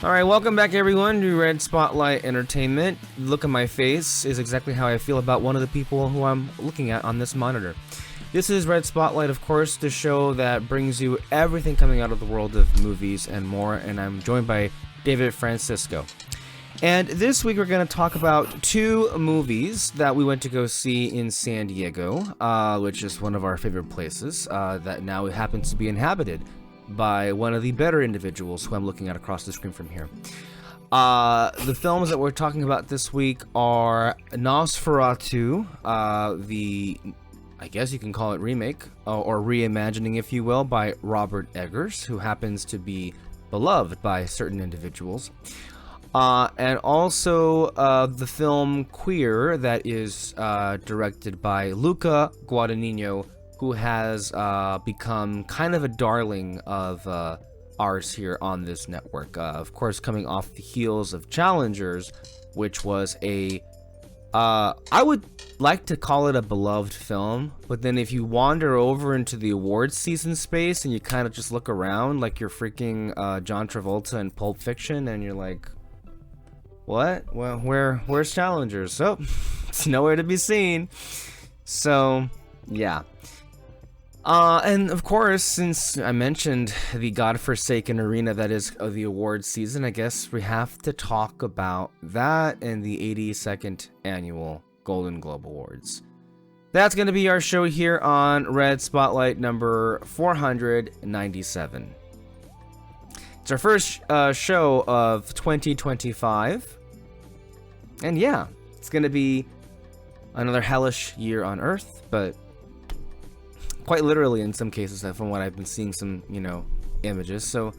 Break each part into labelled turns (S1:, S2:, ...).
S1: All right, welcome back everyone to Red Spotlight Entertainment. Look at my face is exactly how I feel about one of the people who I'm looking at on this monitor. This is Red Spotlight, of course, the show that brings you everything coming out of the world of movies and more, and I'm joined by David Francisco. And this week we're going to talk about two movies that we went to go see in San Diego, which is one of our favorite places that now happens to be inhabited by one of the better individuals who I'm looking at across the screen from here. The films that we're talking about this week are Nosferatu, I guess you can call it remake, or reimagining, if you will, by Robert Eggers, who happens to be beloved by certain individuals. And also the film Queer, that is directed by Luca Guadagnino, who has become kind of a darling of ours here on this network. Of course, coming off the heels of Challengers, which was I would like to call it a beloved film, but then if you wander over into the awards season space and you kind of just look around like you're freaking John Travolta in Pulp Fiction, and you're like, what? Well, where's Challengers? So, it's nowhere to be seen. So, yeah. And of course, since I mentioned the godforsaken arena that is the awards season, I guess we have to talk about that and the 82nd annual Golden Globe Awards. That's going to be our show here on Red Spotlight number 497. It's our first show of 2025. And yeah, it's going to be another hellish year on Earth, but quite literally in some cases, from what I've been seeing some, images. So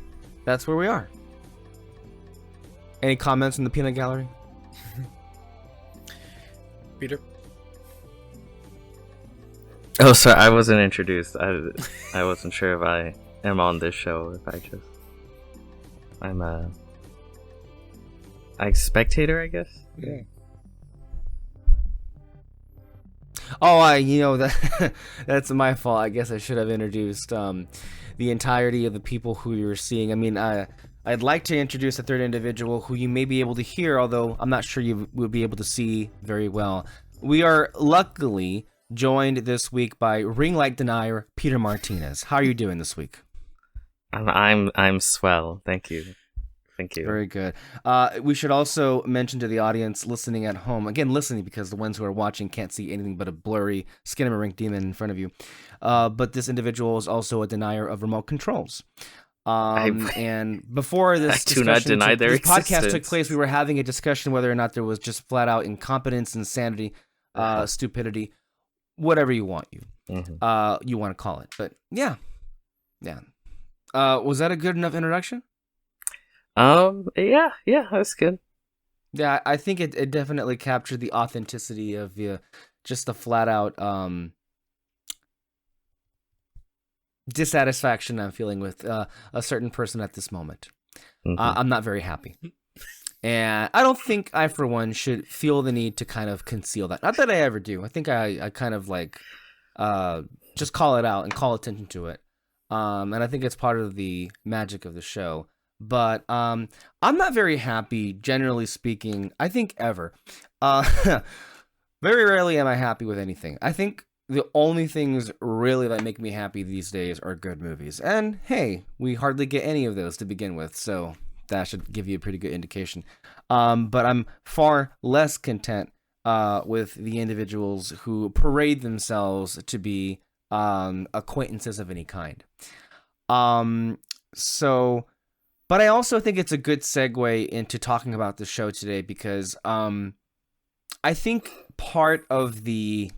S1: that's where we are. Any comments in the peanut gallery?
S2: Peter?
S3: Oh, sorry, I wasn't introduced. I wasn't sure if I am on this show, if I'm a spectator, I guess.
S2: Yeah.
S1: Oh, that's my fault. I guess I should have introduced the entirety of the people who you're seeing. I mean, I'd like to introduce a third individual who you may be able to hear, although I'm not sure you will be able to see very well. We are luckily joined this week by ring light denier Peter Martinez. How are you doing this week?
S3: I'm swell. Thank you.
S1: Very good. We should also mention to the audience listening at home, again, listening because the ones who are watching can't see anything but a blurry Skinamarink demon in front of you. But this individual is also a denier of remote controls. And before this podcast took place, we were having a discussion whether or not there was just flat out incompetence, insanity, stupidity, whatever you want you want to call it. But yeah. Was that a good enough introduction?
S3: Yeah, that's good.
S1: Yeah, I think it definitely captured the authenticity of just the flat out dissatisfaction I'm feeling with a certain person at this moment. I'm not very happy. And I don't think I, for one, should feel the need to kind of conceal that. Not that I ever do. I think I kind of just call it out and call attention to it. And I think it's part of the magic of the show. But I'm not very happy, generally speaking, I think ever. Very rarely am I happy with anything. I think the only things really that make me happy these days are good movies. And hey, we hardly get any of those to begin with, so that should give you a pretty good indication. But I'm far less content with the individuals who parade themselves to be acquaintances of any kind. But I also think it's a good segue into talking about the show today because I think part of the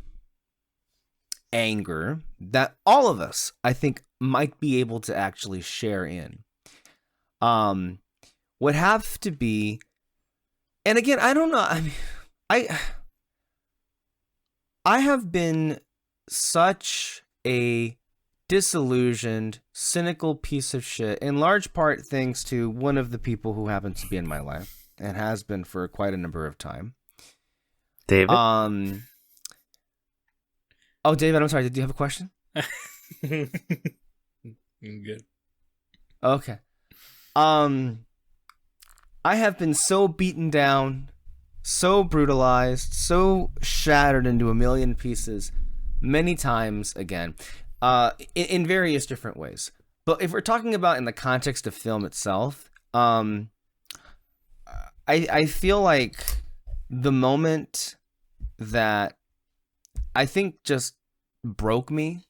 S1: anger that all of us, I think, might be able to actually share in would have to be, and again, I don't know, I mean, I have been such a disillusioned, cynical piece of shit, in large part thanks to one of the people who happens to be in my life and has been for quite a number of time.
S3: David?
S1: Oh, David, I'm sorry. Did you have a question?
S2: Good.
S1: Okay. I have been so beaten down, so brutalized, so shattered into a million pieces many times again, in various different ways. But if we're talking about in the context of film itself, I feel like the moment that I think just broke me,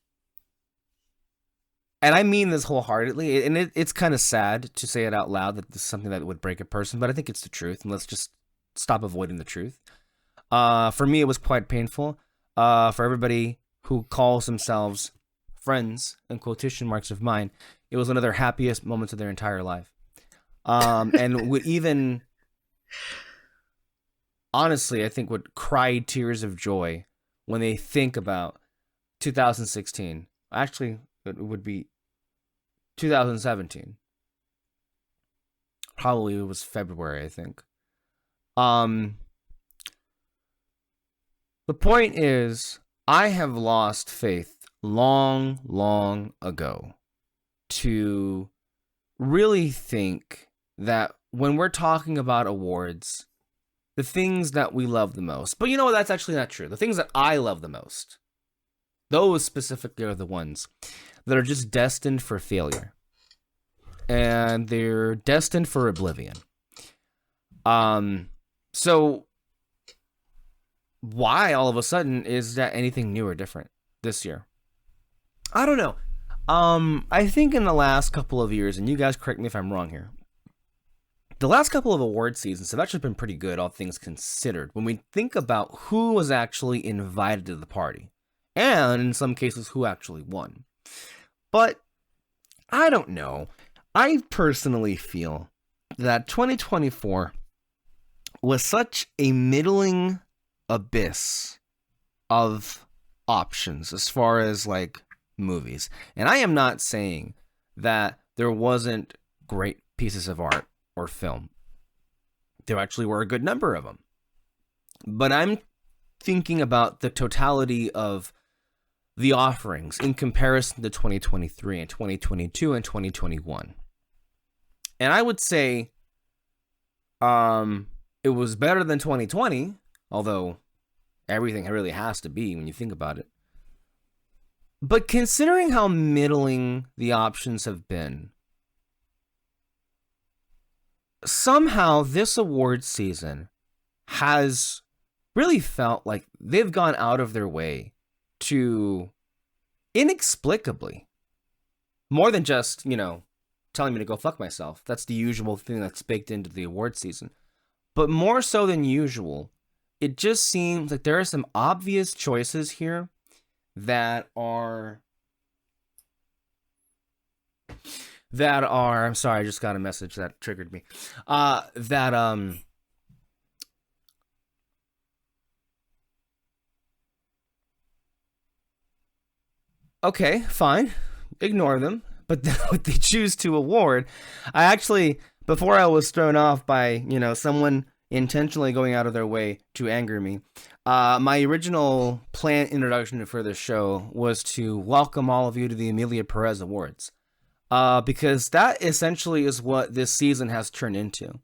S1: and I mean this wholeheartedly, and it's kind of sad to say it out loud that this is something that would break a person, but I think it's the truth, and let's just stop avoiding the truth. For me, it was quite painful. For everybody who calls themselves friends, in quotation marks of mine, it was one of their happiest moments of their entire life. And would even, honestly, I think would cry tears of joy when they think about 2016. Actually, it would be 2017. Probably it was February, I think. The point is, I have lost faith long, long ago to really think that when we're talking about awards, the things that we love the most, but you know what, that's actually not true. The things that I love the most, those specifically are the ones that are just destined for failure. And they're destined for oblivion. So why all of a sudden is that anything new or different this year? I don't know. I think in the last couple of years, and you guys correct me if I'm wrong here, the last couple of award seasons have actually been pretty good, all things considered, when we think about who was actually invited to the party, and in some cases, who actually won. But I don't know. I personally feel that 2024 was such a middling abyss of options as far as like movies. And I am not saying that there wasn't great pieces of art or film. There actually were a good number of them. But I'm thinking about the totality of the offerings in comparison to 2023 and 2022 and 2021. And I would say it was better than 2020, although everything really has to be when you think about it. But considering how middling the options have been, somehow this award season has really felt like they've gone out of their way to inexplicably, more than just, telling me to go fuck myself. That's the usual thing that's baked into the award season. But more so than usual, it just seems like there are some obvious choices here that are, I'm sorry, I just got a message that triggered me. Okay, fine. Ignore them. But what they choose to award, I actually, before I was thrown off by, someone intentionally going out of their way to anger me, my original planned introduction for this show was to welcome all of you to the Emilia Perez Awards. Because that essentially is what this season has turned into.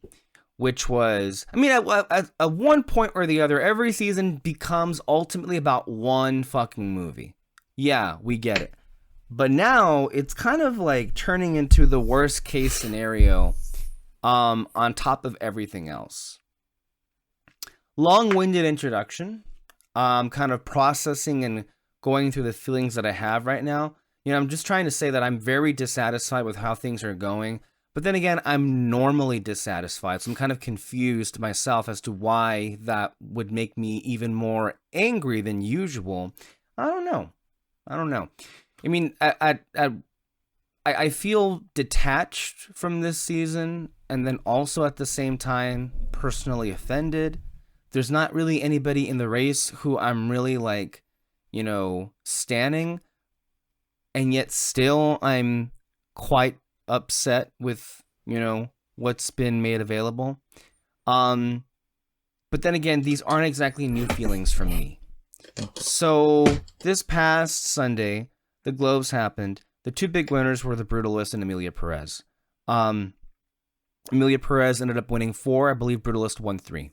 S1: Which was, at one point or the other, every season becomes ultimately about one fucking movie. Yeah, we get it. But now it's kind of like turning into the worst case scenario on top of everything else. Long-winded introduction. Kind of processing and going through the feelings that I have right now. I'm just trying to say that I'm very dissatisfied with how things are going. But then again, I'm normally dissatisfied. So I'm kind of confused myself as to why that would make me even more angry than usual. I don't know. I feel detached from this season, and then also at the same time personally offended. There's not really anybody in the race who I'm really standing, and yet still I'm quite upset with, what's been made available. But then again, these aren't exactly new feelings from me. So this past Sunday, the Globes happened. The two big winners were The Brutalist and Emilia Perez. Emilia Perez ended up winning 4. I believe Brutalist won 3.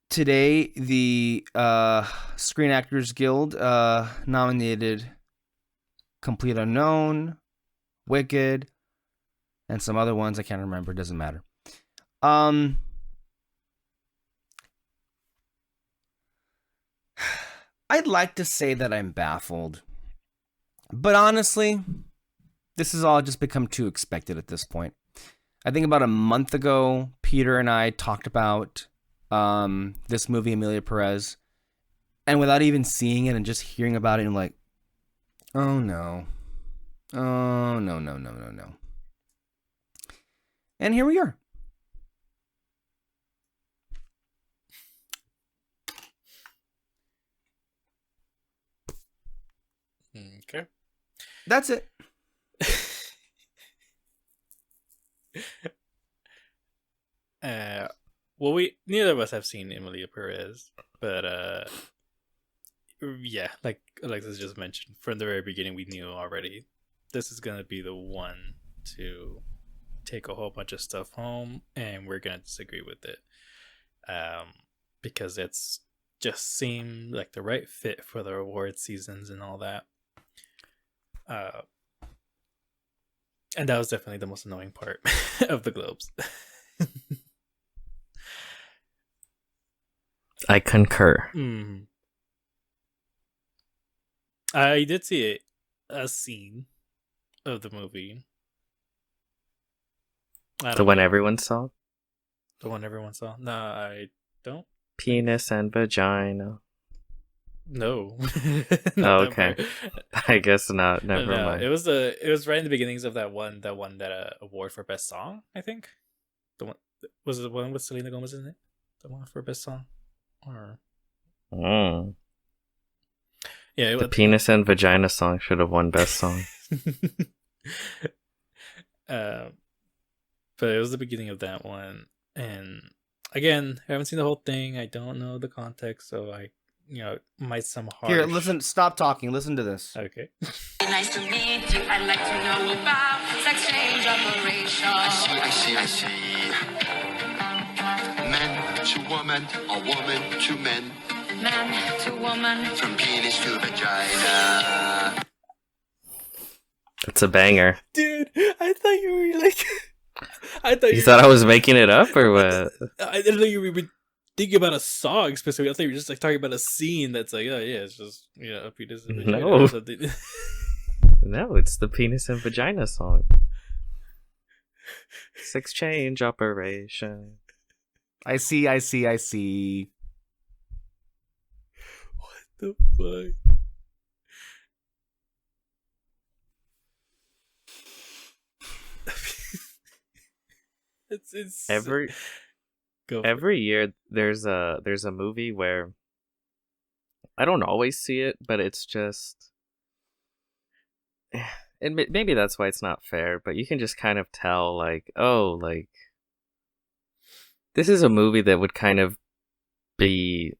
S1: Today, the Screen Actors Guild nominated Complete Unknown, Wicked, and some other ones I can't remember. It doesn't matter. I'd like to say that I'm baffled, but honestly, this has all just become too expected at this point. I think about a month ago, Peter and I talked about this movie, Emilia Perez, and without even seeing it and just hearing about it, I'm like, oh no. Oh, no. And here we are.
S2: Okay.
S1: That's it.
S2: Well, neither of us have seen Emilia Perez, but yeah, like Alexis just mentioned, from the very beginning, we knew already this is gonna be the one to take a whole bunch of stuff home, and we're gonna disagree with it, because it's just seemed like the right fit for the award seasons and all that. And that was definitely the most annoying part of the Globes.
S3: I concur.
S2: I did see a scene of the movie.
S3: The one everyone saw?
S2: The one everyone saw? No, I don't.
S3: Penis and vagina.
S2: No.
S3: Oh, okay. I guess not. Never mind.
S2: It was right in the beginnings of that one that award for best song, I think. The one was it the one with Selena Gomez in it? The one for best song? Or yeah,
S3: the penis and vagina song should have won best song.
S2: But it was the beginning of that one, and again, I haven't seen the whole thing. I don't know the context, so it might sound harsh.
S1: Here, listen. Stop talking. Listen to this.
S2: Okay.
S4: Nice to meet you. I'd like to know about sex change operation.
S5: I see. Men to woman, or woman to men.
S4: Man to woman.
S5: From penis to vagina.
S3: That's a banger.
S2: Dude, I thought you were like...
S3: You thought I was making it up, or what?
S2: I didn't know you were thinking about a song specifically. I thought you were just like talking about a scene that's like, oh yeah, it's just, a penis and vagina or something.
S3: No, it's the penis and vagina song. Sex change operation.
S1: I see.
S2: What the fuck? It's
S3: every year there's a movie where I don't always see it, but it's just, and maybe that's why it's not fair, but you can just kind of tell, like, oh, like, this is a movie that would kind of be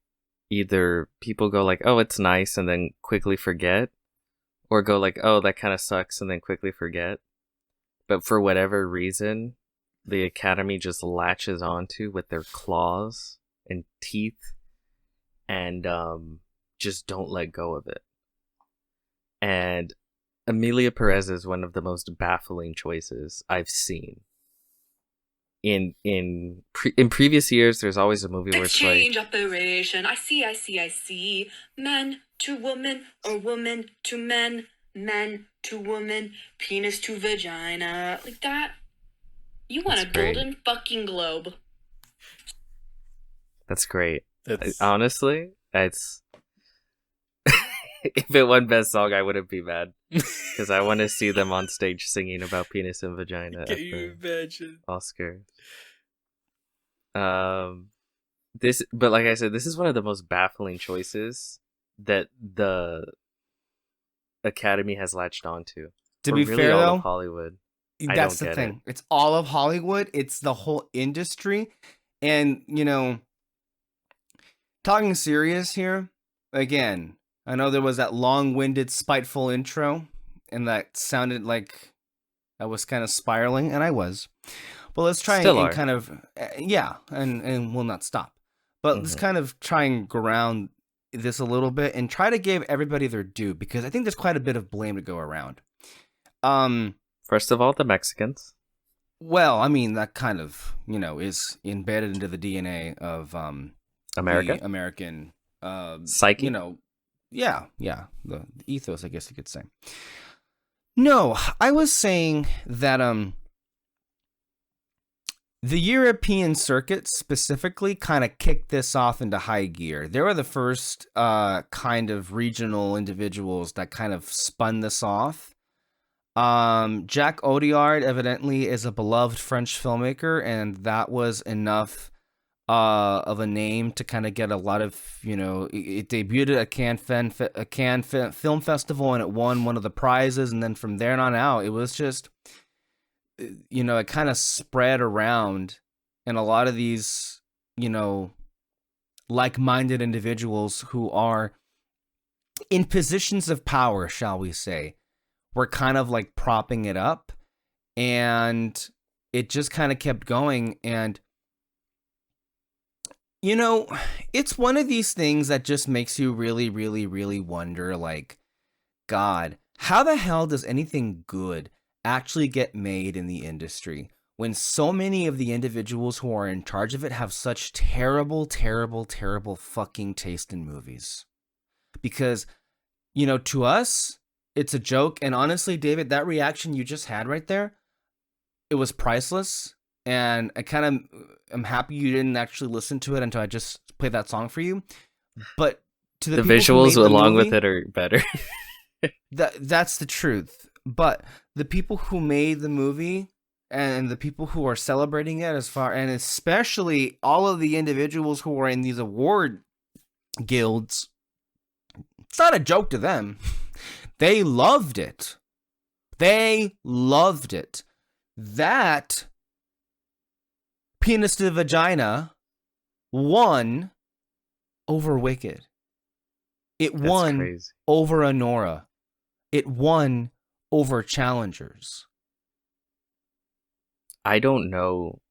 S3: either people go like, oh, it's nice, and then quickly forget, or go like, oh, that kind of sucks, and then quickly forget. But for whatever reason, the Academy just latches onto with their claws and teeth, and just don't let go of it. And Emilia Perez is one of the most baffling choices I've seen. In previous years, there's always a movie where it's like,
S4: exchange operation. I see. Man to woman, or woman to men. Men to woman, penis to vagina. Like that. You want a golden fucking globe.
S3: That's great. Honestly, it's if it won best song, I wouldn't be mad, because I want to see them on stage singing about penis and vagina.
S2: Can you imagine?
S3: Oscar. But like I said, this is one of the most baffling choices that the Academy has latched onto.
S1: To be fair,
S3: all
S1: though,
S3: of Hollywood.
S1: That's the thing. It's all of Hollywood. It's the whole industry. And, talking serious here, again, I know there was that long-winded, spiteful intro, and that sounded like I was kind of spiraling, and I was. But let's try
S3: Still
S1: and
S3: are.
S1: kind of and we'll not stop. But let's kind of try and ground this a little bit and try to give everybody their due, because I think there's quite a bit of blame to go around.
S3: First of all, the Mexicans.
S1: Well, I mean, that kind of, is embedded into the DNA of
S3: America?
S1: the American
S3: Psyche?
S1: the ethos, I guess you could say. No, I was saying that the European circuit specifically kind of kicked this off into high gear. They were the first kind of regional individuals that kind of spun this off. Jacques Audiard evidently is a beloved French filmmaker, and that was enough of a name to kind of get a lot of, it debuted at a Cannes Film Festival, and it won one of the prizes, and then from there on out, it was just, it kind of spread around, and a lot of these, like-minded individuals who are in positions of power, shall we say, were kind of like propping it up, and it just kind of kept going. And it's one of these things that just makes you really, really, really wonder, like, God, how the hell does anything good actually get made in the industry when so many of the individuals who are in charge of it have such terrible, terrible, terrible fucking taste in movies? Because, to us, it's a joke. And honestly, David, that reaction you just had right there, it was priceless. And I kind of am happy you didn't actually listen to it until I just played that song for you. But to the
S3: visuals along with it are better.
S1: That's the truth. But the people who made the movie and the people who are celebrating it, and especially all of the individuals who are in these award guilds, it's not a joke to them. They loved it. They loved it. That Penis to Vagina won over Wicked. It won
S3: crazy.
S1: over Anora. It won over Challengers.
S3: I don't know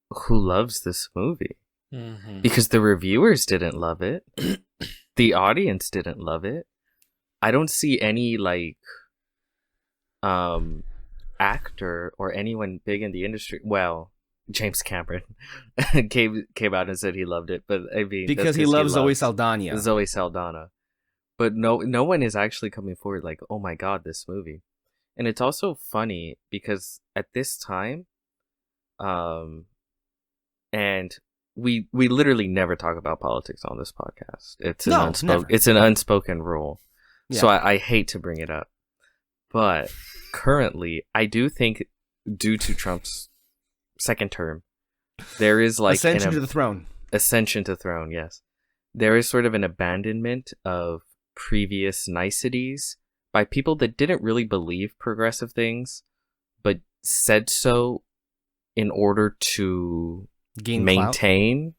S3: who loves this movie.
S2: Mm-hmm.
S3: Because the reviewers didn't love it. The audience didn't love it. I don't see any actor or anyone big in the industry. Well, James Cameron came out and said he loved it, but I mean
S1: because he loves Zoe Saldana.
S3: Zoe Saldana. But no one is actually coming forward like, oh my god, this movie. And it's also funny because at this time, and we literally never talk about politics on this podcast. It's an unspoken rule. Yeah. So I hate to bring it up. But currently, I do think due to Trump's second term, there is like
S1: Ascension to the throne.
S3: Ascension to throne, yes. There is sort of an abandonment of previous niceties by people that didn't really believe progressive things, but said so in order to maintain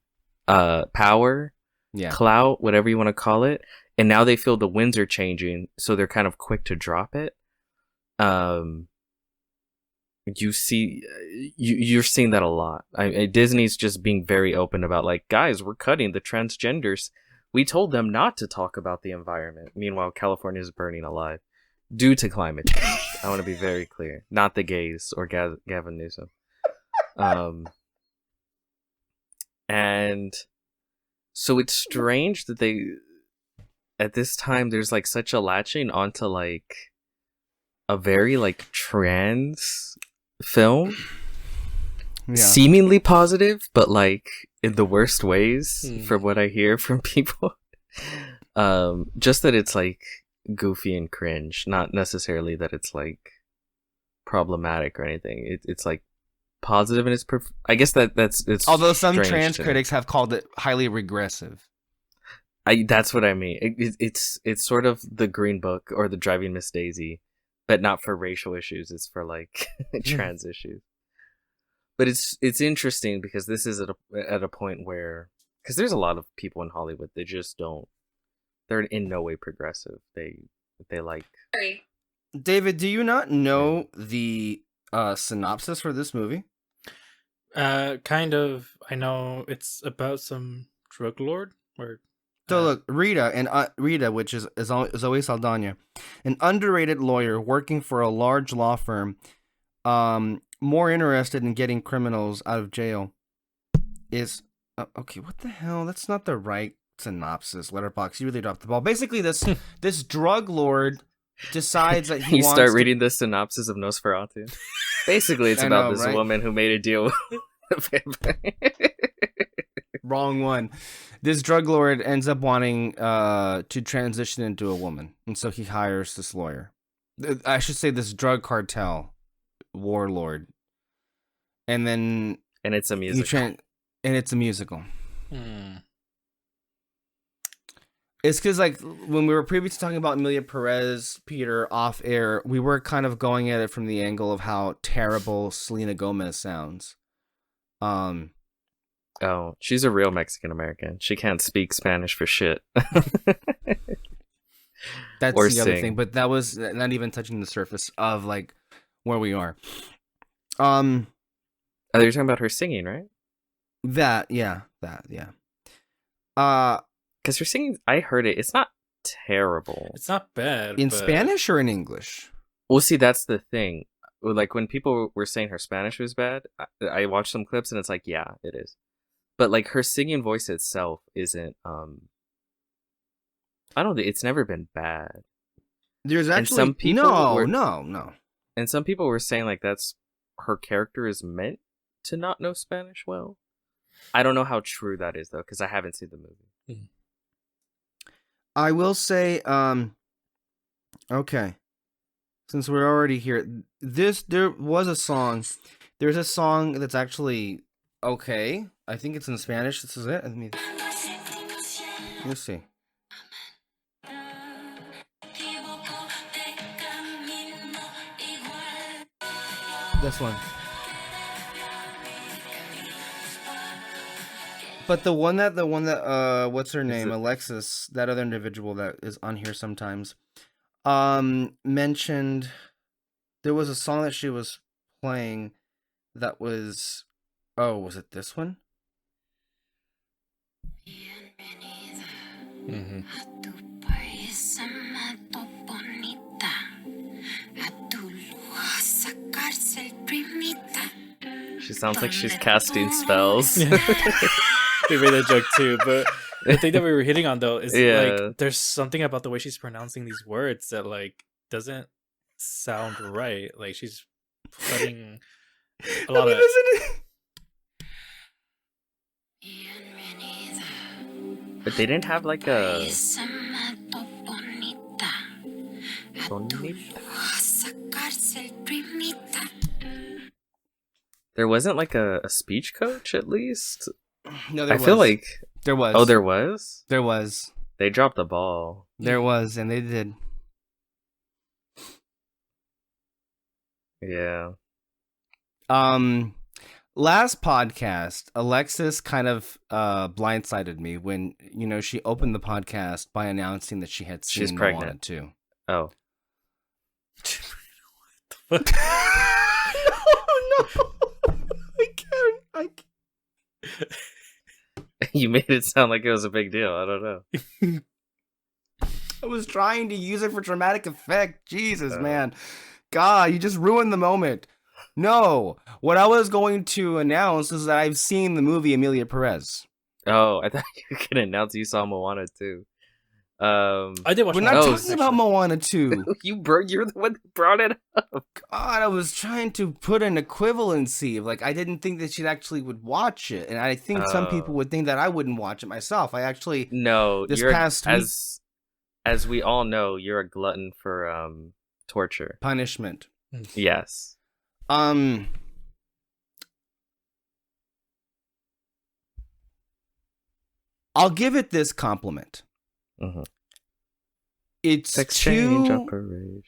S3: power, clout, whatever you want to call it. And now they feel the winds are changing, so they're kind of quick to drop it. You're seeing that a lot. Disney's just being very open about like, guys, we're cutting the transgenders. We told them not to talk about the environment. Meanwhile, California is burning alive due to climate change. I want to be very clear. Not the gays or Gavin Newsom. And so it's strange that they, at this time, there's like such a latching onto like a very like trans film. Yeah. Seemingly positive, but like in the worst ways from what I hear from people. Just that it's like goofy and cringe, not necessarily that it's like problematic or anything. It's like positive and it's I guess it's
S1: although some trans critics have called it highly regressive.
S3: That's what I mean. It's sort of the Green Book or the Driving Miss Daisy, but not for racial issues. It's for like trans issues. But it's interesting because this is at a point where, because there's a lot of people in Hollywood that just don't, they're in no way progressive. They like.
S4: Sorry.
S1: David, do you not know the synopsis for this movie?
S2: Kind of. I know it's about some drug lord or
S1: So look, Rita, which is Zoe Saldana, an underrated lawyer working for a large law firm, more interested in getting criminals out of jail, is okay. What the hell? That's not the right synopsis. Letterboxd, you really dropped the ball. Basically, this drug lord decides that he
S3: You
S1: wants
S3: start
S1: to-
S3: reading the synopsis of Nosferatu. Basically, it's
S1: I
S3: about
S1: know,
S3: this
S1: right?
S3: woman who made a deal with a vampire.
S1: Wrong one. This drug lord ends up wanting to transition into a woman, and so he hires this lawyer. I should say this drug cartel warlord, and then
S3: And it's a musical.
S1: and it's a musical.
S2: Hmm.
S1: It's because, like, when we were previously talking about Emilia Perez, Peter, off air, we were kind of going at it from the angle of how terrible Selena Gomez sounds.
S3: Oh, she's a real Mexican American. She can't speak Spanish for shit.
S1: That's
S3: Or
S1: the other
S3: sing.
S1: thing, but that was not even touching the surface of, like, where we are.
S3: Oh, you're talking about her singing, right?
S1: That, yeah.
S3: Because her singing, I heard it. It's not terrible.
S2: It's not bad.
S1: In
S2: but
S1: Spanish or in English?
S3: Well, see, that's the thing. Like, when people were saying her Spanish was bad, I watched some clips and it's like, yeah, it is. But, like, her singing voice itself isn't, I don't think, it's never been bad.
S1: There's
S3: And
S1: actually
S3: some people
S1: no.
S3: And some people were saying, like, that's, her character is meant to not know Spanish well. I don't know how true that is, though, because I haven't seen the movie.
S1: I will say, okay. Since we're already here, there was a song. There's a song that's actually okay. I think it's in Spanish. This is it. Let's see. This one. But the one that what's her name? Alexis, that other individual that is on here sometimes, mentioned there was a song that she was playing that was, was it this one?
S2: Mm-hmm.
S3: She sounds like she's casting spells.
S2: We made that joke too, but the thing that we were hitting on though is like there's something about the way she's pronouncing these words that like doesn't sound right. Like she's putting a lot of
S3: But they didn't have like a there wasn't like a speech coach at least.
S1: No, there
S3: I
S1: was.
S3: feel like
S1: there was.
S3: Oh, there was?
S1: There was.
S3: They dropped the ball.
S1: There was, and they did.
S3: Yeah.
S1: Last podcast, Alexis kind of blindsided me when, she opened the podcast by announcing that she had seen
S3: She's pregnant.
S1: Moana 2.
S3: Oh.
S1: No. I can't.
S3: You made it sound like it was a big deal. I don't know.
S1: I was trying to use it for dramatic effect. Jesus, man. God, you just ruined the moment. No. What I was going to announce is that I've seen the movie Emilia Perez.
S3: Oh, I thought you were going to announce you saw Moana too.
S2: I did watch
S1: We're
S2: Moana
S1: not
S2: too,
S1: talking about
S2: actually.
S1: Moana 2.
S3: You're the one that brought it up.
S1: God, I was trying to put an equivalency. Like, I didn't think that she actually would watch it. And I think some people would think that I wouldn't watch it myself. I actually...
S3: No,
S1: This
S3: you're,
S1: past week...
S3: as we all know, you're a glutton for torture.
S1: Punishment.
S3: Yes.
S1: I'll give it this compliment.
S3: Mm-hmm.
S1: It's
S3: Exchange
S1: too...
S3: operation.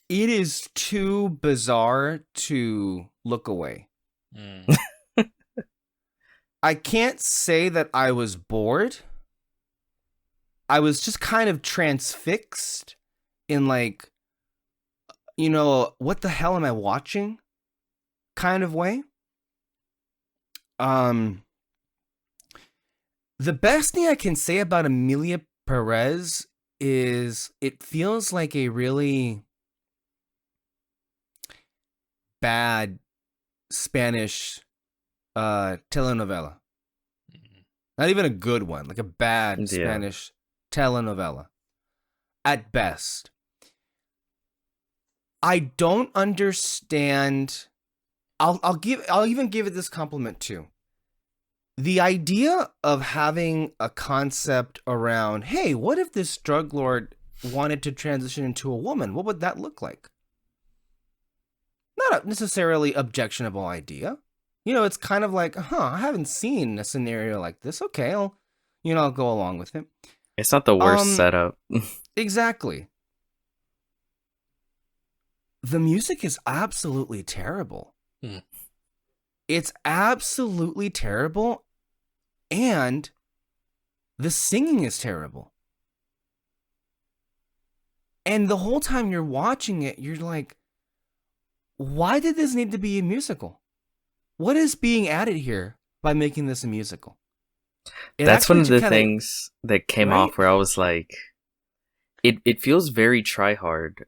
S1: It is too bizarre to look away.
S2: Mm.
S1: I can't say that I was bored. I was just kind of transfixed in like, what the hell am I watching kind of way. The best thing I can say about Emilia Perez is it feels like a really bad Spanish telenovela. Not even a good one, like a bad Spanish telenovela at best. I don't understand. I'll even give it this compliment too. The idea of having a concept around, hey, what if this drug lord wanted to transition into a woman? What would that look like? Not a necessarily objectionable idea. It's kind of like, I haven't seen a scenario like this. Okay, I'll go along with it.
S3: It's not the worst setup.
S1: Exactly. The music is absolutely terrible. It's absolutely terrible, and the singing is terrible. And the whole time you're watching it, you're like, why did this need to be a musical? What is being added here by making this a musical?
S3: That's one of the things that came off where I was like, it feels very try hard.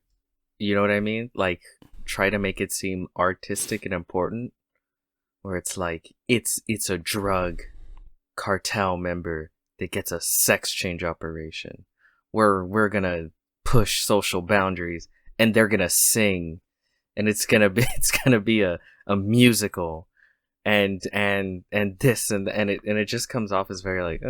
S3: You know what I mean? Like, try to make it seem artistic and important, where it's like, it's a drug cartel member that gets a sex change operation where we're gonna push social boundaries and they're gonna sing, and it's gonna be a musical, and this and it just comes off as very like,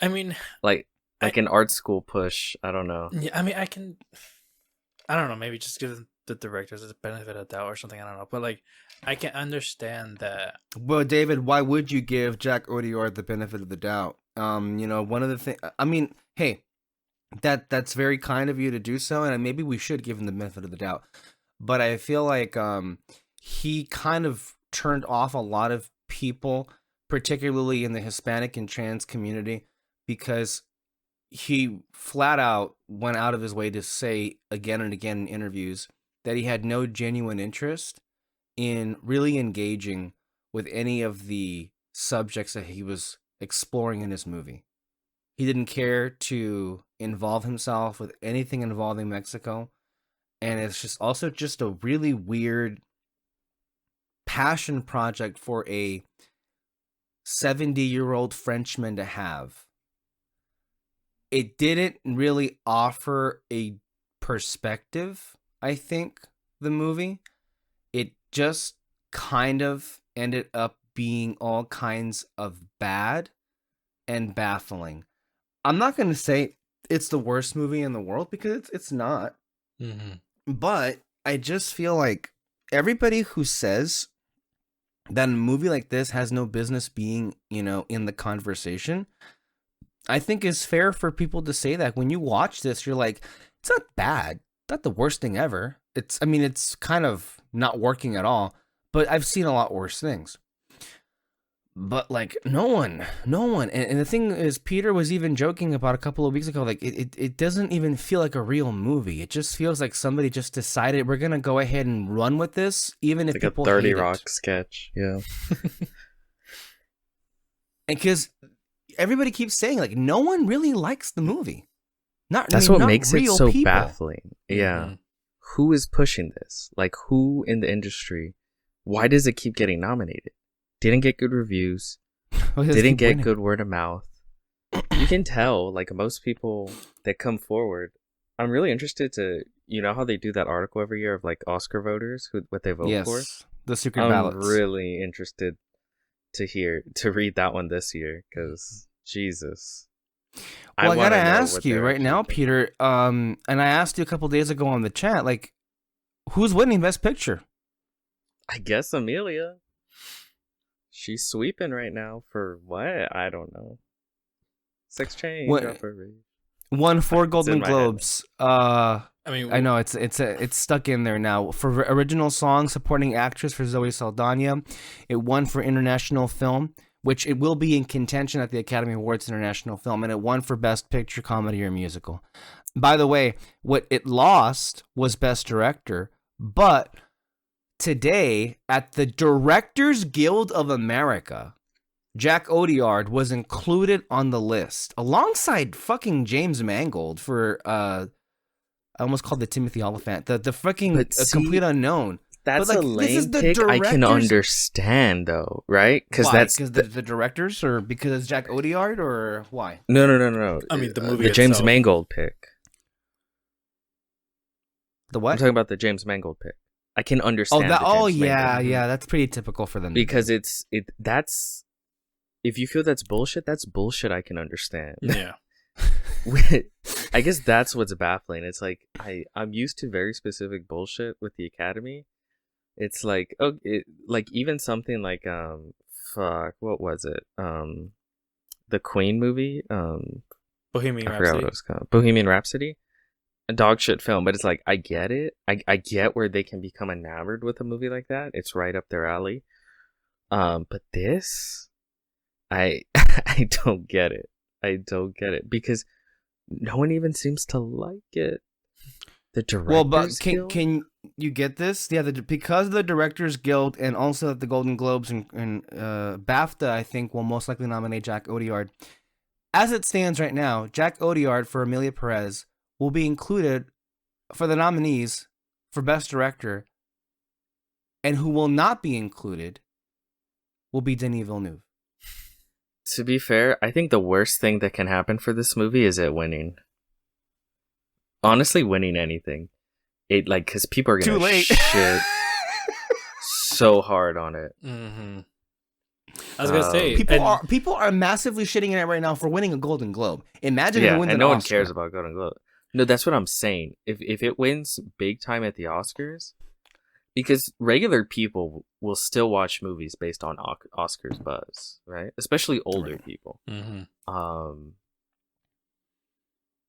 S2: I mean,
S3: like an art school push. I don't know.
S2: Yeah, I mean, I don't know, maybe just give the directors the benefit of the doubt or something, I don't know. But like, I can understand that.
S1: Well, David, why would you give Jack Odior the benefit of the doubt? One of the things, I mean, hey, that's very kind of you to do so, and maybe we should give him the benefit of the doubt. But I feel like he kind of turned off a lot of people, particularly in the Hispanic and trans community, because he flat out went out of his way to say again and again in interviews that he had no genuine interest in really engaging with any of the subjects that he was exploring in his movie. He didn't care to involve himself with anything involving Mexico. And it's just a really weird passion project for a 70-year-old Frenchman to have. It didn't really offer a perspective, I think, the movie. It just kind of ended up being all kinds of bad and baffling. I'm not going to say it's the worst movie in the world, because it's not.
S2: Mm-hmm.
S1: But I just feel like everybody who says that a movie like this has no business being, in the conversation, I think is fair for people to say that. When you watch this, you're like, it's not bad. Not the worst thing ever. It's kind of not working at all, but I've seen a lot worse things. But like no one. And the thing is, Peter was even joking about a couple of weeks ago, like it doesn't even feel like a real movie. It just feels like somebody just decided we're going to go ahead and run with this, even if
S3: like
S1: people
S3: a 30
S1: hate
S3: Rock
S1: it.
S3: sketch. Yeah.
S1: And because everybody keeps saying, like, no one really likes the movie.
S3: That's what makes it so
S1: people.
S3: baffling. Yeah.
S2: Mm-hmm.
S3: Who is pushing this? Like, who in the industry? Why does it keep getting nominated? Didn't get good reviews. Didn't get good word of mouth. You can tell, like, most people that come forward. I'm really interested to, how they do that article every year of like Oscar voters, what they vote for.
S1: Yes, the secret ballots.
S3: I'm really interested to read that one this year, because Jesus.
S1: Well, I gotta ask you right now, Peter. And I asked you a couple days ago on the chat, like, who's winning Best Picture?
S3: I guess Emilia. She's sweeping right now for what? I don't know. Sex change.
S1: Won 4 Golden Globes.
S2: I mean,
S1: I know it's stuck in there now. For original song, supporting actress for Zoe Saldana. It won for international film, which it will be in contention at the Academy Awards International Film, and it won for Best Picture, Comedy or Musical. By the way, what it lost was Best Director, but today at the Directors Guild of America, Jack Odiard was included on the list alongside fucking James Mangold for I almost called the Timothy Oliphant, the fucking complete unknown.
S3: That's
S1: But,
S3: a
S1: like, this is
S3: lame
S1: the
S3: pick. I can
S1: director's-
S3: understand though, right? Because
S1: Why?
S3: that's
S1: because the directors, or because it's Jack Odiard, or why?
S3: no.
S2: I mean, the movie
S3: the James
S2: itself.
S3: Mangold pick.
S1: The
S3: I'm
S1: what?
S3: talking about the James Mangold pick. I can
S1: Oh,
S3: understand.
S1: that.
S3: the
S1: Oh,
S3: James
S1: yeah,
S3: Mangold
S1: yeah. That's pretty typical for them.
S3: because that's if you feel that's bullshit, that's bullshit. I can understand.
S2: Yeah.
S3: I guess that's what's baffling. It's like I'm used to very specific bullshit with the Academy. It's like like even something like fuck, what was it? The Queen movie,
S2: Bohemian
S3: I forgot what
S2: Rhapsody.
S3: it was called. Bohemian Rhapsody, a dog shit film, but it's like I get it. I get where they can become enamored with a movie like that. It's right up their alley. But this, I I don't get it. I don't get it because no one even seems to like it. The directors
S1: Well, but
S3: Guild?
S1: can you get this? Yeah, because of the Directors Guild and also the Golden Globes and BAFTA, I think, will most likely nominate Jack Odiard. As it stands right now, Jack Odiard for Emilia Perez will be included for the nominees for Best Director, and who will not be included will be Denis Villeneuve.
S3: To be fair, I think the worst thing that can happen for this movie is it winning. Honestly, winning anything. It like because people are gonna
S1: Too late.
S3: shit so hard on it.
S2: Mm-hmm. I was gonna say
S1: People are massively shitting in it right now for winning a Golden Globe. Imagine if it
S3: Yeah,
S1: wins
S3: and
S1: an
S3: no one
S1: Oscar.
S3: cares about Golden Globe. No, that's what I'm saying. If it wins big time at the Oscars, because regular people will still watch movies based on Oscars buzz, right? Especially older people.
S2: Mm-hmm.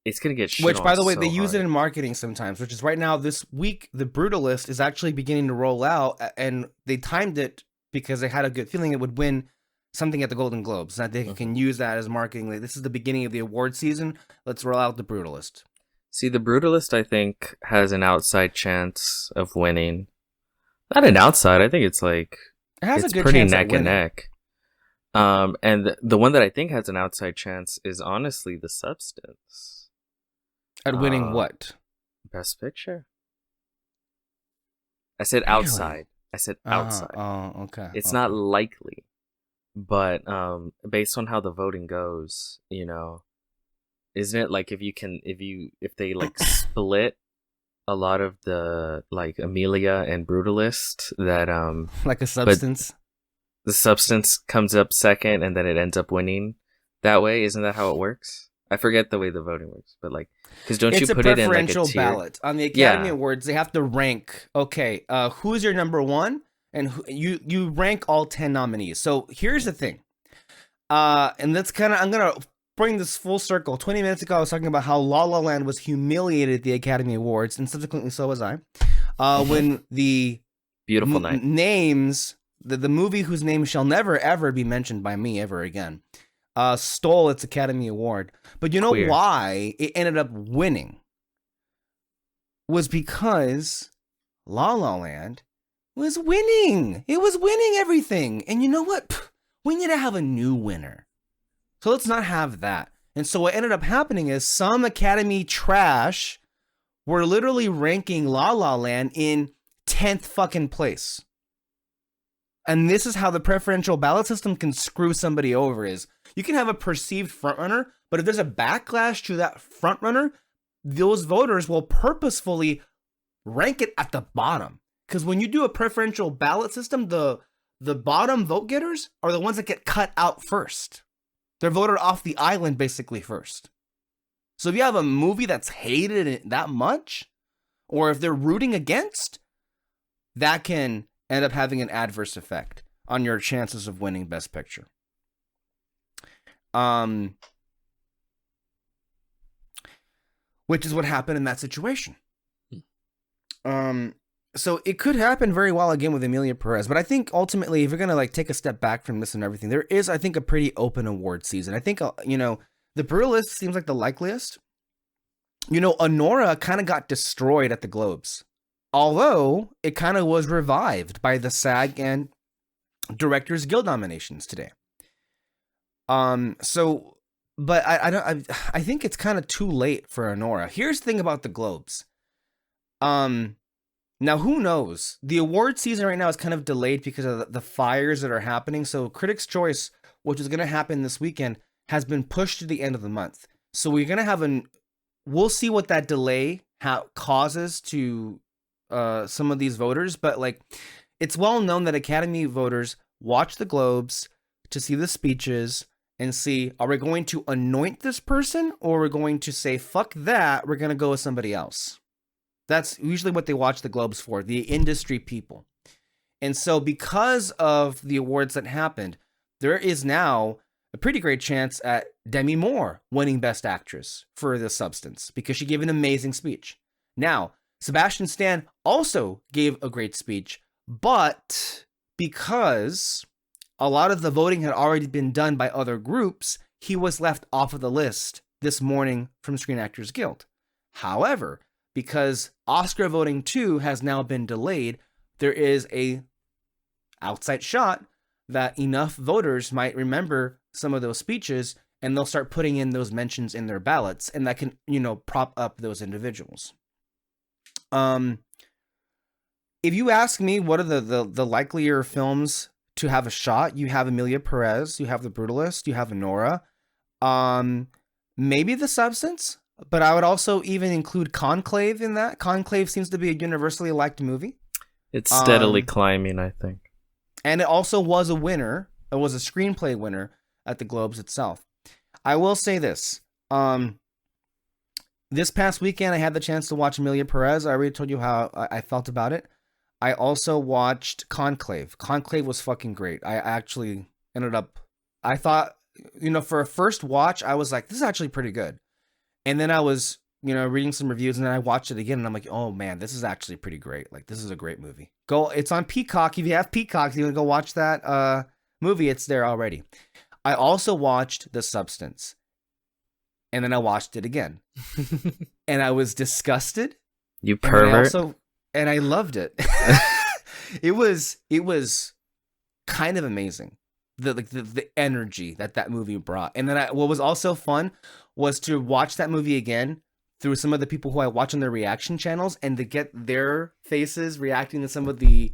S3: It's gonna get shit
S1: Which, by
S3: on
S1: the way,
S3: so
S1: they use it
S3: hard.
S1: in marketing sometimes, which is right now this week, The Brutalist is actually beginning to roll out, and they timed it because they had a good feeling it would win something at the Golden Globes, that they can use that as marketing. Like, this is the beginning of the award season. Let's roll out The Brutalist.
S3: See, The Brutalist, I think, has an outside chance of winning. Not an outside. I think it's like
S1: It has
S3: it's
S1: a good
S3: pretty
S1: chance at
S3: neck and
S1: winning.
S3: neck. And the one that I think has an outside chance is honestly The Substance.
S1: At winning what?
S3: Best Picture. I said
S1: Really?
S3: outside. I said outside.
S1: Oh, okay.
S3: It's
S1: okay.
S3: not likely, but based on how the voting goes, you know, isn't it like if they like split a lot of the like Emilia and Brutalist, that
S1: Like a substance?
S3: the Substance comes up second and then it ends up winning that way? Isn't that how it works? I forget the way the voting works, but like, because don't you put it in like a
S1: preferential
S3: tier?
S1: ballot. On the Academy
S3: Yeah.
S1: Awards, they have to rank, okay, who's your number one? And you rank all 10 nominees. So here's the thing. And that's kind of, I'm going to bring this full circle. 20 minutes ago, I was talking about how La La Land was humiliated at the Academy Awards, and subsequently so was I. When the
S3: Beautiful night.
S1: names, the movie whose name shall never, ever be mentioned by me ever again, stole its Academy Award. But you know
S3: Queer.
S1: why it ended up winning? Was because La La Land was winning. It was winning everything. And you know what? Pff, we need to have a new winner. So let's not have that. And so what ended up happening is some Academy trash were literally ranking La La Land in 10th fucking place. And this is how the preferential ballot system can screw somebody over. Is you can have a perceived frontrunner, but if there's a backlash to that frontrunner, those voters will purposefully rank it at the bottom. Because when you do a preferential ballot system, the bottom vote getters are the ones that get cut out first. They're voted off the island basically first. So if you have a movie that's hated that much, or if they're rooting against, that can end up having an adverse effect on your chances of winning Best Picture. Which is what happened in that situation. So it could happen very well again with Emilia Perez, but I think ultimately, if you're gonna like take a step back from this and everything, there is, I think, a pretty open award season. I think The Brutalist seems like the likeliest. Honora kind of got destroyed at the Globes, although it kind of was revived by the SAG and Directors Guild nominations today. But I think it's kind of too late for Honora. Here's the thing about the Globes. Now who knows? The award season right now is kind of delayed because of the fires that are happening. So Critics' Choice, which is going to happen this weekend, has been pushed to the end of the month. So we're going to have we'll see what that delay causes to some of these voters. But like, it's well known that Academy voters watch the Globes to see the speeches and see, are we going to anoint this person, or are we going to say, fuck that, we're going to go with somebody else? That's usually what they watch the Globes for, the industry people. And so because of the awards that happened, there is now a pretty great chance at Demi Moore winning Best Actress for The Substance, because she gave an amazing speech. Now, Sebastian Stan also gave a great speech, but because a lot of the voting had already been done by other groups, he was left off of the list this morning from Screen Actors Guild. However, because Oscar voting 2 has now been delayed, there is a outside shot that enough voters might remember some of those speeches, and they'll start putting in those mentions in their ballots, and that can, prop up those individuals. If you ask me what are the likelier films to have a shot, you have Emilia Perez, you have The Brutalist, you have Honora, maybe The Substance, but I would also even include Conclave in that. Conclave seems to be a universally liked movie.
S3: It's steadily climbing, I think.
S1: And it also was a winner. It was a screenplay winner at the Globes itself. I will say this. This past weekend, I had the chance to watch Emilia Perez. I already told you how I felt about it. I also watched Conclave. Conclave was fucking great. I actually ended up, I thought, for a first watch, I was like, this is actually pretty good. And then I was, reading some reviews, and then I watched it again, and I'm like, oh man, this is actually pretty great. Like, this is a great movie. It's on Peacock. If you have Peacock, you want to go watch that movie, it's there already. I also watched The Substance. And then I watched it again. And I was disgusted.
S3: You pervert.
S1: And I loved it. It was kind of amazing. The energy that movie brought. And then what was also fun was to watch that movie again through some of the people who I watch on their reaction channels, and to get their faces reacting to some of the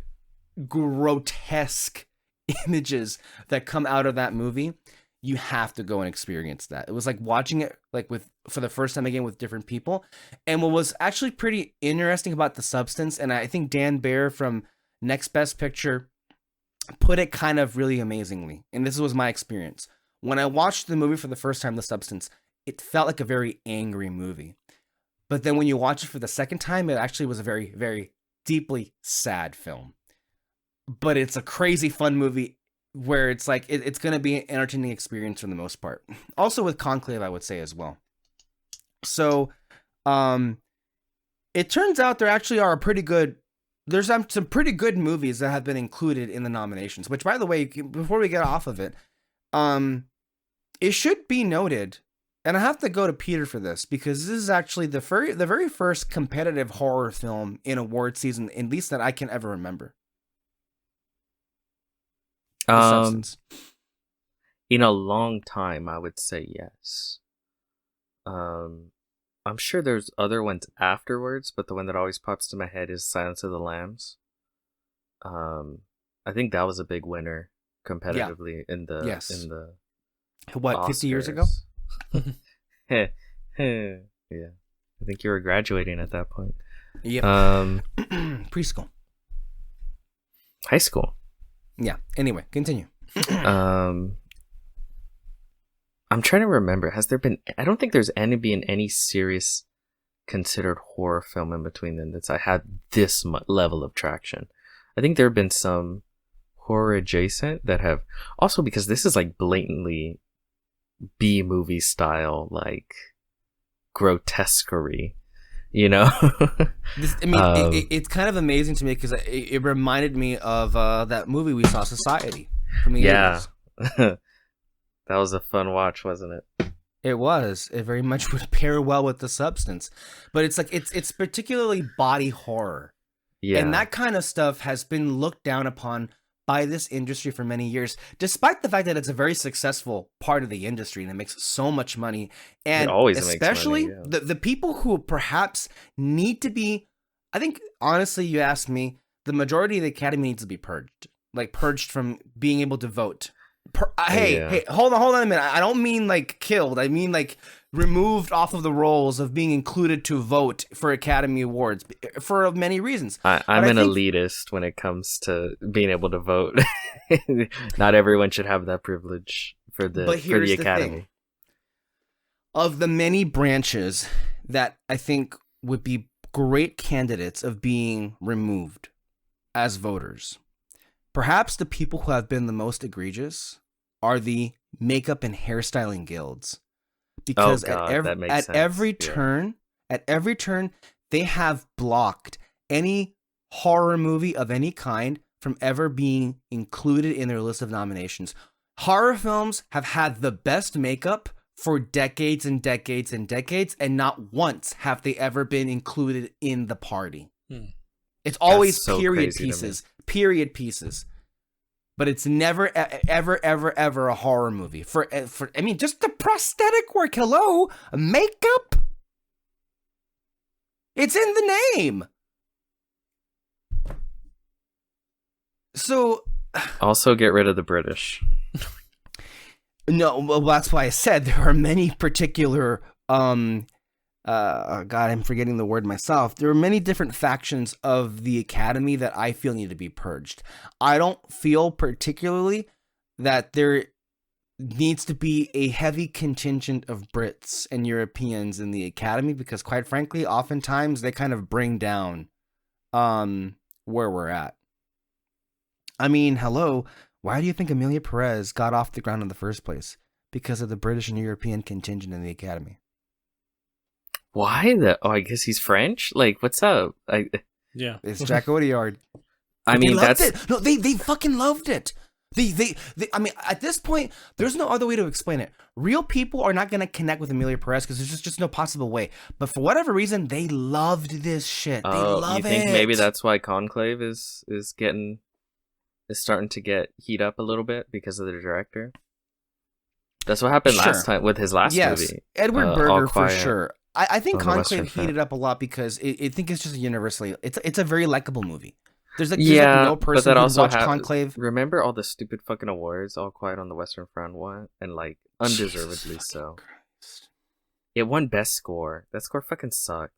S1: grotesque images that come out of that movie. You have to go and experience that. It was like watching it for the first time again with different people. And what was actually pretty interesting about The Substance, and I think Dan Baer from Next Best Picture put it kind of really amazingly. And this was my experience. When I watched the movie for the first time, The Substance, it felt like a very angry movie. But then when you watch it for the second time, it actually was a very, very deeply sad film. But it's a crazy fun movie, where it's like it's going to be an entertaining experience for the most part. Also with Conclave, I would say as well. So it turns out there actually are there's some pretty good movies that have been included in the nominations, which, by the way, before we get off of it, it should be noted, and I have to go to Peter for this, because this is actually the very first competitive horror film in award season, at least that I can ever remember.
S3: In a long time, I would say yes. I'm sure there's other ones afterwards, but the one that always pops to my head is Silence of the Lambs. I think that was a big winner competitively in the
S1: what,
S3: Oscars.
S1: 50 years ago?
S3: Yeah, I think you were graduating at that point.
S1: Yep. Preschool.
S3: High school.
S1: Yeah. Anyway, continue.
S3: I'm trying to remember. Has there been? I don't think there's been any serious considered horror film in between them that's had this level of traction. I think there have been some horror adjacent that have also, because this is like blatantly B movie style, like grotesquerie.
S1: It's kind of amazing to me because it reminded me of that movie we saw, Society, from the 80s.
S3: That was a fun watch, wasn't it?
S1: It was. It very much would pair well with the substance. But it's like it's particularly body horror.
S3: Yeah.
S1: And that kind of stuff has been looked down upon by this industry for many years, despite the fact that it's a very successful part of the industry and it makes so much money. And
S3: It always makes
S1: especially
S3: money, yeah.
S1: the people who perhaps need to be, I think, honestly, you ask me, the majority of the Academy needs to be purged. Like purged from being able to vote. Hey, hold on a minute. I don't mean like killed. I mean like removed off of the rolls of being included to vote for Academy Awards for many reasons.
S3: I'm an elitist when it comes to being able to vote. Not everyone should have that privilege for the Academy.
S1: Thing. Of the many branches that I think would be great candidates of being removed as voters, perhaps the people who have been the most egregious are the makeup and hairstyling guilds. Because at every turn, they have blocked any horror movie of any kind from ever being included in their list of nominations. Horror films have had the best makeup for decades and decades and decades, and not once have they ever been included in the party. It's always period pieces. But it's never, ever a horror movie. I mean, just the prosthetic work. Hello, makeup. It's in the name. So,
S3: also get rid of the British.
S1: No, well, that's why I said there are many particular. God, I'm forgetting the word myself. There are many different factions of the Academy that I feel need to be purged. I don't feel particularly that there needs to be a heavy contingent of Brits and Europeans in the Academy because, quite frankly, oftentimes they kind of bring down where we're at. I mean, hello, why do you think Emilia Perez got off the ground in the first place? Because of the British and European contingent in the Academy.
S3: Why? I guess he's French? Like, what's up?
S2: Yeah.
S1: It's Jack Audiard.
S3: I mean, that's...
S1: It. No, they fucking loved it. They, I mean, at this point, there's no other way to explain it. Real people are not going to connect with Emilia Perez because there's just no possible way. But for whatever reason, they loved this shit. They love it.
S3: You think maybe that's why Conclave is starting to get heat up a little bit because of the director? That's what happened last time with his last movie.
S1: Edward Berger for sure. I think Conclave heated up a lot because I think it's just universally, it's a very likable movie. There's like no person who watched Conclave.
S3: Remember all the stupid fucking awards All Quiet on the Western Front won? And like, undeservedly so.
S1: Christ.
S3: It won Best Score. That score fucking sucked.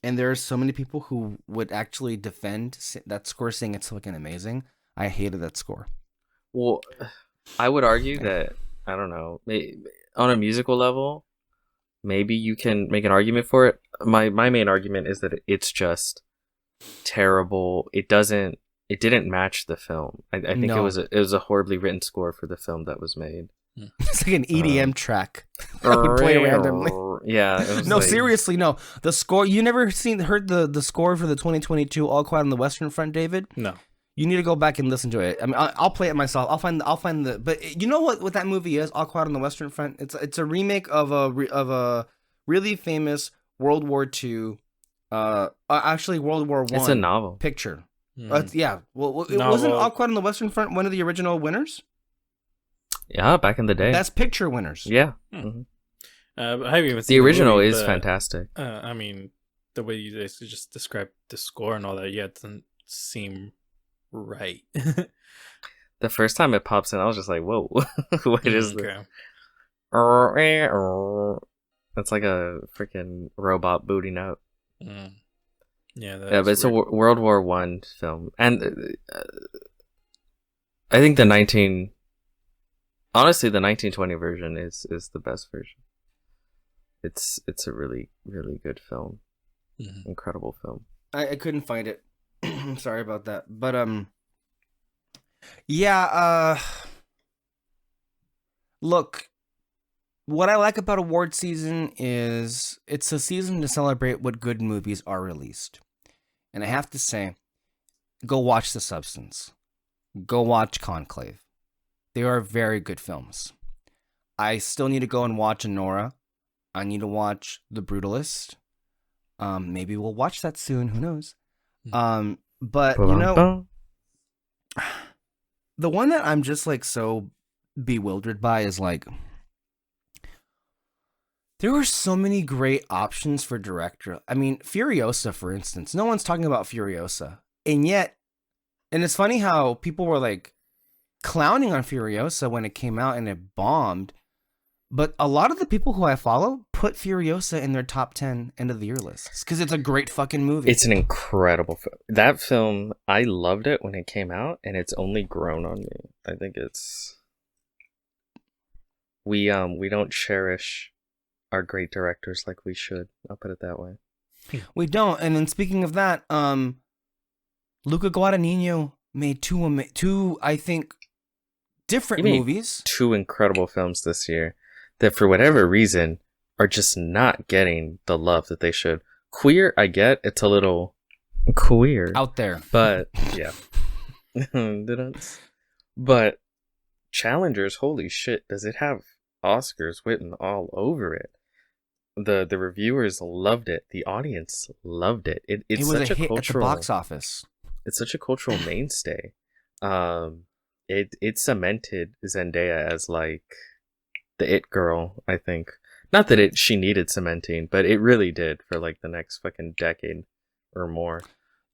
S1: And there are so many people who would actually defend that score saying it's fucking amazing. I hated that score.
S3: Well, I would argue that, I don't know, on a musical level, maybe you can make an argument for it. My main argument is that it's just terrible. It didn't match the film. I think it was a horribly written score for the film that was made.
S1: It's like an EDM track that would play randomly.
S3: Yeah. It was
S1: no, seriously, no. The score. You never heard the score for the 2022 All Quiet on the Western Front, David?
S2: No.
S1: You need to go back and listen to it. I mean, I'll play it myself. I'll find the. But you know what that movie is? All Quiet on the Western Front. It's a remake of a really famous World War II. Actually, World War I.
S3: It's a novel
S1: picture. Yeah. Well, it wasn't All Quiet on the Western Front one of the original winners.
S3: Yeah, back in the day.
S1: Best Picture winners.
S3: Yeah.
S2: Mm-hmm. I haven't even seen
S3: the original
S2: movie,
S3: is fantastic.
S2: I mean, the way you guys just described the score and all that, it doesn't seem right.
S3: The first time it pops in, I was just like, "Whoa, what is this?" It's like a freaking robot booting up.
S2: Mm. Yeah,
S3: but it's weird. A World War I film, and I think the 1920 version is the best version. It's a really, really good film. Mm-hmm. Incredible film.
S1: I couldn't find it. I'm sorry about that. But look, what I like about award season is it's a season to celebrate what good movies are released. And I have to say, go watch The Substance. Go watch Conclave. They are very good films. I still need to go and watch Anora. I need to watch The Brutalist. Maybe we'll watch that soon. Who knows? But you know, the one that I'm just like so bewildered by is like, there were so many great options for director. I mean, Furiosa, for instance. No one's talking about Furiosa, and yet, and it's funny how people were like clowning on Furiosa when it came out and it bombed. But a lot of the people who I follow put Furiosa in their top 10 end of the year lists because it's a great fucking movie.
S3: It's an incredible film. That film, I loved it when it came out, and it's only grown on me. I think it's we don't cherish our great directors like we should. I'll put it that way.
S1: We don't. And then speaking of that, Luca Guadagnino made two I think different movies.
S3: Two incredible films this year that for whatever reason are just not getting the love that they should. Queer, I get, it's a little queer
S1: out there.
S3: But yeah. But Challengers, holy shit, does it have Oscars written all over it? The reviewers loved it. The audience loved it. It's
S1: was
S3: such
S1: a hit
S3: cultural
S1: at the box office.
S3: It's such a cultural mainstay. It cemented Zendaya as like the it girl, I think. Not that she needed cementing, but it really did for like the next fucking decade or more.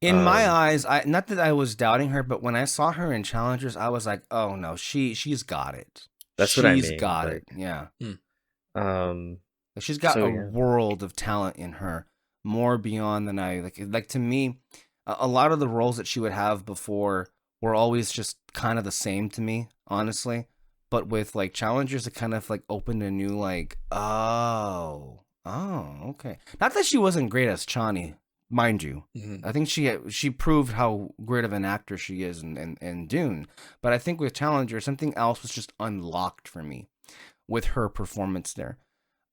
S1: In my eyes, not that I was doubting her, but when I saw her in Challengers, I was like, "Oh no, she's got it.
S3: That's what I mean.
S1: She's got it. Yeah. She's got a world of talent in her, more beyond than I like. Like to me, a lot of the roles that she would have before were always just kind of the same to me, honestly. But with like Challengers, it kind of like opened a new like, oh, okay. Not that she wasn't great as Chani, mind you. Mm-hmm. I think she proved how great of an actor she is in Dune. But I think with Challenger, something else was just unlocked for me with her performance there.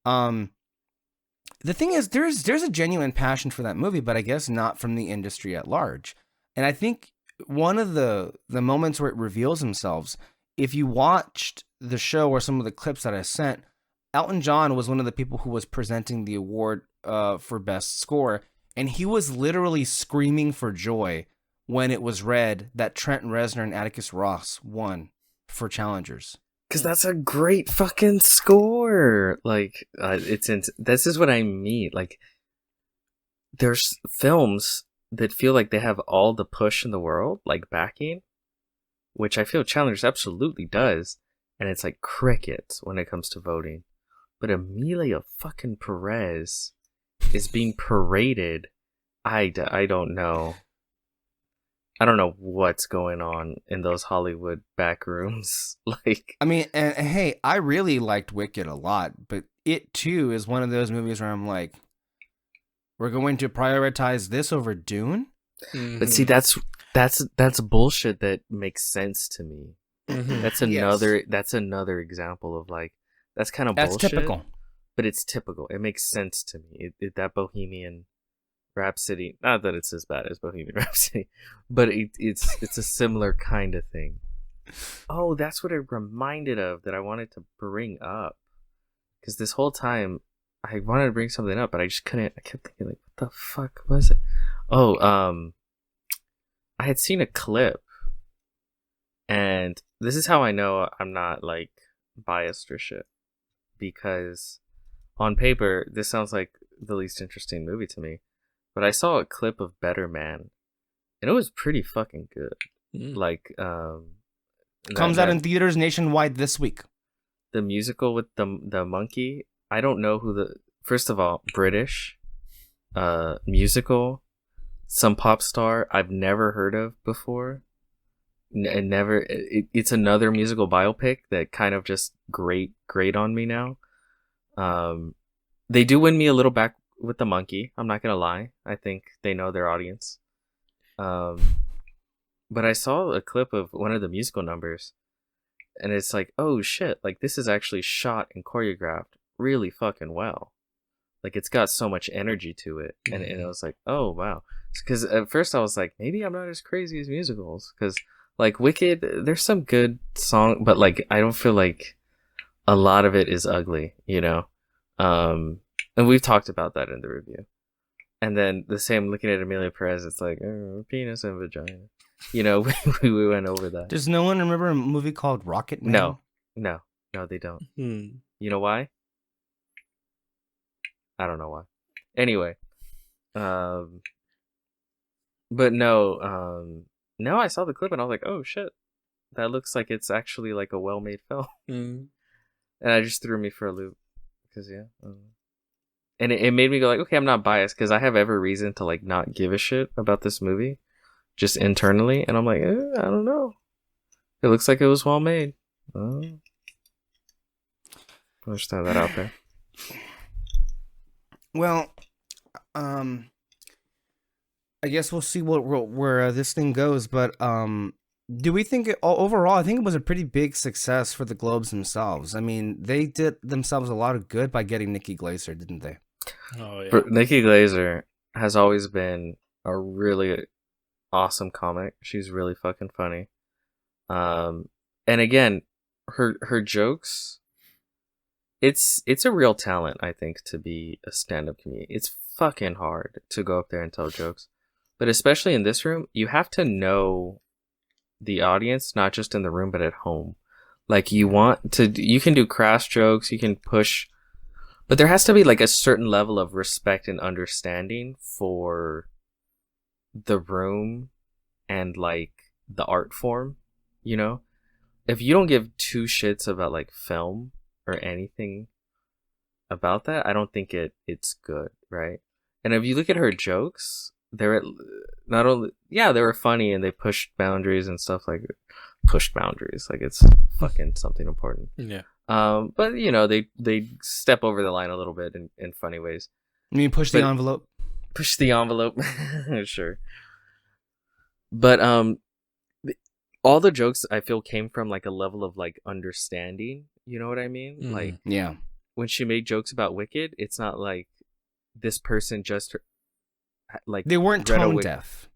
S1: The thing is, there's a genuine passion for that movie, but I guess not from the industry at large. And I think one of the moments where it reveals themselves, if you watched the show or some of the clips that I sent, Elton John was one of the people who was presenting the award for Best Score, and he was literally screaming for joy when it was read that Trent Reznor and Atticus Ross won for Challengers.
S3: Because that's a great fucking score. Like, this is what I mean. Like, there's films that feel like they have all the push in the world, like backing, which I feel Challengers absolutely does, and it's like crickets when it comes to voting. But Emilia fucking Perez is being paraded. I don't know. I don't know what's going on in those Hollywood back rooms. Like,
S1: I mean, and hey, I really liked Wicked a lot, but it too is one of those movies where I'm like, we're going to prioritize this over Dune?
S3: Mm-hmm. But see, that's bullshit that makes sense to me. Mm-hmm. That's another example of like, that's kind of bullshit. That's typical. But it's typical. It makes sense to me. That Bohemian Rhapsody, not that it's as bad as Bohemian Rhapsody, but it's a similar kind of thing. Oh, that's what it reminded of that I wanted to bring up. Because this whole time, I wanted to bring something up, but I just couldn't. I kept thinking, like, what the fuck was it? Oh, I had seen a clip, and this is how I know I'm not, like, biased or shit. Because on paper, this sounds like the least interesting movie to me. But I saw a clip of Better Man, and it was pretty fucking good. Like,
S1: comes out in theaters nationwide this week.
S3: The musical with the monkey. I don't know who first of all, British, musical, some pop star I've never heard of before. It's another musical biopic that kind of just grate on me now. They do win me a little back with the monkey. I'm not gonna lie. I think they know their audience. But I saw a clip of one of the musical numbers, and it's like, oh shit, like this is actually shot and choreographed really fucking well. Like it's got so much energy to it, and I was like, oh wow. Because at first I was like, maybe I'm not as crazy as musicals, because like Wicked, there's some good song, but like I don't feel like a lot of it is ugly, you know? And we've talked about that in the review. And then the same looking at Emilia Perez, it's like, oh, penis and vagina. You know, we went over that.
S1: Does no one remember a movie called Rocket Man?
S3: No, they don't.
S2: Hmm.
S3: You know why? I don't know why. Anyway, but no, I saw the clip and I was like, oh shit, that looks like it's actually like a well-made film.
S2: Mm.
S3: And it just threw me for a loop. Because, and it made me go like, okay, I'm not biased because I have every reason to like not give a shit about this movie just internally. And I'm like, I don't know. It looks like it was well made. I'll just throw that out there.
S1: Well, I guess we'll see where this thing goes. But do we think overall? I think it was a pretty big success for the Globes themselves. I mean, they did themselves a lot of good by getting Nikki Glaser, didn't they?
S2: Oh yeah.
S3: Nikki Glaser has always been a really awesome comic. She's really fucking funny. And again, her jokes. It's a real talent, I think, to be a stand-up comedian. It's fucking hard to go up there and tell jokes. But especially in this room, you have to know the audience, not just in the room, but at home. Like, you can do crass jokes, you can push, but there has to be like a certain level of respect and understanding for the room and like the art form, you know? If you don't give two shits about like film or anything about that, I don't think it's good, right? And if you look at her jokes, they were funny and they pushed boundaries and stuff like it's fucking something important.
S2: Yeah.
S3: But you know, they step over the line a little bit in funny ways.
S1: I mean, push the envelope.
S3: Push the envelope. Sure. But all the jokes I feel came from like a level of like understanding, you know what I mean?
S2: Mm.
S3: Like,
S1: yeah,
S3: when she made jokes about Wicked, it's not like this person just like
S1: they weren't tone deaf.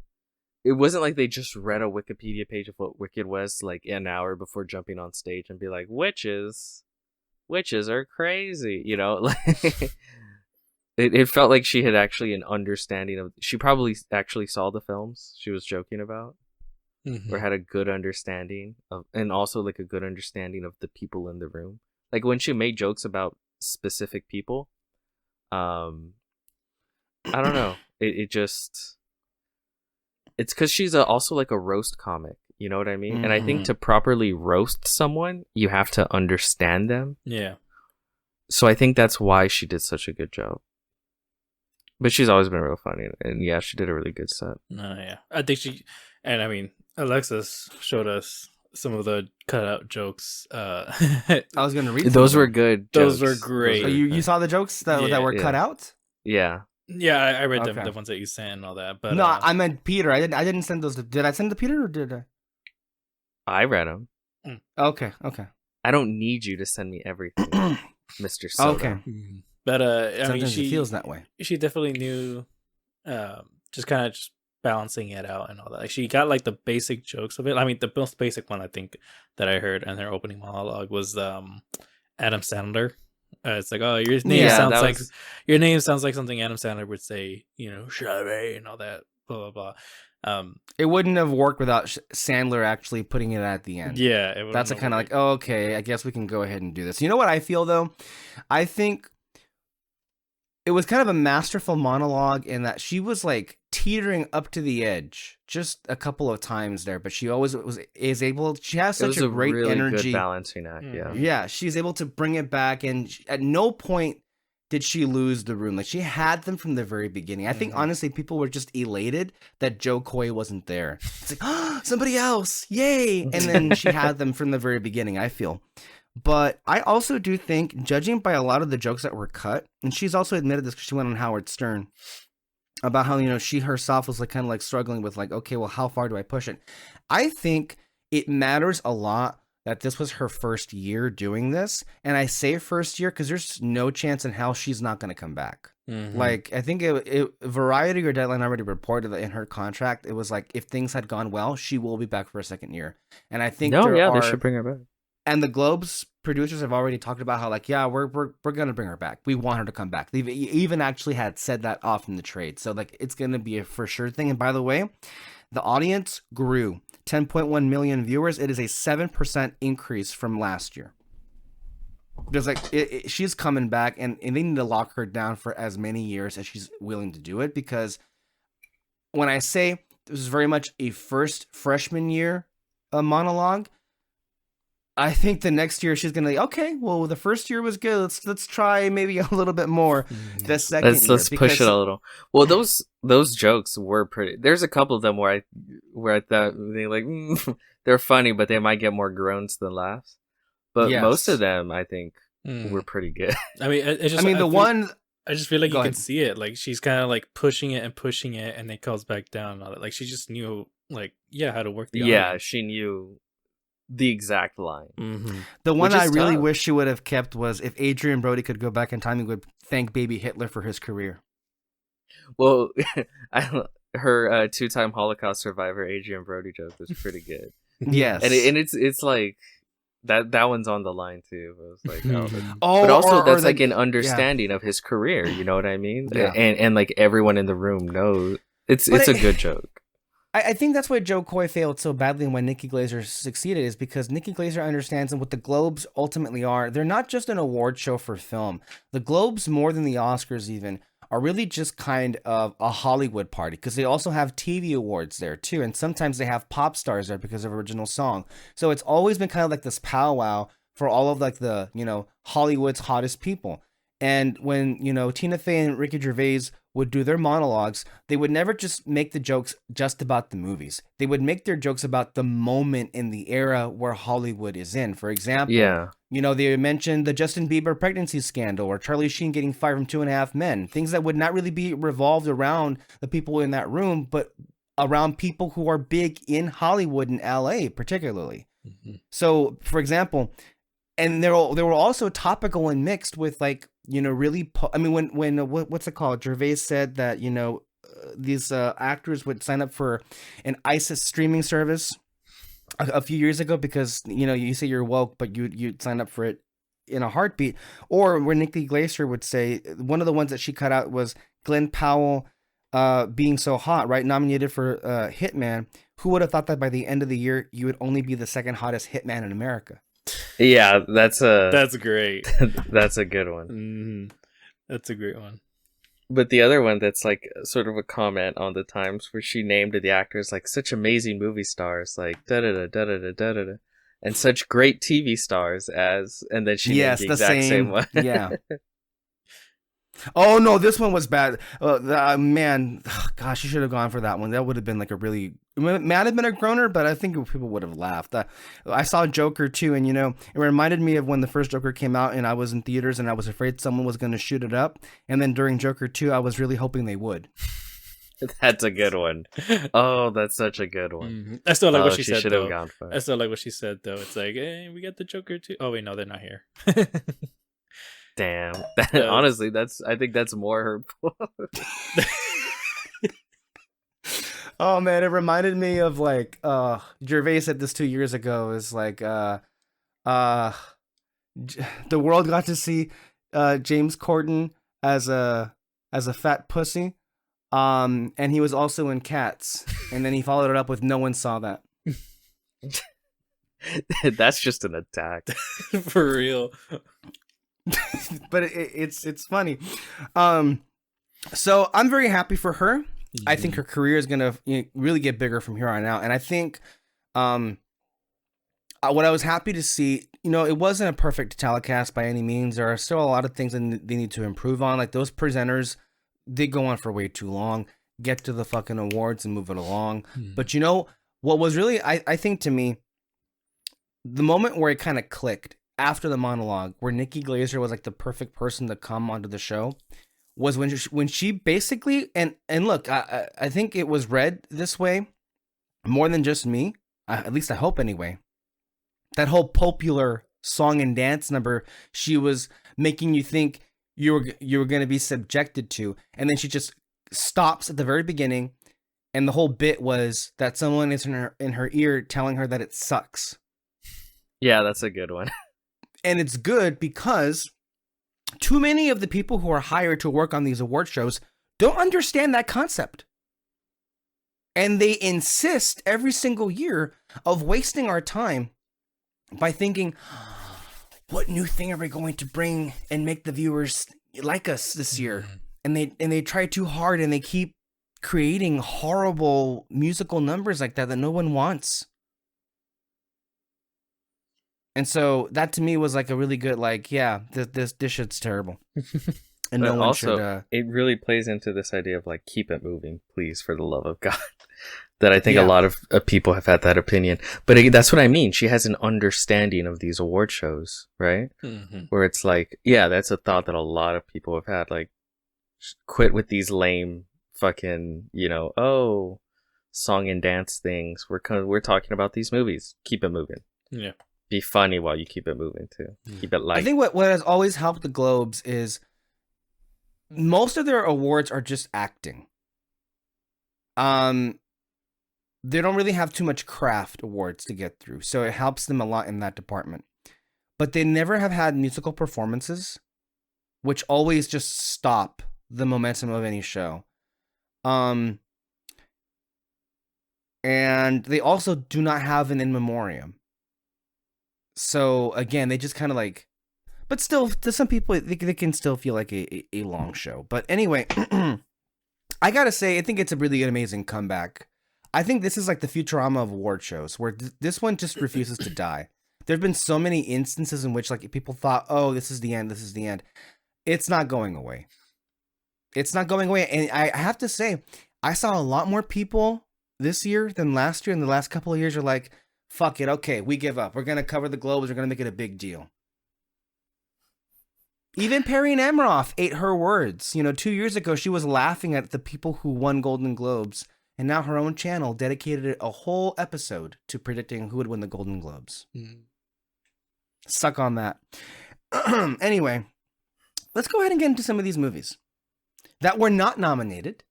S3: It wasn't like they just read a Wikipedia page of what Wicked was like an hour before jumping on stage and be like, witches are crazy, you know? Like, it felt like she had actually an understanding of. She probably actually saw the films she was joking about, or had a good understanding of, and also like a good understanding of the people in the room. Like when she made jokes about specific people, I don't know. It just, it's because she's also like a roast comic. You know what I mean?
S1: Mm-hmm.
S3: And I think to properly roast someone, you have to understand them.
S2: Yeah.
S3: So I think that's why she did such a good job. But she's always been real funny, and yeah, she did a really good set.
S2: Yeah. I think I mean, Alexis showed us some of the cutout jokes.
S1: I was gonna read.
S3: Those were good.
S2: Those
S3: jokes.
S2: were great.
S1: So you saw the jokes that were cut out?
S3: Yeah.
S2: Yeah, I read
S1: Okay.
S2: the ones that you sent and all that. But
S1: No, I meant Peter. I didn't send those. Did I send to Peter or did I?
S3: I read them.
S1: Okay.
S3: I don't need you to send me everything, Mr. Soda.
S1: Okay.
S2: But I mean,
S1: Sometimes it feels that way.
S2: She definitely knew, just kind of just balancing it out and all that. Like she got like the basic jokes of it. I mean, the most basic one I think that I heard in their opening monologue was Adam Sandler. It's like, oh, your name sounds like something Adam Sandler would say, you know, Shabby and all that, blah blah blah.
S1: It wouldn't have worked without Sandler actually putting it at the end.
S2: Yeah,
S1: that's a kind of like, oh, okay, I guess we can go ahead and do this. You know what I feel though? I think it was kind of a masterful monologue in that she was like teetering up to the edge just a couple of times there, but she always is able. She has such a great
S3: really
S1: energy,
S3: good balancing act.
S1: Yeah, she's able to bring it back, and at no point did she lose the room. Like she had them from the very beginning. I think honestly, people were just elated that Joe Coy wasn't there. It's like, oh, somebody else, yay! And then she had them from the very beginning. I feel. But I also do think, judging by a lot of the jokes that were cut, and she's also admitted this because she went on Howard Stern about how, you know, she herself was like kind of like struggling with like, okay, well, how far do I push it? I think it matters a lot that this was her first year doing this. And I say first year because there's no chance in hell she's not going to come back. Like, I think Variety or Deadline already reported that in her contract, it was like, if things had gone well, she will be back for a second year. And I think
S3: they should bring her back.
S1: And the Globes producers have already talked about how, like, yeah, we're gonna bring her back. We want her to come back. They've even actually had said that off in the trade. So like, it's gonna be a for sure thing. And by the way, the audience grew 10.1 million viewers. It is a 7% increase from last year. There's like, she's coming back, and they need to lock her down for as many years as she's willing to do it. Because when I say this is very much a first freshman year monologue, I think the next year she's gonna be okay. Well, the first year was good. Let's try maybe a little bit more. The second year,
S3: let's push it a little. Well, those jokes were pretty. There's a couple of them where I thought they like they're funny, but they might get more groans than laughs. But most of them, I think, were pretty good.
S2: I mean, I just feel like you can see it. Like, she's kind of like pushing it, and it comes back down. And all that. Like, she just knew, like, how to work the audience.
S3: She knew the exact line.
S2: Mm-hmm.
S1: The one I really wish she would have kept was if Adrian Brody could go back in time, he would thank baby Hitler for his career.
S3: Well, her two-time Holocaust survivor Adrian Brody joke was pretty good.
S1: Yes,
S3: and it's like that one's on the line too. It was like, but
S1: or
S3: also that's
S1: like
S3: an understanding of his career. You know what I mean?
S1: Yeah.
S3: And like everyone in the room knows it's a good joke.
S1: I think that's why Joe Coy failed so badly and why Nikki Glaser succeeded is because Nikki Glaser understands what the Globes ultimately are. They're not just an award show for film. The Globes, more than the Oscars even, are really just kind of a Hollywood party because they also have TV awards there too. And sometimes they have pop stars there because of original song. So it's always been kind of like this powwow for all of like the, Hollywood's hottest people. And when, Tina Fey and Ricky Gervais would do their monologues, they would never just make the jokes just about the movies. They would make their jokes about the moment in the era where Hollywood is in. For example, they mentioned the Justin Bieber pregnancy scandal or Charlie Sheen getting fired from 2.5 Men. Things that would not really be revolved around the people in that room, but around people who are big in Hollywood and LA particularly. Mm-hmm. So, for example, and they were also topical and mixed with like, really, when what's it called? Gervais said that, these actors would sign up for an ISIS streaming service a few years ago because, you say you're woke, but you'd sign up for it in a heartbeat. Or where Nikki Glaser would say, one of the ones that she cut out was Glenn Powell being so hot, right? Nominated for Hitman. Who would have thought that by the end of the year, you would only be the second hottest hitman in America?
S3: Yeah, that's
S2: great.
S3: That's a good one.
S2: Mm-hmm. That's a great one.
S3: But the other one that's like sort of a comment on the times where she named the actors like such amazing movie stars, like da da da da da da da, and such great TV stars as, and then she named the exact same one.
S1: Yeah. Oh no, this one was bad. Man, gosh, you should have gone for that one. That would have been like it might have been a groaner, but I think people would have laughed. I saw Joker too, and it reminded me of when the first Joker came out, and I was in theaters, and I was afraid someone was going to shoot it up. And then during Joker 2, I was really hoping they would.
S3: That's a good one. Oh, that's such a good one.
S2: Mm-hmm. I still like what she said though.
S3: Gone for it.
S2: I still like what she said though. It's like, hey, we got the Joker too. Oh wait, no, they're not here.
S3: Damn. Honestly, I think that's more hurtful.
S1: Oh man, it reminded me of like Gervais said this 2 years ago. Is like the world got to see James Corden as a fat pussy. And he was also in Cats. And then he followed it up with no one saw that.
S3: That's just an attack.
S2: For real.
S1: But it's funny. So I'm very happy for her. I think her career is gonna really get bigger from here on out. And I think what I was happy to see, it wasn't a perfect telecast by any means. There are still a lot of things that they need to improve on. Like those presenters, they go on for way too long. Get to the fucking awards and move it along. But what was really, I think to me, the moment where it kind of clicked after the monologue, where Nikki Glaser was like the perfect person to come onto the show, was when she basically, and look, I think it was read this way more than just me, at least I hope anyway. That whole popular song and dance number, she was making you think you were going to be subjected to, and then she just stops at the very beginning, and the whole bit was that someone is in her ear telling her that it sucks.
S3: Yeah, that's a good one.
S1: And it's good because too many of the people who are hired to work on these award shows don't understand that concept. And they insist every single year of wasting our time by thinking, what new thing are we going to bring and make the viewers like us this year? And they try too hard, and they keep creating horrible musical numbers like that no one wants. And so that to me was like a really good, like, yeah, this shit's terrible. And
S3: But
S1: no one
S3: also,
S1: should.
S3: it really plays into this idea of like, keep it moving, please, for the love of God. That I think
S1: Yeah.
S3: a lot of people have had that opinion. But that's what I mean. She has an understanding of these award shows, right?
S2: Mm-hmm.
S3: Where it's like, yeah, that's a thought that a lot of people have had. Like, quit with these lame fucking, song and dance things. We're talking about these movies. Keep it moving.
S2: Yeah.
S3: Be funny while you keep it moving too. Keep it light.
S1: I think what has always helped the Globes is most of their awards are just acting. They don't really have too much craft awards to get through, so it helps them a lot in that department. But they never have had musical performances, which always just stop the momentum of any show. And they also do not have an in memoriam. So again, they just kind of like, but still, to some people, they can still feel like a long show. But anyway, I gotta say, I think it's a really amazing comeback. I think this is like the Futurama of award shows, where this one just refuses to die. There have been so many instances in which like people thought, oh, this is the end, this is the end. It's not going away. It's not going away. And I have to say, I saw a lot more people this year than last year. In the last couple of years are like, fuck it, okay, we give up. We're going to cover the Globes. We're going to make it a big deal. Even Perry Nemiroff ate her words. 2 years ago, she was laughing at the people who won Golden Globes. And now her own channel dedicated a whole episode to predicting who would win the Golden Globes.
S2: Mm-hmm.
S1: Suck on that. Anyway, let's go ahead and get into some of these movies that were not nominated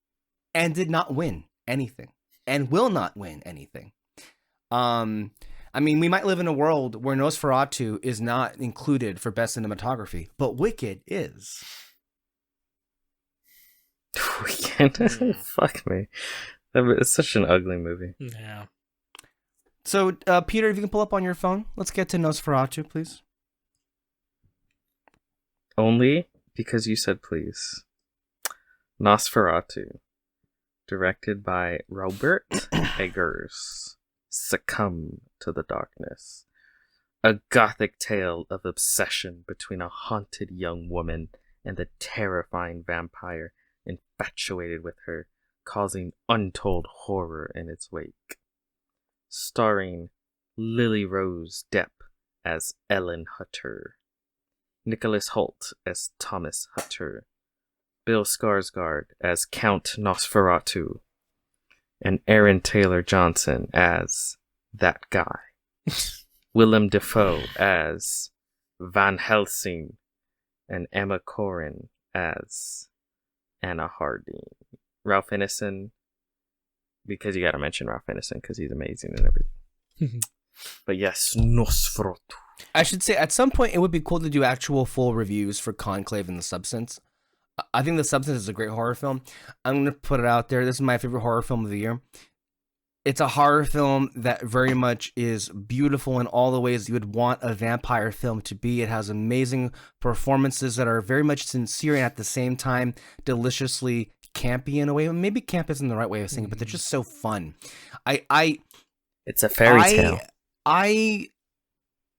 S1: and did not win anything and will not win anything. I mean, we might live in a world where Nosferatu is not included for best cinematography, but Wicked is.
S3: Wicked? Fuck me. It's such an ugly movie.
S2: Yeah.
S1: So, Peter, if you can pull up on your phone, let's get to Nosferatu, please.
S3: Only because you said please. Nosferatu, directed by Robert Eggers. Succumb to the darkness. A gothic tale of obsession between a haunted young woman and the terrifying vampire infatuated with her, causing untold horror in its wake. Starring Lily Rose Depp as Ellen Hutter, Nicholas Hoult as Thomas Hutter, Bill Skarsgård as Count Nosferatu, and Aaron Taylor Johnson as that guy. Willem Dafoe as Van Helsing, and Emma Corrin as Anna Harding. Ralph Ineson, because you gotta mention Ralph Ineson because he's amazing and everything. But yes, Nosferatu.
S1: I should say, at some point, it would be cool to do actual full reviews for Conclave and The Substance. I think The Substance is a great horror film. I'm going to put it out there. This is my favorite horror film of the year. It's a horror film that very much is beautiful in all the ways you would want a vampire film to be. It has amazing performances that are very much sincere and at the same time deliciously campy in a way. Maybe camp isn't the right way of saying it, but they're just so fun.
S3: It's a fairy tale.
S1: I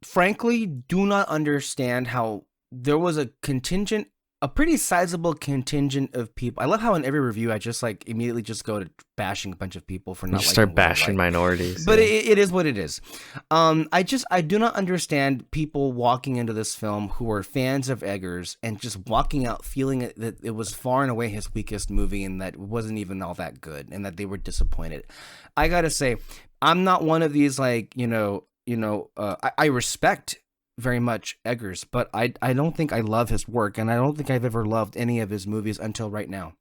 S1: frankly do not understand how there was a pretty sizable contingent of people. I love how in every review I just like immediately just go to bashing a bunch of people for not
S3: You
S1: liking
S3: start
S1: what I
S3: bashing
S1: like.
S3: minorities.
S1: But
S3: yeah.
S1: it is what it is. I do not understand people walking into this film who are fans of Eggers and just walking out feeling that it was far and away his weakest movie and that it wasn't even all that good and that they were disappointed. I gotta say, I'm not one of these like, I respect very much Eggers, but I don't think I love his work, and I don't think I've ever loved any of his movies until right now.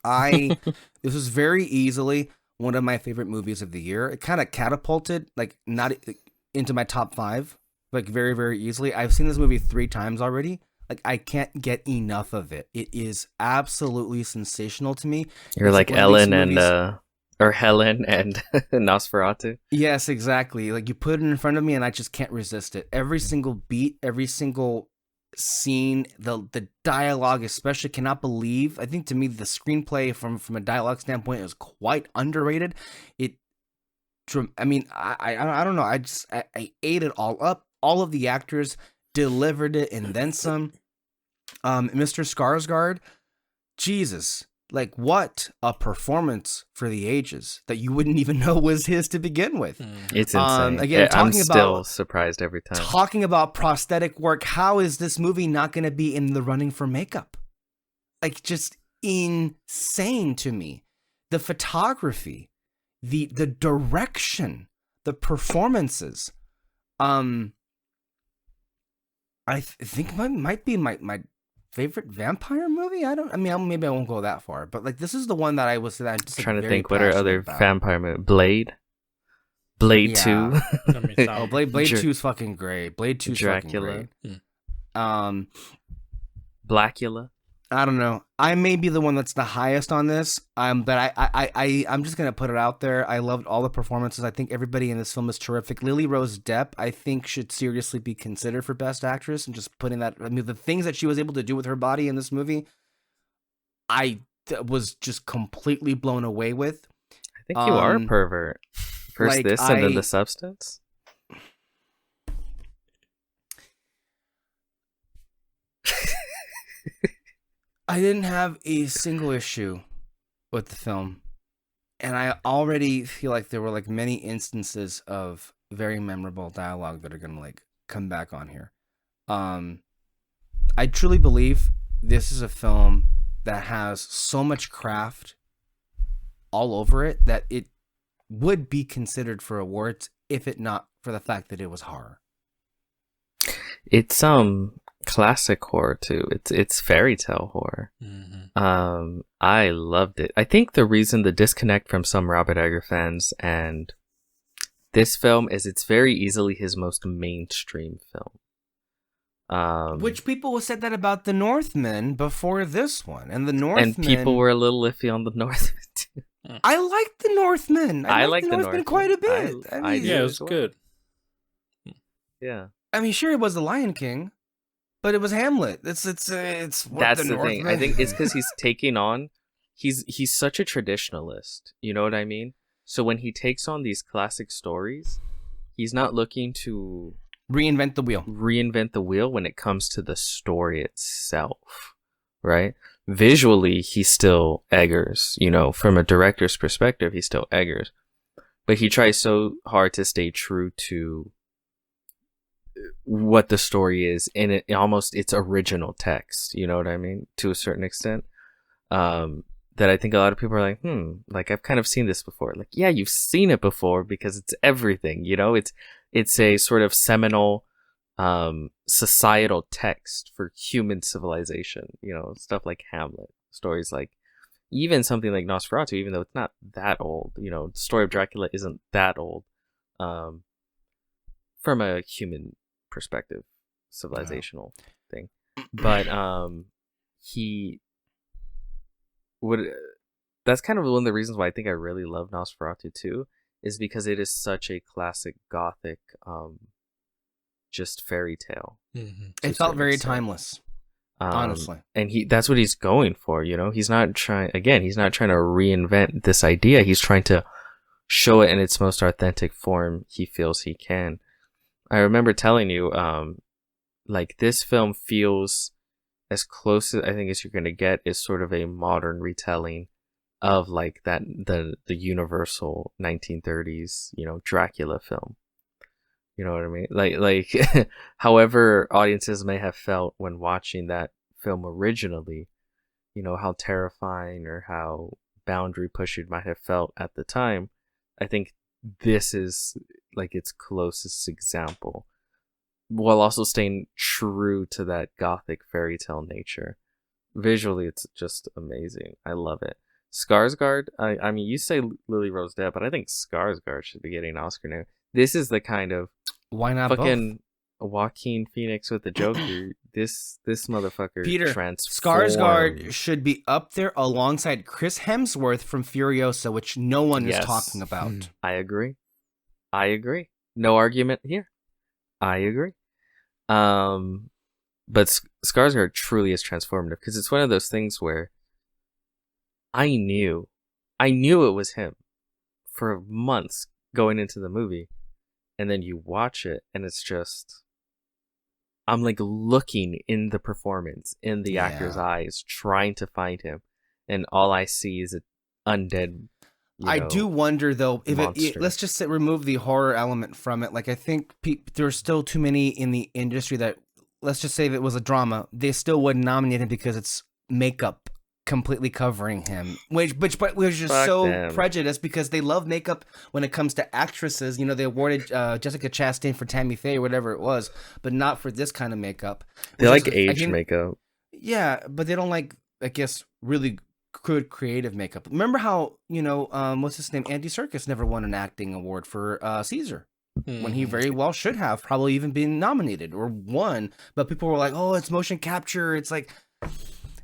S1: This was very easily one of my favorite movies of the year. It kind of catapulted, like not into my top 5, like very, very easily. I've seen this movie 3 times already. Like, I can't get enough of it. It is absolutely sensational to me.
S3: You're
S1: It's
S3: like
S1: one of these
S3: Ellen and
S1: movies-
S3: or Helen and Nosferatu.
S1: Yes, exactly. Like, you put it in front of me and I just can't resist it. Every single beat, every single scene, the dialogue especially, cannot believe. I think to me the screenplay from a dialogue standpoint is quite underrated. I mean, I don't know. I ate it all up. All of the actors delivered it and then some. Mr. Skarsgård, Jesus, like what a performance for the ages that you wouldn't even know was his to begin with.
S3: It's insane.
S1: Again,
S3: I'm
S1: talking
S3: still
S1: about-
S3: surprised every time.
S1: Talking about prosthetic work, how is this movie not going to be in the running for makeup? Like, just insane to me. The photography, the direction, the performances. I think might be my favorite vampire movie. Maybe I won't go that far, but like this is the one that I'm just
S3: Trying to
S1: very
S3: think what are
S1: passionate
S3: other
S1: about.
S3: vampire movies. Blade 2.
S1: Yeah.
S2: I mean,
S1: Oh,
S2: sound-
S1: Blade
S3: Dra-
S1: 2 is fucking great. Blade 2 is fucking
S3: Dracula.
S1: great.
S2: Hmm.
S3: Blackula.
S1: I don't know. I may be the one that's the highest on this. But I'm just gonna put it out there. I loved all the performances. I think everybody in this film is terrific. Lily Rose Depp, I think, should seriously be considered for Best Actress, and just putting that. I mean, the things that she was able to do with her body in this movie, I was just completely blown away with.
S3: I think you are a
S1: Um,
S3: pervert. First
S1: like,
S3: this and then
S1: I-
S3: the substance.
S1: I didn't have a single issue with the film, and I already feel like there were like many instances of very memorable dialogue that are gonna like come back on here. I truly believe this is a film that has so much craft all over it that it would be considered for awards if it not for the fact that it was horror.
S3: It's classic horror too. It's fairy tale horror.
S2: Mhm.
S3: I loved it. I think the reason the disconnect from some Robert Eggers fans and this film is it's very easily his most mainstream film.
S1: Which people said that about The Northman before this one, and The Northman.
S3: and people were a little iffy on the Northman too.
S1: I liked The Northman.
S3: I
S1: liked
S3: like
S1: The
S3: The
S1: Northman
S3: Northman.
S1: quite a bit.
S3: I
S1: mean,
S3: do
S2: Yeah, it
S3: as
S2: was
S3: well.
S2: good.
S3: Yeah.
S1: I mean, sure, it was The Lion King, but it was Hamlet. It's what
S3: That's
S1: the
S3: the thing. I
S1: Northman-
S3: think it's because he's taking on. He's such a traditionalist. You know what I mean? So when he takes on these classic stories, he's not looking to
S1: reinvent the wheel.
S3: reinvent the wheel when it comes to the story itself, right? Visually, he's still Eggers. You know, from a director's perspective, he's still Eggers, but he tries so hard to stay true to what the story is in it, almost its original text. You know what I mean? To a certain extent, that I think a lot of people are like, like I've kind of seen this before. Like, yeah, you've seen it before because it's everything. You know, it's a sort of seminal societal text for human civilization. You know, stuff like Hamlet, stories like even something like Nosferatu, even though it's not that old. You know, the story of Dracula isn't that old. From a human perspective, civilizational thing, but he would. That's kind of one of the reasons why I think I really love Nosferatu too, is because it is such a classic gothic, just fairy tale.
S2: Mhm.
S3: to a
S1: It felt
S3: certain
S1: very
S3: extent.
S1: timeless,
S3: Um,
S1: honestly.
S3: and that's what he's going for. You know, he's not trying to reinvent this idea. He's trying to show it in its most authentic form he feels he can. I remember telling you, like this film feels as close as I think as you're gonna get is sort of a modern retelling of like that the universal 1930s, you know, Dracula film. You know what I mean? Like however audiences may have felt when watching that film originally, you know, how terrifying or how boundary pushing it might have felt at the time. I think this is like its closest example, while also staying true to that gothic fairy tale nature. Visually, it's just amazing. I love it. Skarsgård, I mean, you say Lily Rose Depp, but I think Skarsgård should be getting an Oscar now. This is the kind of
S1: Why not both?
S3: fucking Joaquin Phoenix with the Joker. This motherfucker
S1: Peter,
S3: transforms.
S1: Skarsgård should be up there alongside Chris Hemsworth from Furiosa, which no one is
S3: Yes.
S1: talking about.
S3: I agree. No argument here. I agree. But Skarsgård truly is transformative because it's one of those things where I knew it was him for months going into the movie, and then you watch it and it's just, I'm like looking in the performance, in the actor's eyes, trying to find him, and all I see is an undead.
S1: I do wonder though if
S3: monster.
S1: let's just remove the horror element from it. Like I think there's still too many in the industry that, let's just say if it was a drama, they still wouldn't nominate him because it's makeup completely covering him, which is
S3: Fuck
S1: so
S3: them.
S1: prejudiced because they love makeup when it comes to actresses. You know, they awarded Jessica Chastain for Tammy Faye or whatever it was, but not for this kind of makeup.
S3: They like age makeup.
S1: Yeah, but they don't like, I guess, really good creative makeup. Remember how, what's his name? Andy Serkis never won an acting award for Caesar. When he very well should have probably even been nominated or won, but people were like, "Oh, it's motion capture." It's like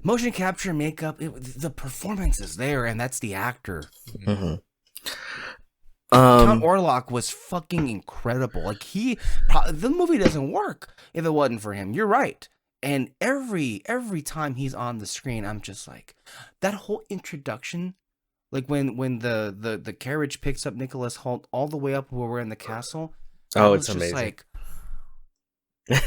S1: motion capture makeup. The performance is there, and that's the actor.
S3: Mm-hmm.
S1: Count Orlok was fucking incredible. Like the movie doesn't work if it wasn't for him. You're right. And every time he's on the screen, I'm just like, that whole introduction. Like when the carriage picks up Nicholas Hoult all the way up where we're in the castle.
S3: Oh, it's amazing.
S1: Like,
S3: the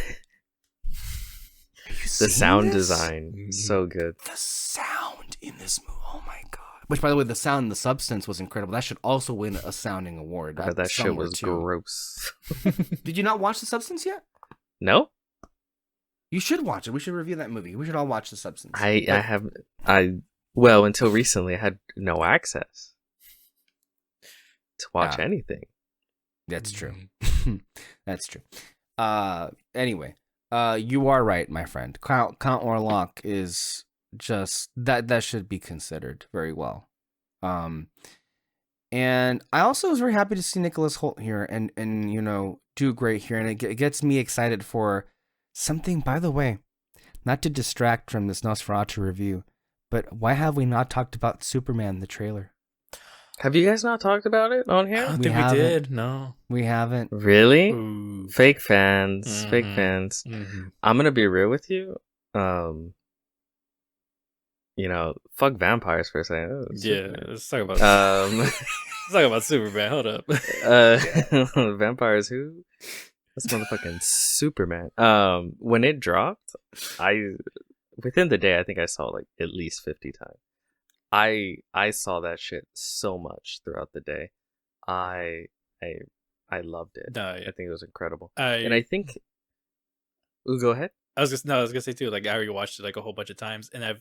S3: sound design, so good.
S1: The sound in this movie, oh my god! Which, by the way, the sound and the substance was incredible. That should also win a sounding award.
S3: That shit was gross.
S1: Did you not watch The Substance yet?
S3: No.
S1: You should watch it. We should review that movie. We should all watch The Substance.
S3: Well, until recently, I had no access to watch anything.
S1: That's true. That's true. Anyway, you are right, my friend. Count Orlok is just that should be considered very well. And I also was very happy to see Nicholas Hoult here and do great here, and it gets me excited for something. By the way, not to distract from this Nosferatu review, but why have we not talked about Superman, the trailer?
S3: Have you guys not talked about it on here?
S2: I don't think we did. No,
S1: we haven't.
S3: Really?
S2: Ooh.
S3: Fake fans.
S2: Mm-hmm.
S3: Fake fans.
S2: Mm-hmm.
S3: I'm gonna be real with you. Fuck vampires for a second. Oh,
S2: yeah, let's talk about. Let's talk about Superman. Hold up.
S3: Vampires who? That's motherfucking Superman. When it dropped, within the day I think I saw like at least 50 times. I saw that shit so much throughout the day. I loved it.
S2: No, yeah.
S3: I think it was incredible.
S2: I think.
S3: Ooh, go ahead.
S2: I was gonna say too. Like I already watched it like a whole bunch of times, and this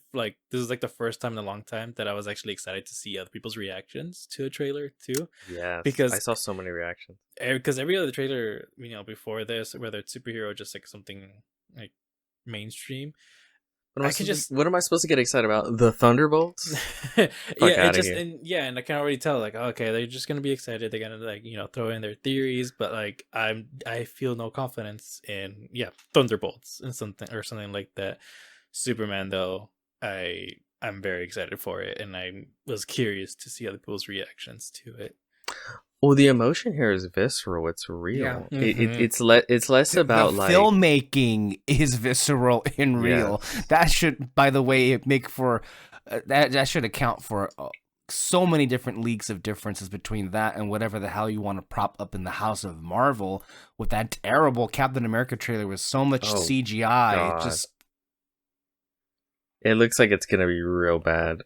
S2: is like the first time in a long time that I was actually excited to see other people's reactions to a trailer too.
S3: Yeah,
S2: because
S3: I saw so many reactions.
S2: Because every other trailer, before this, whether it's superhero, or just like something like mainstream.
S3: What am I supposed to get excited about? The Thunderbolts?
S2: And I can already tell, like, okay, they're just gonna be excited. They're gonna throw in their theories, but like I feel no confidence in Thunderbolts and something like that. Superman though, I'm very excited for it, and I was curious to see other people's reactions to it.
S3: Well, the emotion here is visceral. It's real.
S1: Yeah.
S3: Mm-hmm. It's less about
S1: the
S3: like
S1: filmmaking is visceral and real. Yeah. That should, by the way, make for that should account for so many different leagues of differences between that and whatever the hell you want to prop up in the house of Marvel with that terrible Captain America trailer with so much CGI.
S3: It looks like it's gonna be real bad.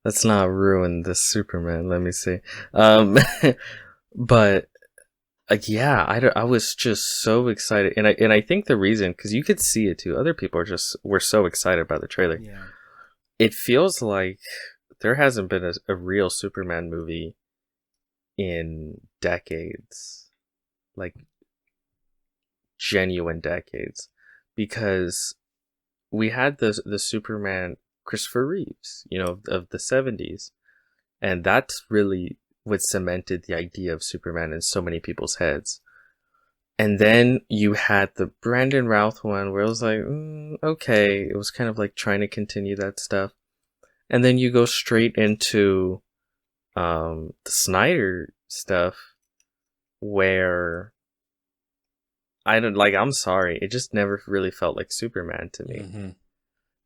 S3: Let's not ruin the Superman. Let me see. But I was just so excited, and I think the reason, because you could see it too. Other people were so excited by the trailer.
S1: Yeah.
S3: It feels like there hasn't been a real Superman movie in decades, like genuine decades, because we had the Superman Christopher Reeves, of the 70s, and that's really what cemented the idea of Superman in so many people's heads. And then you had the Brandon Routh one where it was like, okay, it was kind of like trying to continue that stuff. And then you go straight into the Snyder stuff where I'm sorry, it just never really felt like Superman to me.
S2: Mm-hmm.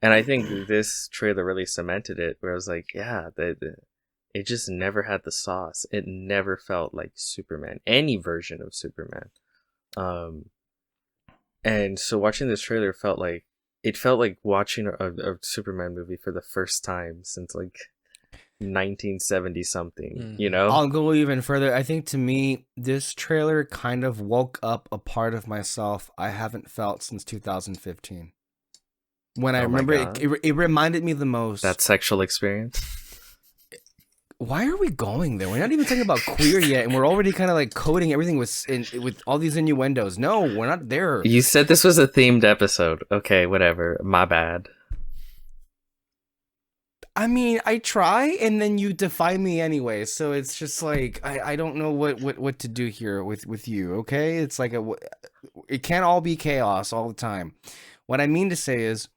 S3: And I think this trailer really cemented it, where I was like, yeah, it just never had the sauce. It never felt like Superman, any version of Superman. And so watching this trailer felt like watching a Superman movie for the first time since like 1970 something, you know?
S1: I'll go even further. I think to me, this trailer kind of woke up a part of myself I haven't felt since 2015. When I remember it reminded me the most.
S3: That sexual experience?
S1: Why are we going there? We're not even talking about queer yet, and we're already kind of like coding everything with all these innuendos. No, we're not there.
S3: You said this was a themed episode. Okay, whatever. My bad.
S1: I mean, I try, and then you defy me anyway. So it's just like I don't know what to do here with you. Okay, it's like it can't all be chaos all the time. What I mean to say is,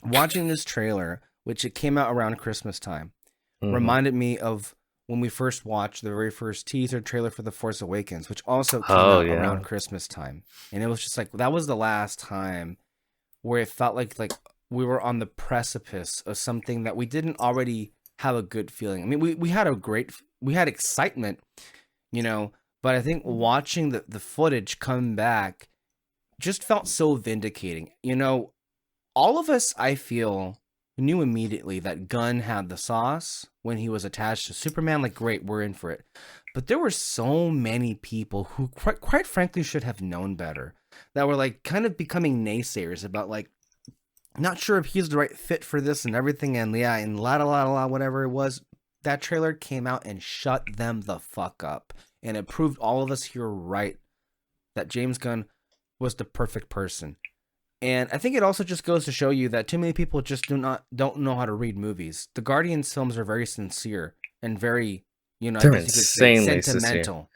S1: watching this trailer, which it came out around Christmas time, reminded me of when we first watched the very first teaser trailer for The Force Awakens, which also came out around Christmas time. And it was just like, that was the last time where it felt like we were on the precipice of something that we didn't already have a good feeling. I mean, we had excitement, you know, but I think watching the footage come back just felt so vindicating. You know, all of us, I feel, knew immediately that Gunn had the sauce when he was attached to Superman. Like, great, we're in for it. But there were so many people who quite frankly should have known better, that were like kind of becoming naysayers about like, not sure if he's the right fit for this and everything. And yeah, and whatever it was, that trailer came out and shut them the fuck up. And it proved all of us here right that James Gunn was the perfect person. And I think it also just goes to show you that too many people just don't know how to read movies. The Guardians films are very sincere and very, you know,
S3: they're
S1: I guess you could say sentimental.
S3: Sincere.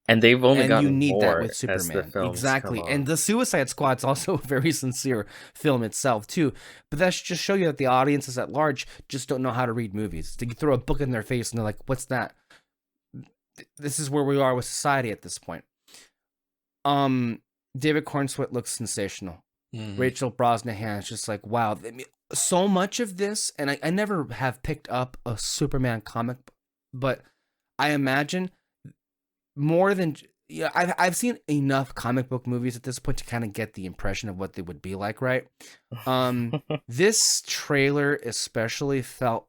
S3: And they've only gotten
S1: you need
S3: more
S1: that with
S3: as the
S1: Superman.
S3: films
S1: Exactly.
S3: come on.
S1: And the Suicide Squad's also a very sincere film itself too. But that should just show you that the audiences at large just don't know how to read movies. They throw a book in their face and they're like, what's that? This is where we are with society at this point. David Cornsweet looks sensational. Rachel Brosnahan is just like, wow. I mean, so much of this, and I never have picked up a Superman comic, but I imagine more than, yeah, I've seen enough comic book movies at this point to kind of get the impression of what they would be like, right? This trailer especially felt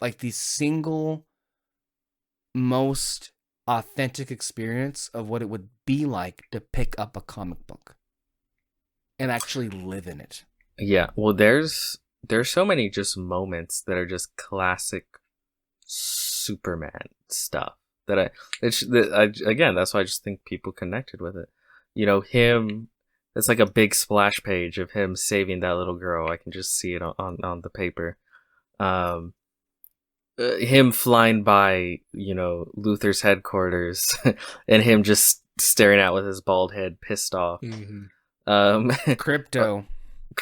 S1: like the single most authentic experience of what it would be like to pick up a comic book and actually live in it.
S3: Yeah, well, there's so many just moments that are just classic Superman stuff again, that's why I just think people connected with it. You know, him, it's like a big splash page of him saving that little girl. I can just see it on the paper. Him flying by, you know, Luthor's headquarters and him just staring out with his bald head, pissed off.
S1: Crypto,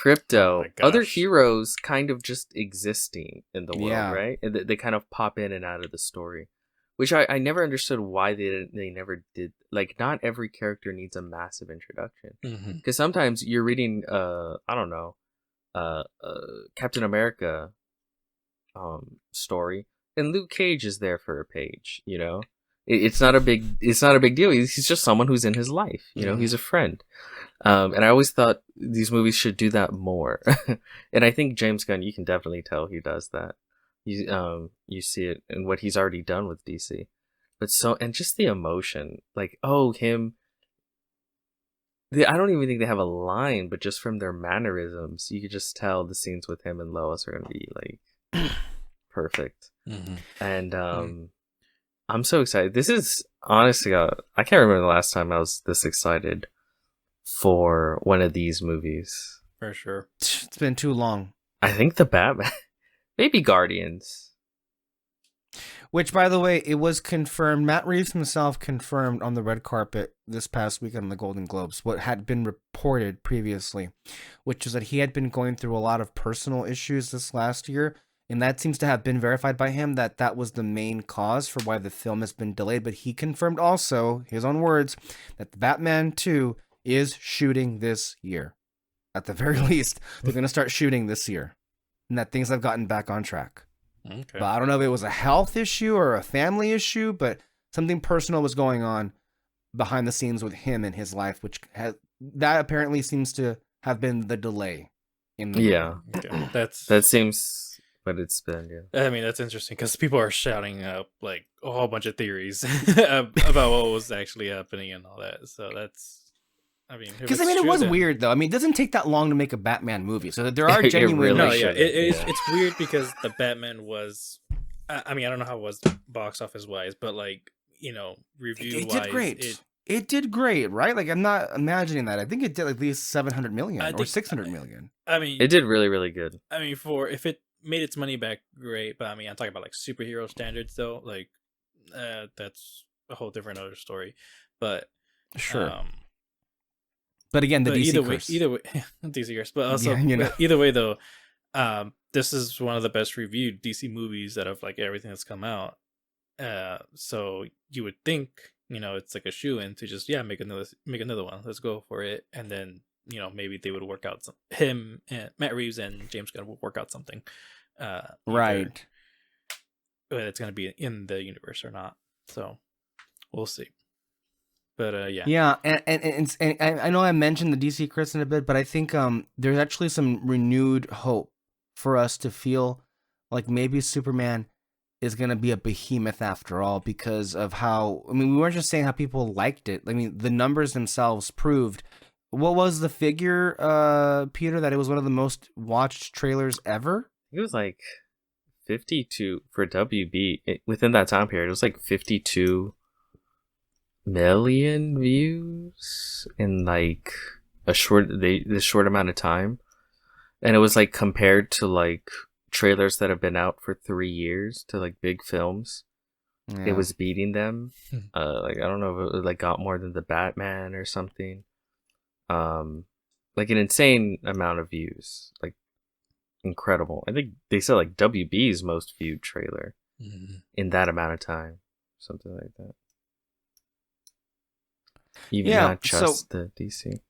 S2: Oh
S3: other heroes kind of just existing in the world, right? And they kind of pop in and out of the story, which I never understood why they never did. Like, not every character needs a massive introduction, because sometimes you're reading Captain America story, and Luke Cage is there for a page. You know, it's not a big deal. He's just someone who's in his life. You know, he's a friend. And I always thought these movies should do that more. And I think James Gunn, you can definitely tell he does that. You see it in what he's already done with DC. And just the emotion, like, him. I don't even think they have a line, but just from their mannerisms, you could just tell the scenes with him and Lois are gonna be like perfect. And I'm so excited. This is honestly, I can't remember the last time I was this excited for one of these movies.
S2: For sure.
S1: It's been too long.
S3: I think the Batman, maybe Guardians.
S1: Which, by the way, it was confirmed. Matt Reeves himself confirmed on the red carpet this past weekend on the Golden Globes what had been reported previously, which is that he had been going through a lot of personal issues this last year. And that seems to have been verified by him that that was the main cause for why the film has been delayed. But he confirmed also, his own words, that the Batman 2 is shooting this year. At the very least, they're going to start shooting this year. And that things have gotten back on track.
S2: Okay.
S1: But I don't know if it was a health issue or a family issue, but something personal was going on behind the scenes with him and his life, which that apparently seems to have been the delay in the movie.
S2: Okay.
S3: That seems what it's been. Yeah.
S2: I mean, that's interesting because people are shouting up like a whole bunch of theories about what was actually happening and all that. So that's. I mean,
S1: because it was weird though. I mean, it doesn't take that long to make a Batman movie, so there are genuine.
S3: Really
S2: no, yeah, it's weird because the Batman was. I mean, I don't know how it was box office wise, but like review wise,
S1: it did great. It did great, right? Like I'm not imagining that. I think it did at least 700 million or 600 million.
S2: I mean,
S3: it did really, really good.
S2: I mean, if it made its money back, great. But I mean, I'm talking about like superhero standards though. Like, that's a whole different other story. But
S1: sure. But again, the DC curse.
S2: Either way, DC curse. But also, either way though, this is one of the best reviewed DC movies out of like everything that's come out. So you would think, it's like a shoe-in to just make another one. Let's go for it, and then maybe they would work out him and Matt Reeves and James Gunn would work out something.
S1: Right.
S2: Whether it's going to be in the universe or not. So we'll see. But
S1: yeah, and I know I mentioned the DC curse in a bit, but I think there's actually some renewed hope for us to feel like maybe Superman is gonna be a behemoth after all because of how. I mean, we weren't just saying how people liked it. I mean, the numbers themselves proved. What was the figure, Peter? That it was one of the most watched trailers ever.
S3: It was like 52 for WB within that time period. It was like 52 million views in like this short amount of time, and it was like compared to like trailers that have been out for 3 years to like big films. It was beating them. Like I don't know if it like got more than the Batman or something. Like an insane amount of views, like incredible. I think they said like WB's most viewed trailer in that amount of time, something like that. Even not just the DC.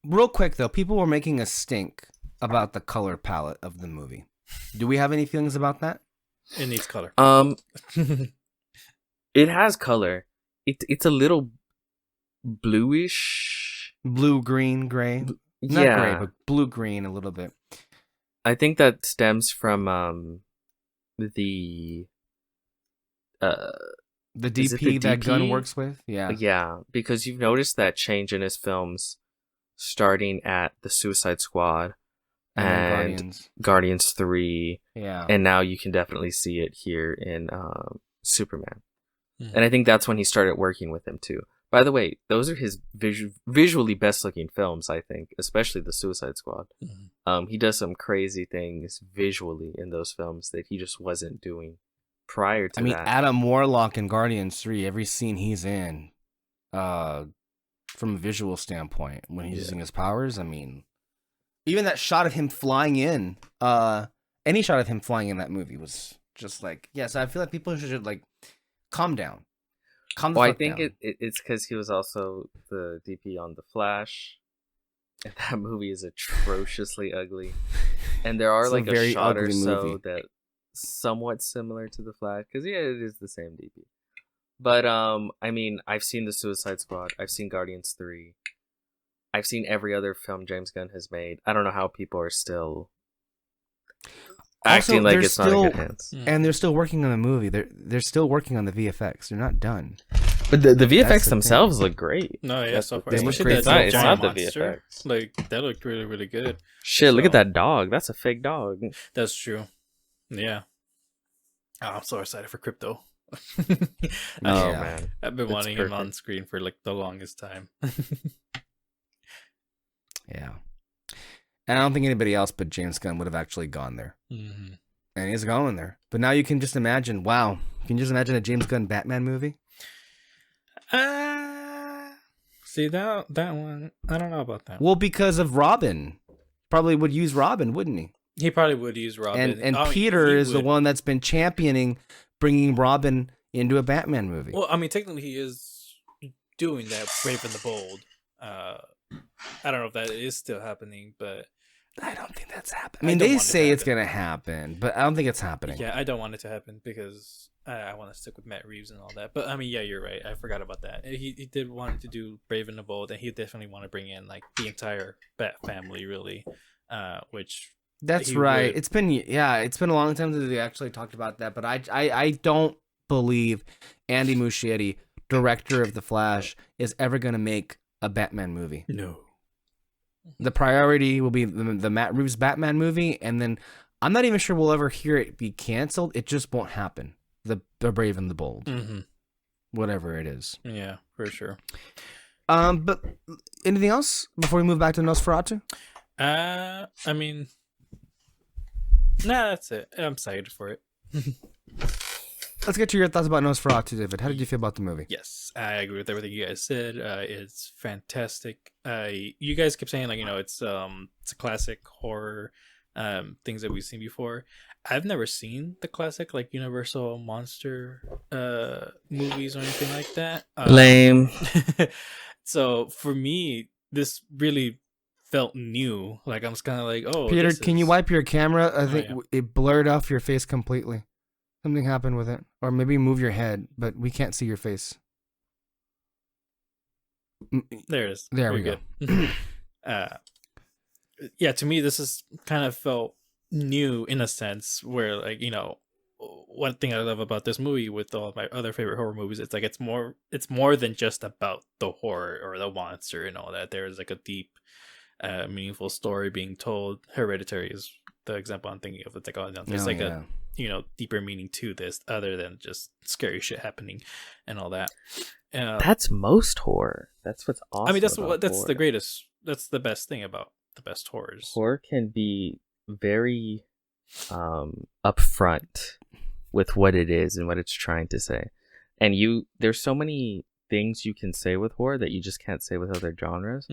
S1: Real quick though, people were making a stink about the color palette of the movie. Do we have any feelings about that?
S2: It needs color.
S3: It has color. It's a little bluish,
S1: blue, green, gray. Not gray, but blue, green a little bit.
S3: I think that stems from the
S1: DP that Gunn works with? Yeah.
S3: Yeah, because you've noticed that change in his films starting at The Suicide Squad and Guardians 3.
S1: Yeah.
S3: And now you can definitely see it here in Superman. And I think that's when he started working with him too. By the way, those are his visually best looking films, I think, especially The Suicide Squad. He does some crazy things visually in those films that he just wasn't doing prior to that.
S1: Adam Warlock in Guardians 3, every scene he's in, from a visual standpoint, when he's using his powers, I mean, even that shot of him flying in, any shot of him flying in that movie was just like, so I feel like people should like calm down.
S3: I think it's because he was also the DP on The Flash, and that movie is atrociously ugly. And there are like a shot or so that somewhat similar to The Flash, because it is the same DP. But I mean, I've seen The Suicide Squad, I've seen Guardians 3, I've seen every other film James Gunn has made. I don't know how people are still acting like it's not in good hands.
S1: And they're still working on the movie. They're still working on the VFX. They're not done.
S3: But the VFX themselves look great.
S2: No, yeah, so far.
S1: They look great.
S3: It's not the VFX.
S2: Like, that looked really, really good.
S3: Shit, look at that dog. That's a fake dog.
S2: That's true. Yeah. Oh, I'm so excited for Crypto.
S3: Man.
S2: I've been wanting him on screen for like the longest time.
S1: Yeah. And I don't think anybody else but James Gunn would have actually gone there. And he's going there. But now you can just imagine, wow. You can just imagine a James Gunn Batman movie.
S2: See, that one, I don't know about that.
S1: Well, because of Robin. Probably would use Robin, wouldn't he?
S2: He probably would use Robin.
S1: And Peter is the one that's been championing bringing Robin into a Batman movie.
S2: Well, I mean, technically he is doing that, Brave and the Bold. I don't know if that is still happening, but
S1: I don't think that's happening. I mean, they say it's going to happen, but I don't think it's happening.
S2: Yeah, I don't want it to happen because I want to stick with Matt Reeves and all that. But I mean, yeah, you're right. I forgot about that. He did want to do Brave and the Bold, and he definitely want to bring in like the entire Bat family, really. Which
S1: that's right. Would. It's been a long time since we actually talked about that. But I don't believe Andy Muschietti, director of The Flash, is ever going to make a Batman movie.
S2: No.
S1: The priority will be the Matt Reeves Batman movie, and then I'm not even sure we'll ever hear it be canceled. It just won't happen. The Brave and the Bold, whatever it is.
S2: Yeah, for sure.
S1: But anything else before we move back to Nosferatu?
S2: I mean, nah, that's it. I'm excited for it.
S1: Let's get to your thoughts about Nosferatu, David. How did you feel about the movie?
S2: Yes, I agree with everything you guys said. It's fantastic. You guys kept saying like, it's a classic horror, things that we've seen before. I've never seen the classic like Universal monster movies or anything like that.
S3: Lame.
S2: So for me, this really felt new. Like I was kind of like, oh,
S1: Peter, can you wipe your camera? I think it blurred off your face completely. Something happened with it. Or maybe move your head, but we can't see your face.
S2: There it is.
S1: There we go.
S2: Yeah, to me, this is kind of felt new in a sense where, like, one thing I love about this movie with all of my other favorite horror movies, it's like it's more than just about the horror or the monster and all that. There's like a deep, meaningful story being told. Hereditary is the example I'm thinking of. It's like, there's a deeper meaning to this other than just scary shit happening and all that.
S3: That's most horror. That's what's awesome.
S2: I mean, that's
S3: horror.
S2: the greatest. That's the best thing about the best horrors.
S3: Horror can be very upfront with what it is and what it's trying to say, and there's so many things you can say with horror that you just can't say with other genres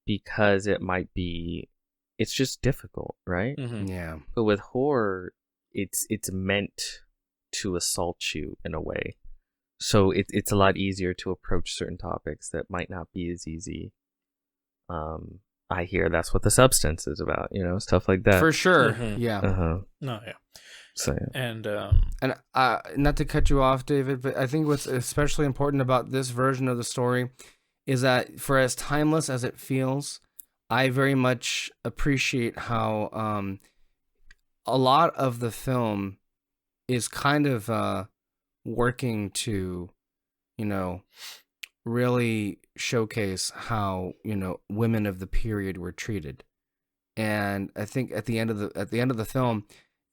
S3: because it's just difficult, right?
S1: Yeah.
S3: But with horror, it's meant to assault you in a way, so it's a lot easier to approach certain topics that might not be as easy. I hear that's what The Substance is about, stuff like that.
S1: For sure. Yeah.
S2: No, yeah.
S3: So yeah.
S2: And
S1: not to cut you off, David, but I think what's especially important about this version of the story is that for as timeless as it feels, I very much appreciate how a lot of the film is kind of working to, really showcase how, women of the period were treated. And I think at the end of the film,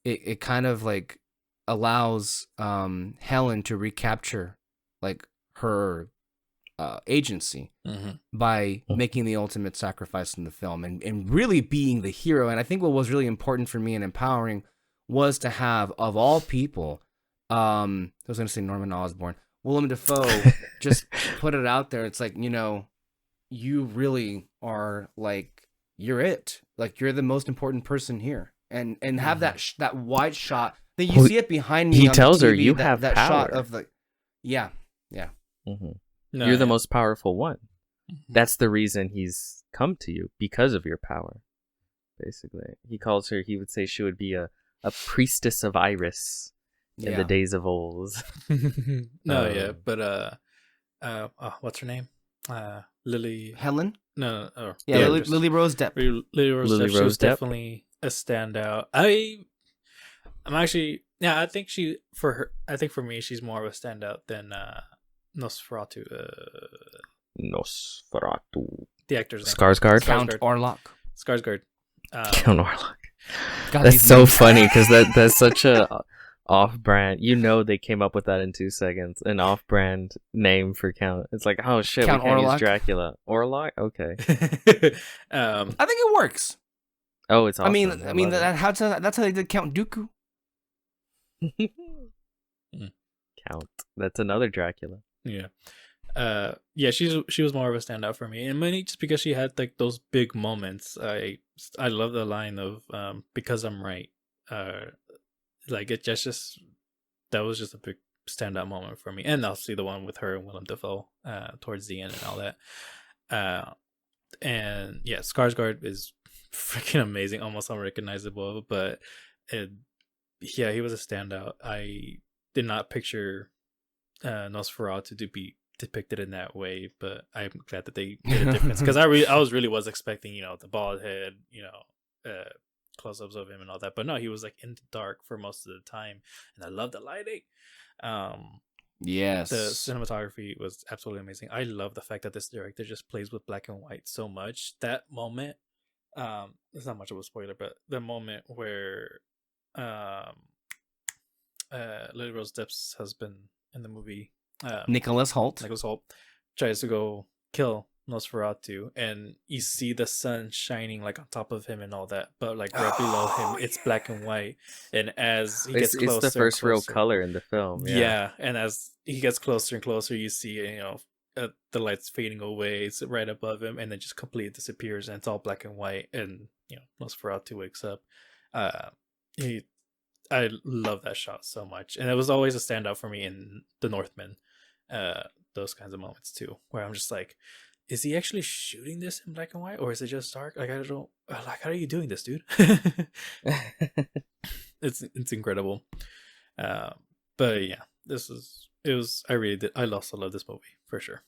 S1: it kind of like allows Helen to recapture like her agency by making the ultimate sacrifice in the film and really being the hero. And I think what was really important for me and empowering was to have, of all people, I was going to say Norman Osborn, Willem Dafoe, just put it out there. It's like, you really are like, you're it. Like, you're the most important person here. And have that wide shot. Then you see it behind me.
S3: He
S1: on
S3: tells
S1: the TV,
S3: her, you
S1: that,
S3: have
S1: that
S3: power.
S1: shot of the, yeah.
S2: no,
S3: you're the most powerful one. That's the reason he's come to you, because of your power. Basically, he calls her. He would say she would be a priestess of Iris in the days of old.
S2: But what's her name? Lily.
S1: Helen?
S2: No.
S1: Yeah, Lily Rose Depp.
S2: Lily Rose Depp. She was definitely a standout. I'm actually, I think for me, she's more of a standout than Nosferatu.
S3: Nosferatu.
S2: The actor's name.
S3: Skarsgård.
S1: Count Orlok.
S2: Skarsgård.
S3: Count Orlok.
S1: God,
S3: that's so funny because that's such a off-brand. They came up with that in 2 seconds. An off-brand name for Count. It's like, oh shit,
S1: Count
S3: we can't
S1: Orlok?
S3: use Dracula. Orlok? Okay.
S1: I think it works.
S3: Oh, it's awesome.
S1: I mean that's how they did Count Dooku.
S3: Count. That's another Dracula.
S2: Yeah. Yeah, she was more of a standout for me, and mainly just because she had like those big moments. I love the line of because I'm right. Like it just that was just a big standout moment for me, and obviously the one with her and Willem Dafoe towards the end and all that. And yeah, Skarsgård is freaking amazing, almost unrecognizable, but yeah, he was a standout. I did not picture Nosferatu to be depicted in that way, but I'm glad that they made a difference, because I was expecting, the bald head, close-ups of him and all that, but no, he was like in the dark for most of the time, and I love the lighting.
S1: Yes,
S2: the cinematography was absolutely amazing. I love the fact that this director just plays with black and white so much. That moment, it's not much of a spoiler, but the moment where Lily Rose Depp's husband in the movie,
S1: Nicholas Hoult
S2: tries to go kill Nosferatu, and you see the sun shining like on top of him and all that, but like right below him it's black and white, and as he gets closer,
S3: it's the first real color in the film.
S2: Yeah, and as he gets closer and closer, you see the lights fading away. It's right above him, and then just completely disappears, and it's all black and white, and Nosferatu wakes up. I love that shot so much, and it was always a standout for me in The Northman. Those kinds of moments too, where I'm just like, is he actually shooting this in black and white, or is it just dark? Like, I don't like, how are you doing this, dude? It's incredible. But yeah, I also love this movie for sure.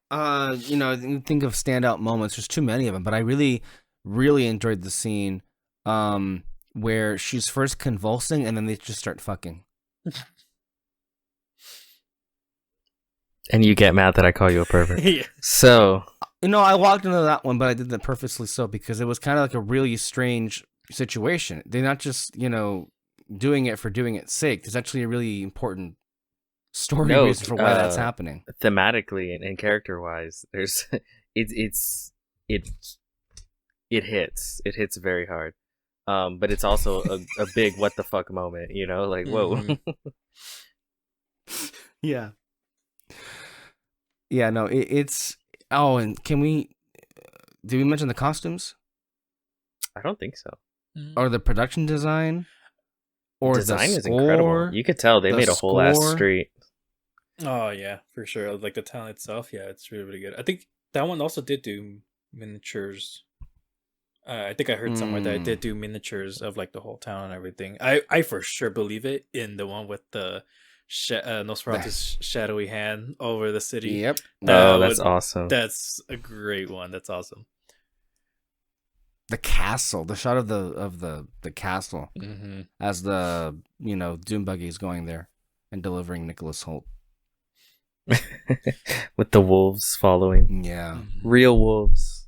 S1: Think of standout moments. There's too many of them, but I really, really enjoyed the scene where she's first convulsing and then they just start fucking.
S3: And you get mad that I call you a pervert.
S2: Yeah.
S3: So,
S1: I walked into that one, but I did that purposely so, because it was kind of like a really strange situation. They're not just, doing it for doing its sake. There's actually a really important story reason for why that's happening.
S3: Thematically and character-wise, there's it hits very hard. But it's also a big what the fuck moment, like, whoa.
S2: Mm-hmm.
S1: Yeah. Yeah, no, it's... Oh, and did we mention the costumes?
S3: I don't think so.
S1: Or the production design? Or
S3: design
S1: the
S3: is incredible. You could tell they made a whole ass street.
S2: Oh, yeah, for sure. Like the town itself, yeah, it's really, really good. I think that one also did do miniatures. I think I heard somewhere that it did do miniatures of like the whole town and everything. I for sure believe it in the one with the Nosferatu's shadowy hand over the city.
S1: Yep.
S3: That's awesome.
S2: That's a great one. That's awesome.
S1: The castle, the shot of the castle, as the Doom buggy is going there and delivering Nicholas Hoult
S3: with the wolves following.
S1: Yeah,
S3: real wolves.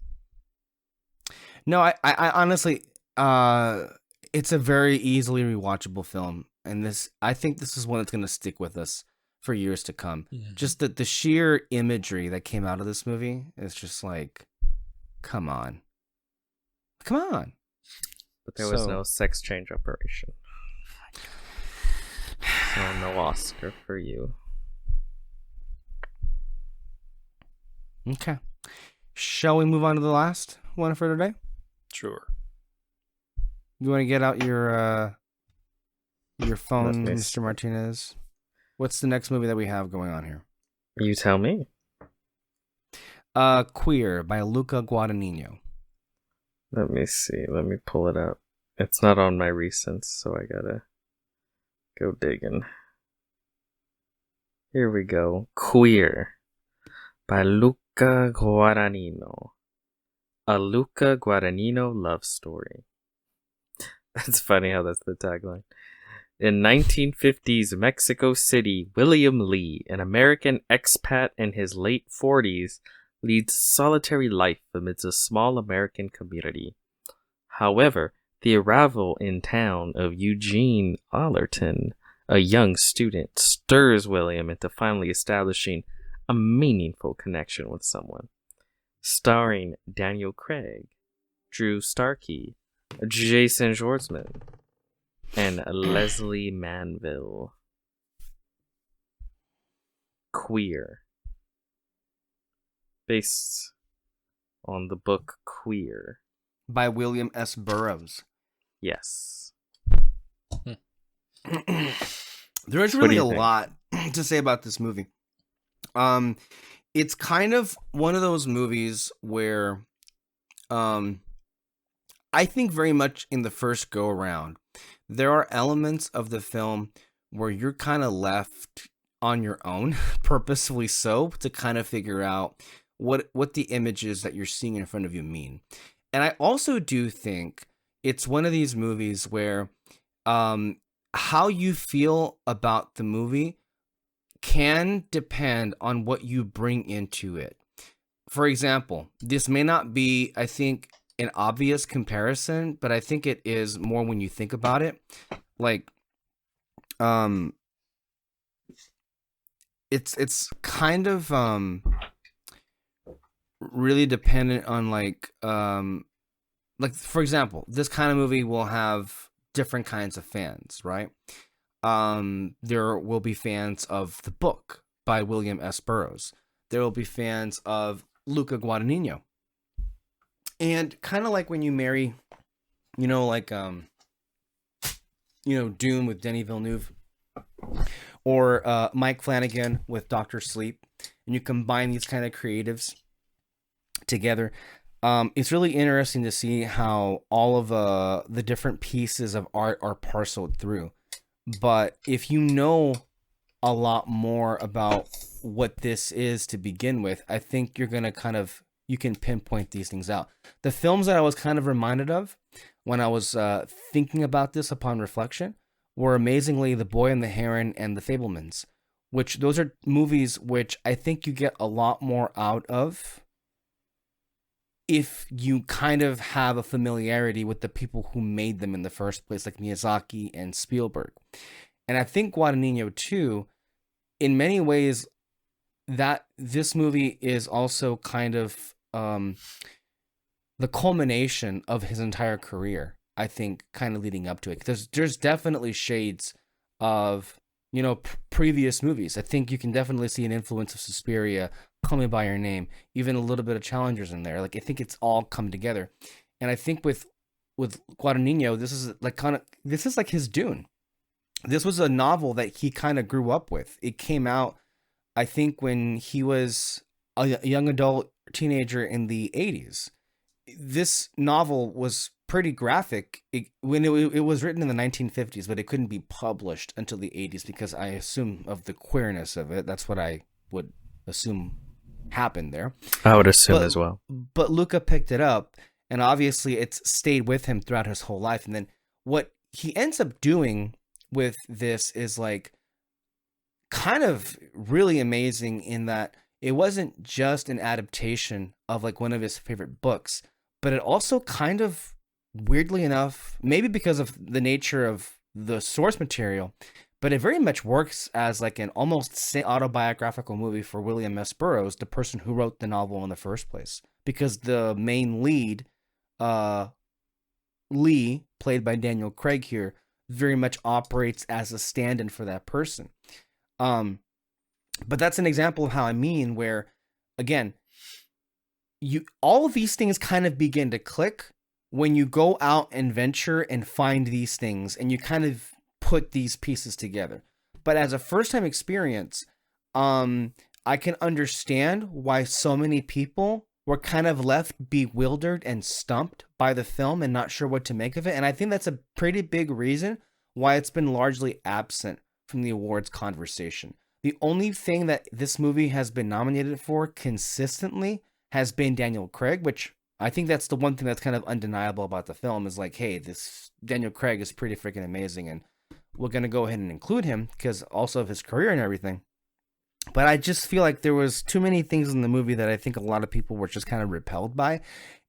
S1: No, I honestly, it's a very easily rewatchable film, and I think this is one that's gonna stick with us for years to come.
S2: Mm-hmm.
S1: Just the sheer imagery that came out of this movie is just like, come on.
S3: But there was no sex change operation. So no Oscar for you.
S1: Okay. Shall we move on to the last one for today?
S2: Sure.
S1: You want to get out your phone, Mr. Martinez? What's the next movie that we have going on here?
S3: You tell me.
S1: Queer by Luca Guadagnino.
S3: Let me see. Let me pull it up. It's not on my recents, so I gotta go digging. Here we go. Queer by Luca Guadagnino. A Luca Guadagnino love story. That's funny how that's the tagline. In 1950s Mexico City, William Lee, an American expat in his late 40s, leads a solitary life amidst a small American community. However, the arrival in town of Eugene Allerton, a young student, stirs William into finally establishing a meaningful connection with someone. Starring Daniel Craig, Drew Starkey, Jason Schwartzman. and Leslie Manville. Queer. Based on the book Queer.
S1: By William S. Burroughs.
S3: Yes.
S1: There is
S3: What do
S1: really
S3: you
S1: a
S3: think?
S1: lot to say about this movie. It's kind of one of those movies where I think very much in the first go around, there are elements of the film where you're kind of left on your own, purposefully so, to kind of figure out what the images that you're seeing in front of you mean. And I also do think it's one of these movies where how you feel about the movie can depend on what you bring into it. For example, this may not be, I think, an obvious comparison, but I think it is more when you think about it. Like, it's kind of really dependent on like for example, this kind of movie will have different kinds of fans, right? There will be fans of the book by William S. Burroughs. There will be fans of Luca Guadagnino. And kind of like when you marry, Dune with Denis Villeneuve, or Mike Flanagan with Dr. Sleep, and you combine these kind of creatives together, it's really interesting to see how all of the different pieces of art are parceled through. But if you know a lot more about what this is to begin with, I think you're going to you can pinpoint these things out. The films that I was kind of reminded of when I was thinking about this upon reflection were amazingly The Boy and the Heron and The Fabelmans, which those are movies which I think you get a lot more out of if you kind of have a familiarity with the people who made them in the first place, like Miyazaki and Spielberg. And I think Guadagnino too, in many ways, that this movie is also kind of the culmination of his entire career, I think, kind of leading up to it. There's definitely shades of, previous movies. I think you can definitely see an influence of Suspiria, Call Me By Your Name, even a little bit of Challengers in there. Like, I think it's all come together. And I think with Guadagnino, this is like his Dune. This was a novel that he kind of grew up with. It came out, I think, when he was a young adult teenager in the 80s. This novel was pretty graphic when it was written in the 1950s, but it couldn't be published until the 80s because I assume of the queerness of it. That's what I would assume happened there.
S3: I would assume as well.
S1: But Luca picked it up, and obviously it's stayed with him throughout his whole life. And then what he ends up doing with this is like kind of really amazing in that it wasn't just an adaptation of like one of his favorite books, but it also kind of, weirdly enough, maybe because of the nature of the source material, but it very much works as like an almost autobiographical movie for William S. Burroughs, the person who wrote the novel in the first place. Because the main lead, Lee, played by Daniel Craig here, very much operates as a stand-in for that person. But that's an example of how I mean, where, again, all of these things kind of begin to click when you go out and venture and find these things and you kind of put these pieces together. But as a first-time experience, I can understand why so many people were kind of left bewildered and stumped by the film and not sure what to make of it. And I think that's a pretty big reason why it's been largely absent from the awards conversation. The only thing that this movie has been nominated for consistently has been Daniel Craig, which I think that's the one thing that's kind of undeniable about the film is like, hey, this Daniel Craig is pretty freaking amazing, and we're going to go ahead and include him because also of his career and everything. But I just feel like there was too many things in the movie that I think a lot of people were just kind of repelled by.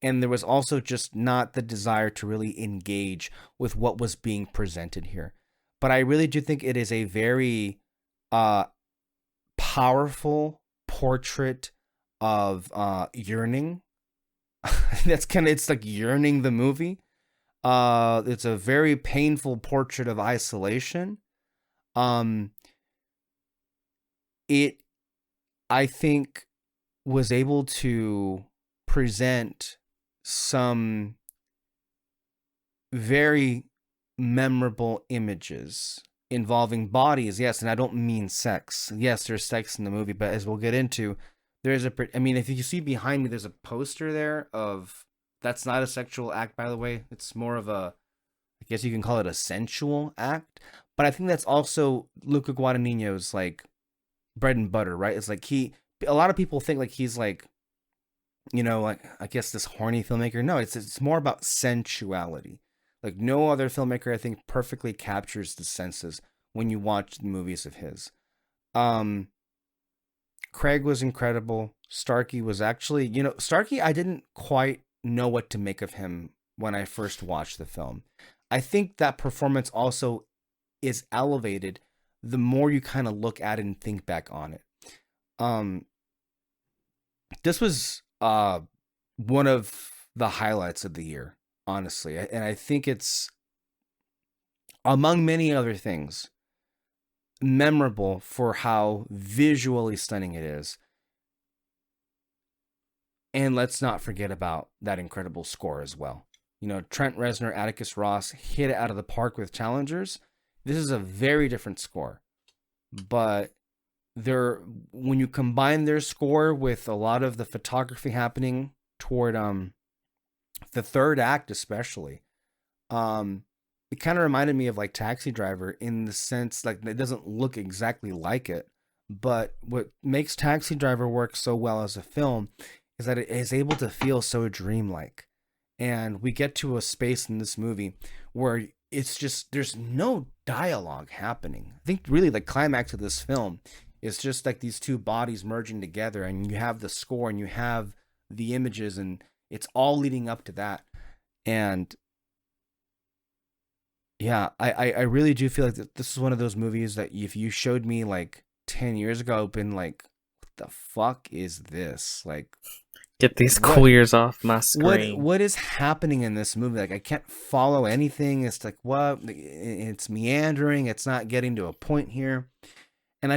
S1: And there was also just not the desire to really engage with what was being presented here. But I really do think it is a very powerful portrait of yearning. It's like yearning the movie. It's a very painful portrait of isolation. It, I think, was able to present some very memorable images involving bodies. Yes, and I don't mean sex. Yes, there's sex in the movie, but as we'll get into, there's I mean, if you see behind me, there's a poster there of, that's not a sexual act, by the way. It's more of a, I guess you can call it a sensual act. But I think that's also Luca Guadagnino's like bread and butter, right? It's like a lot of people think like he's like, like, I guess this horny filmmaker. No, it's more about sensuality. Like no other filmmaker, I think, perfectly captures the senses when you watch the movies of his. Craig was incredible. Starkey was actually, Starkey, I didn't quite know what to make of him when I first watched the film. I think that performance also is elevated the more you kind of look at it and think back on it. This was one of the highlights of the year, honestly. And I think it's, among many other things, memorable for how visually stunning it is. And let's not forget about that incredible score as well. Trent Reznor, Atticus Ross hit it out of the park with Challengers. This is a very different score. But when you combine their score with a lot of the photography happening toward the third act especially, it kind of reminded me of like Taxi Driver in the sense like it doesn't look exactly like it, but what makes Taxi Driver work so well as a film is that it is able to feel so dreamlike. And we get to a space in this movie where it's just, there's no dialogue happening. I think really the climax of this film is just like these two bodies merging together, and you have the score and you have the images, and it's all leading up to that. And yeah, I really do feel like this is one of those movies that if you showed me like 10 years ago, I've been like, what the fuck is this? Like,
S3: get these queers off my screen.
S1: What is happening in this movie? Like, I can't follow anything. It's like, what? It's meandering. It's not getting to a point here. And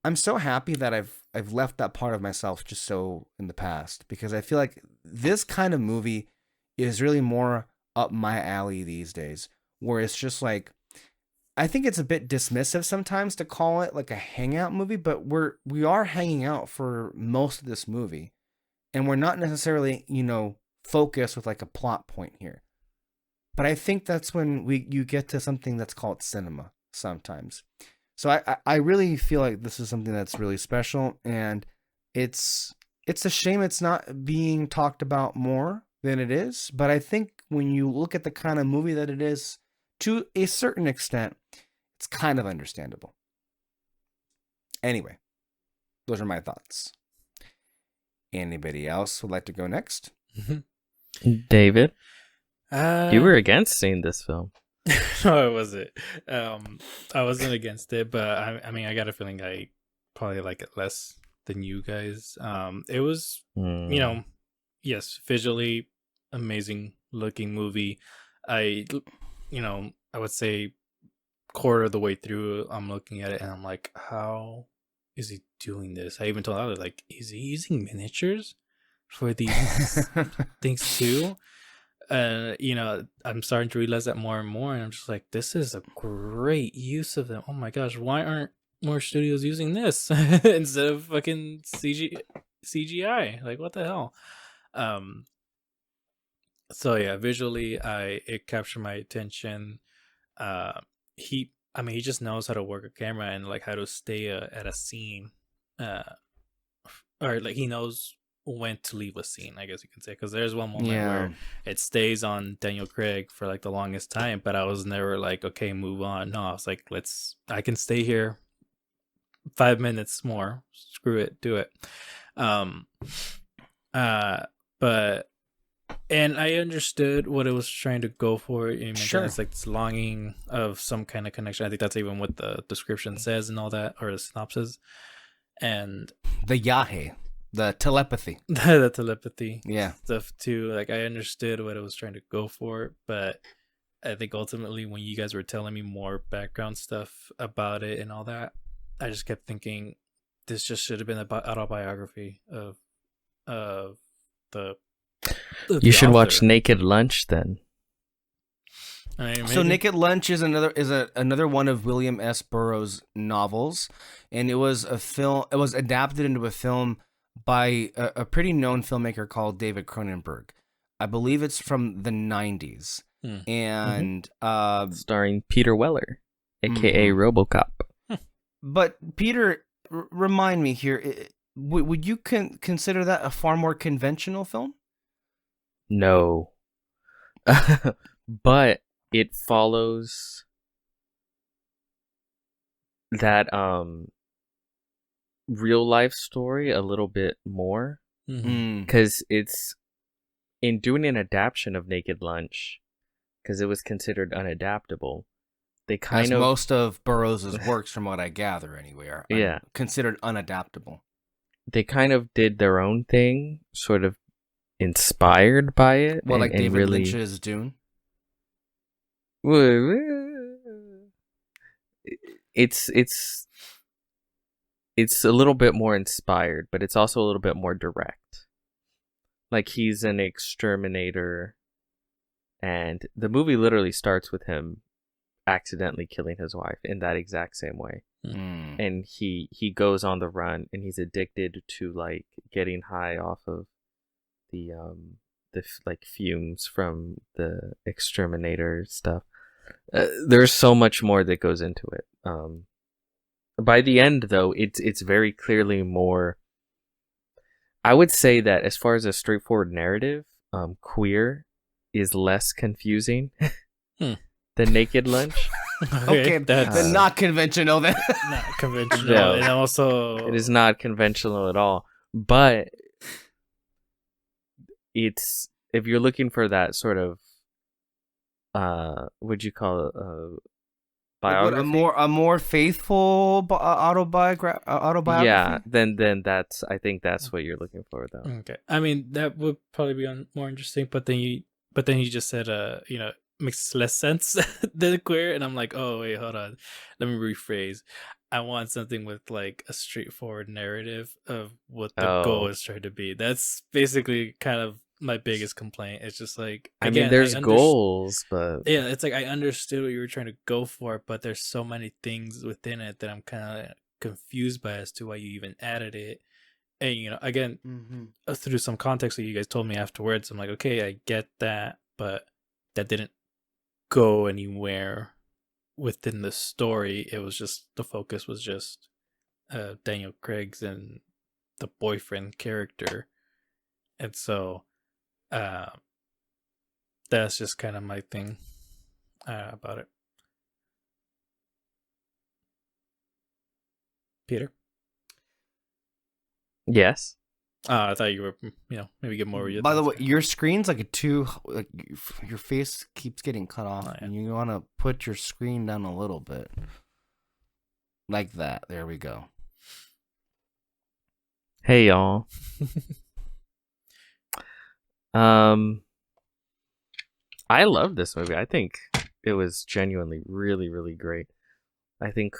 S1: I'm so happy that I've left that part of myself just so in the past, because I feel like this kind of movie is really more up my alley these days, where it's just like, I think it's a bit dismissive sometimes to call it like a hangout movie, but we are hanging out for most of this movie. And we're not necessarily, focused with like a plot point here. But I think that's when you get to something that's called cinema sometimes. So I really feel like this is something that's really special, and it's a shame it's not being talked about more than it is. But I think when you look at the kind of movie that it is, to a certain extent, it's kind of understandable. Anyway, those are my thoughts. Anybody else would like to go next?
S3: David, you were against seeing this film.
S2: No, I wasn't. I wasn't against it, but I mean, I got a feeling I probably like it less than you guys. It was, yes, visually amazing looking movie. I would say quarter of the way through, I'm looking at it and I'm like, how is he doing this? I even told Alex, like, is he using miniatures for these things too? I'm starting to realize that more and more, and I'm just like, this is a great use of them. Oh my gosh, why aren't more studios using this instead of fucking CGI? Like, what the hell? So yeah, visually, it captured my attention. He just knows how to work a camera and like how to stay at a scene, or like he knows when to leave a scene, I guess you could say, because there's one moment where it stays on Daniel Craig for like the longest time, but I was never like, okay, move on. No, I was like, I can stay here 5 minutes more. Screw it, do it. And I understood what it was trying to go for. Sure. It's like this longing of some kind of connection. I think that's even what the description says and all that, or the synopsis. And
S1: the yahe, the telepathy.
S2: The telepathy.
S1: Yeah.
S2: Stuff too. Like, I understood what it was trying to go for, but I think ultimately when you guys were telling me more background stuff about it and all that, I just kept thinking this just should have been an autobiography of the.
S3: You should watch Naked Lunch then.
S2: I mean,
S1: So
S2: maybe.
S1: Naked Lunch is another one of William S. Burroughs' novels, and it was a film. It was adapted into a film by a pretty known filmmaker called David Cronenberg. I believe it's from the 90s, and
S3: Starring Peter Weller, aka RoboCop.
S1: But Peter, remind me here. Would you consider that a far more conventional film?
S3: No. But it follows that real life story a little bit more. Because it's in doing an adaptation of Naked Lunch, because it was considered unadaptable. They kind of
S1: most of Burroughs' works, from what I gather, anyway, are considered unadaptable.
S3: They kind of did their own thing, sort of inspired by it.
S1: Well, like David
S3: really...
S1: Lynch's Dune?
S3: It's a little bit more inspired, but it's also a little bit more direct. Like, he's an exterminator, and the movie literally starts with him accidentally killing his wife in that exact same way. And he goes on the run, and he's addicted to like getting high off of the like fumes from the exterminator stuff. There's so much more that goes into it. By the end, though, it's very clearly more. I would say that as far as a straightforward narrative, Queer is less confusing than Naked Lunch.
S1: Okay, that's not conventional then.
S2: Not conventional,
S3: No.
S2: and also
S3: It is not conventional at all. But it's, if you're looking for that sort of what'd you call it, biography?
S1: A more faithful autobiography.
S3: Yeah, then that's, I think that's what you're looking for, though.
S2: Okay, I mean that would probably be more interesting. But then you just said makes less sense than Queer, and I'm like, oh wait, hold on, let me rephrase. I want something with like a straightforward narrative of what the goal is trying to be. That's basically kind of my biggest complaint. It's just like, again,
S3: I mean, there's goals, but
S2: yeah, it's like I understood what you were trying to go for, but there's so many things within it that I'm kind of confused by as to why you even added it. And again, through some context that you guys told me afterwards, I'm like, okay, I get that, but that didn't go anywhere within the story. It was just, the focus was just Daniel Craig's and the boyfriend character, and so that's just kind of my thing about it. Peter?
S3: yes.
S2: I thought you were, maybe get more.
S1: By the way, your screen's like your face keeps getting cut off, and you want to put your screen down a little bit, like that. There we go.
S3: Hey, y'all. I love this movie. I think it was genuinely really, really great. I think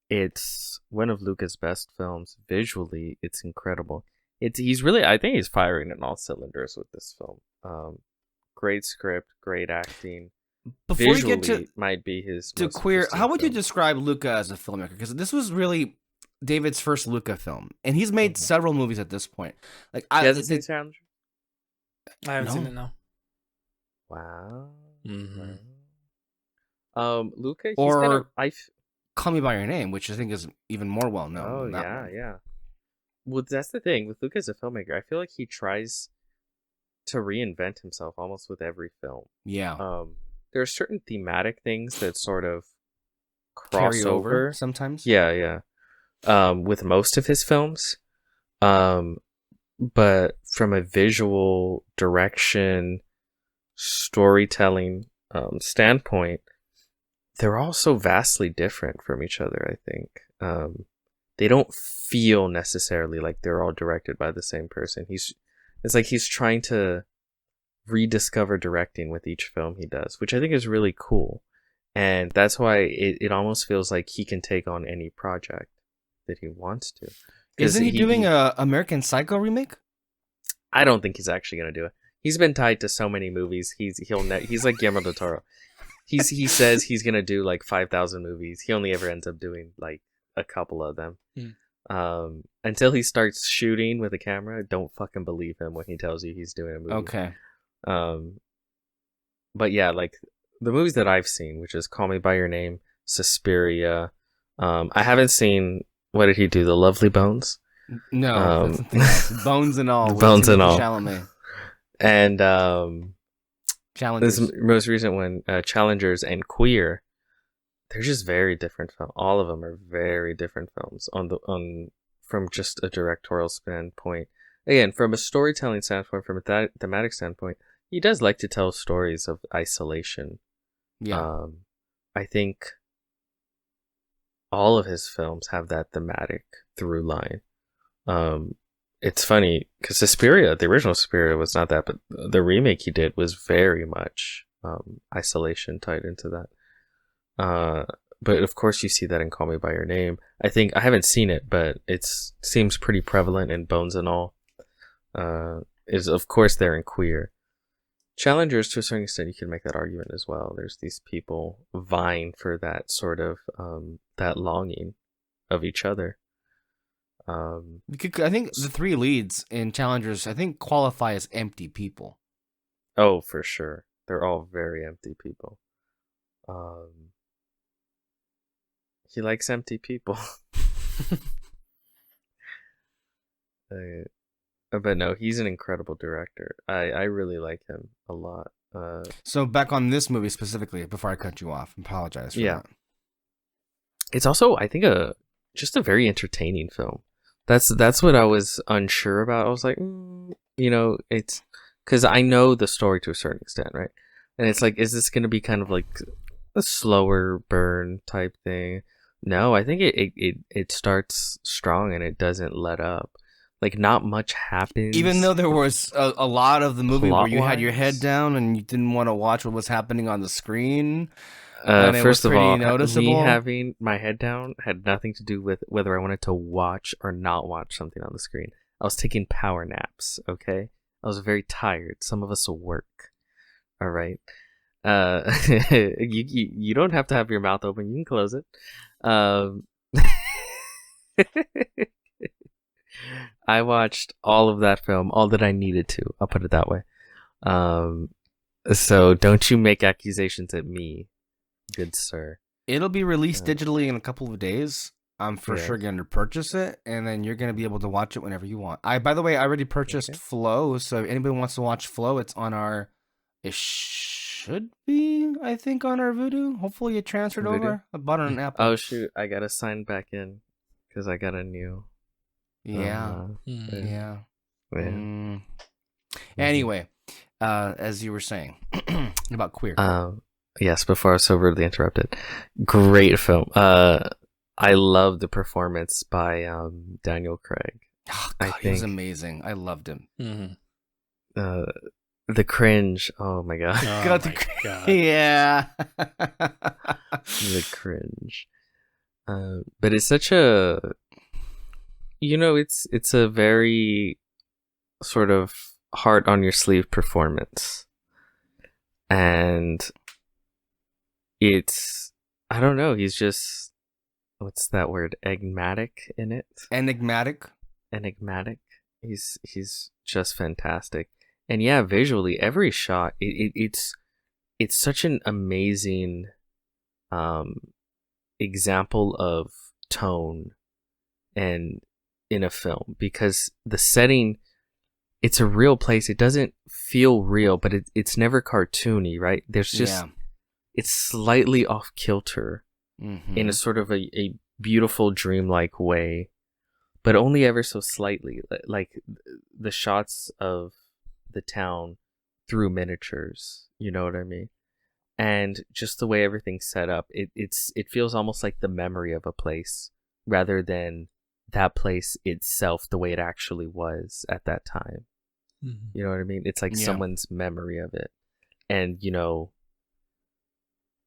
S3: it's one of Luca's best films. Visually, it's incredible. I think he's firing on all cylinders with this film. Great script, great acting.
S1: Before
S3: Visually,
S1: we get to
S3: might be his most
S1: Queer,
S3: interesting
S1: how would you
S3: film.
S1: describe Luca as a filmmaker? Because this was really David's first Luca film, and he's made several movies at this point. Like,
S3: He hasn't seen Challenger?
S2: I haven't seen it, no.
S3: Wow.
S2: Mm-hmm.
S3: Luca, he's
S1: Or Call Me by Your Name, which I think is even more well known.
S3: Oh,
S1: than that
S3: yeah,
S1: one.
S3: yeah. Well, that's the thing with Luca as a filmmaker. I feel like he tries to reinvent himself almost with every film.
S1: Yeah.
S3: There are certain thematic things that sort of
S1: Carry
S3: cross
S1: over
S3: over.
S1: sometimes.
S3: Yeah. With most of his films. But from a visual direction, storytelling standpoint, they're all so vastly different from each other, I think. They don't feel necessarily like they're all directed by the same person. It's like he's trying to rediscover directing with each film he does, which I think is really cool. And that's why it almost feels like he can take on any project that he wants to.
S1: Isn't he doing a American Psycho remake?
S3: I don't think he's actually going to do it. He's been tied to so many movies. He's like Guillermo del Toro. He says he's going to do like 5,000 movies. He only ever ends up doing like a couple of them. Until he starts shooting with a camera, don't fucking believe him when he tells you he's doing a movie.
S1: Okay.
S3: But yeah, like the movies that I've seen, which is Call Me by Your Name, Suspiria. I haven't seen, what did he do? The Lovely Bones?
S1: No, that's something else. Bones and All.
S3: Bones and All.
S1: Chalamet.
S3: And
S1: Challengers.
S3: this most recent one, Challengers and Queer. They're just very different films. All of them are very different films from just a directorial standpoint. Again, from a storytelling standpoint, from a thematic standpoint, he does like to tell stories of isolation.
S1: Yeah.
S3: I think all of his films have that thematic through line. It's funny because Suspiria, the original Suspiria, was not that, but the remake he did was very much isolation tied into that. But of course you see that in Call Me by Your Name. I think I haven't seen it, but it seems pretty prevalent in Bones and All. Is of course there in Queer. Challengers, to a certain extent, you can make that argument as well. There's these people vying for that sort of that longing of each other.
S1: I think the three leads in Challengers, I think, qualify as empty people.
S3: Oh, for sure. They're all very empty people. He likes empty people. But no, he's an incredible director. I really like him a lot.
S1: So back on this movie specifically, before I cut you off, apologize for that.
S3: It's also, I think, just a very entertaining film. That's what I was unsure about. I was like, it's because I know the story to a certain extent, right? And it's like, is this going to be kind of like a slower burn type thing? No, I think it starts strong and it doesn't let up. Like, not much happens.
S1: Even though there was a lot of the movie where you had your
S3: plot-wise.
S1: head down and you didn't want to watch what was happening on the screen. And it
S3: First
S1: was
S3: of all,
S1: pretty noticeable.
S3: me having my head down had nothing to do with whether I wanted to watch or not watch something on the screen. I was taking power naps, okay? I was very tired. Some of us work, all right? You don't have to have your mouth open. You can close it. I watched all of that film, all that I needed to. I'll put it that way. So don't you make accusations at me, good sir.
S1: It'll be released digitally in a couple of days. I'm for sure going to purchase it, and then you're going to be able to watch it whenever you want. By the way, I already purchased Flow, so if anybody wants to watch Flow, it's on our... It should be, I think, on our Vudu. Hopefully it transferred
S3: Vudu?
S1: over. I bought it on Apple.
S3: Oh, shoot. I got to sign back in because I got a new...
S1: Yeah.
S3: Yeah.
S1: Anyway, as you were saying about Queer.
S3: Yes, before I was so rudely interrupted. Great film. I love the performance by Daniel Craig.
S1: Oh, God, he was amazing. I loved him.
S3: The cringe. Oh my god.
S2: Oh
S1: God,
S2: my God.
S1: Yeah.
S3: The cringe. But it's such a... it's a very sort of heart on your sleeve performance. And it's... I don't know, he's just... What's that word? Enigmatic in it?
S1: Enigmatic.
S3: He's just fantastic. And yeah, visually, every shot, it's such an amazing example of tone and in a film, because the setting, it's a real place. It doesn't feel real, but it's never cartoony, right? There's just it's slightly off kilter in a sort of a beautiful dreamlike way, but only ever so slightly. Like the shots of the town through miniatures, you know what I mean? And just the way everything's set up, it feels almost like the memory of a place rather than that place itself the way it actually was at that time. You know what I mean? It's like
S1: Yeah.
S3: someone's memory of it. And,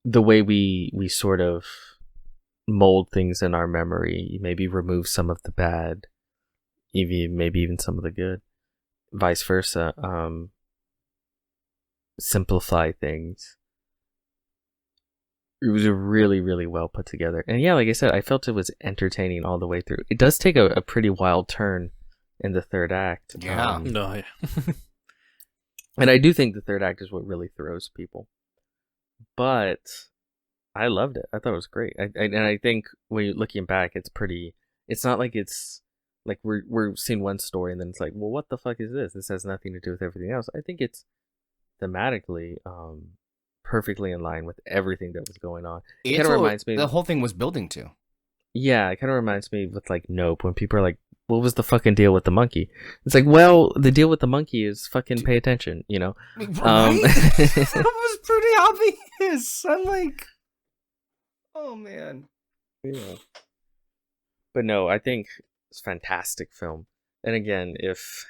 S3: the way we sort of mold things in our memory, maybe remove some of the bad, maybe even some of the good, vice versa, simplify things. It was really, really well put together. And yeah, like I said, I felt it was entertaining all the way through. It does take a pretty wild turn in the third act.
S1: Yeah.
S2: No, yeah.
S3: And I do think the third act is what really throws people. But I loved it. I thought it was great. And I think when you're looking back, it's not like it's like we're seeing one story and then it's like, well, what the fuck is this? This has nothing to do with everything else. I think it's thematically perfectly in line with everything that was going on. It kind of reminds me
S1: the whole thing was building to.
S3: Yeah, it kind of reminds me with like Nope, when people are like, what was the fucking deal with the monkey? It's like, well, the deal with the monkey is fucking pay attention,
S1: Right? That was pretty obvious. I'm like, oh man.
S3: Yeah. But no, I think it's a fantastic film. And again, if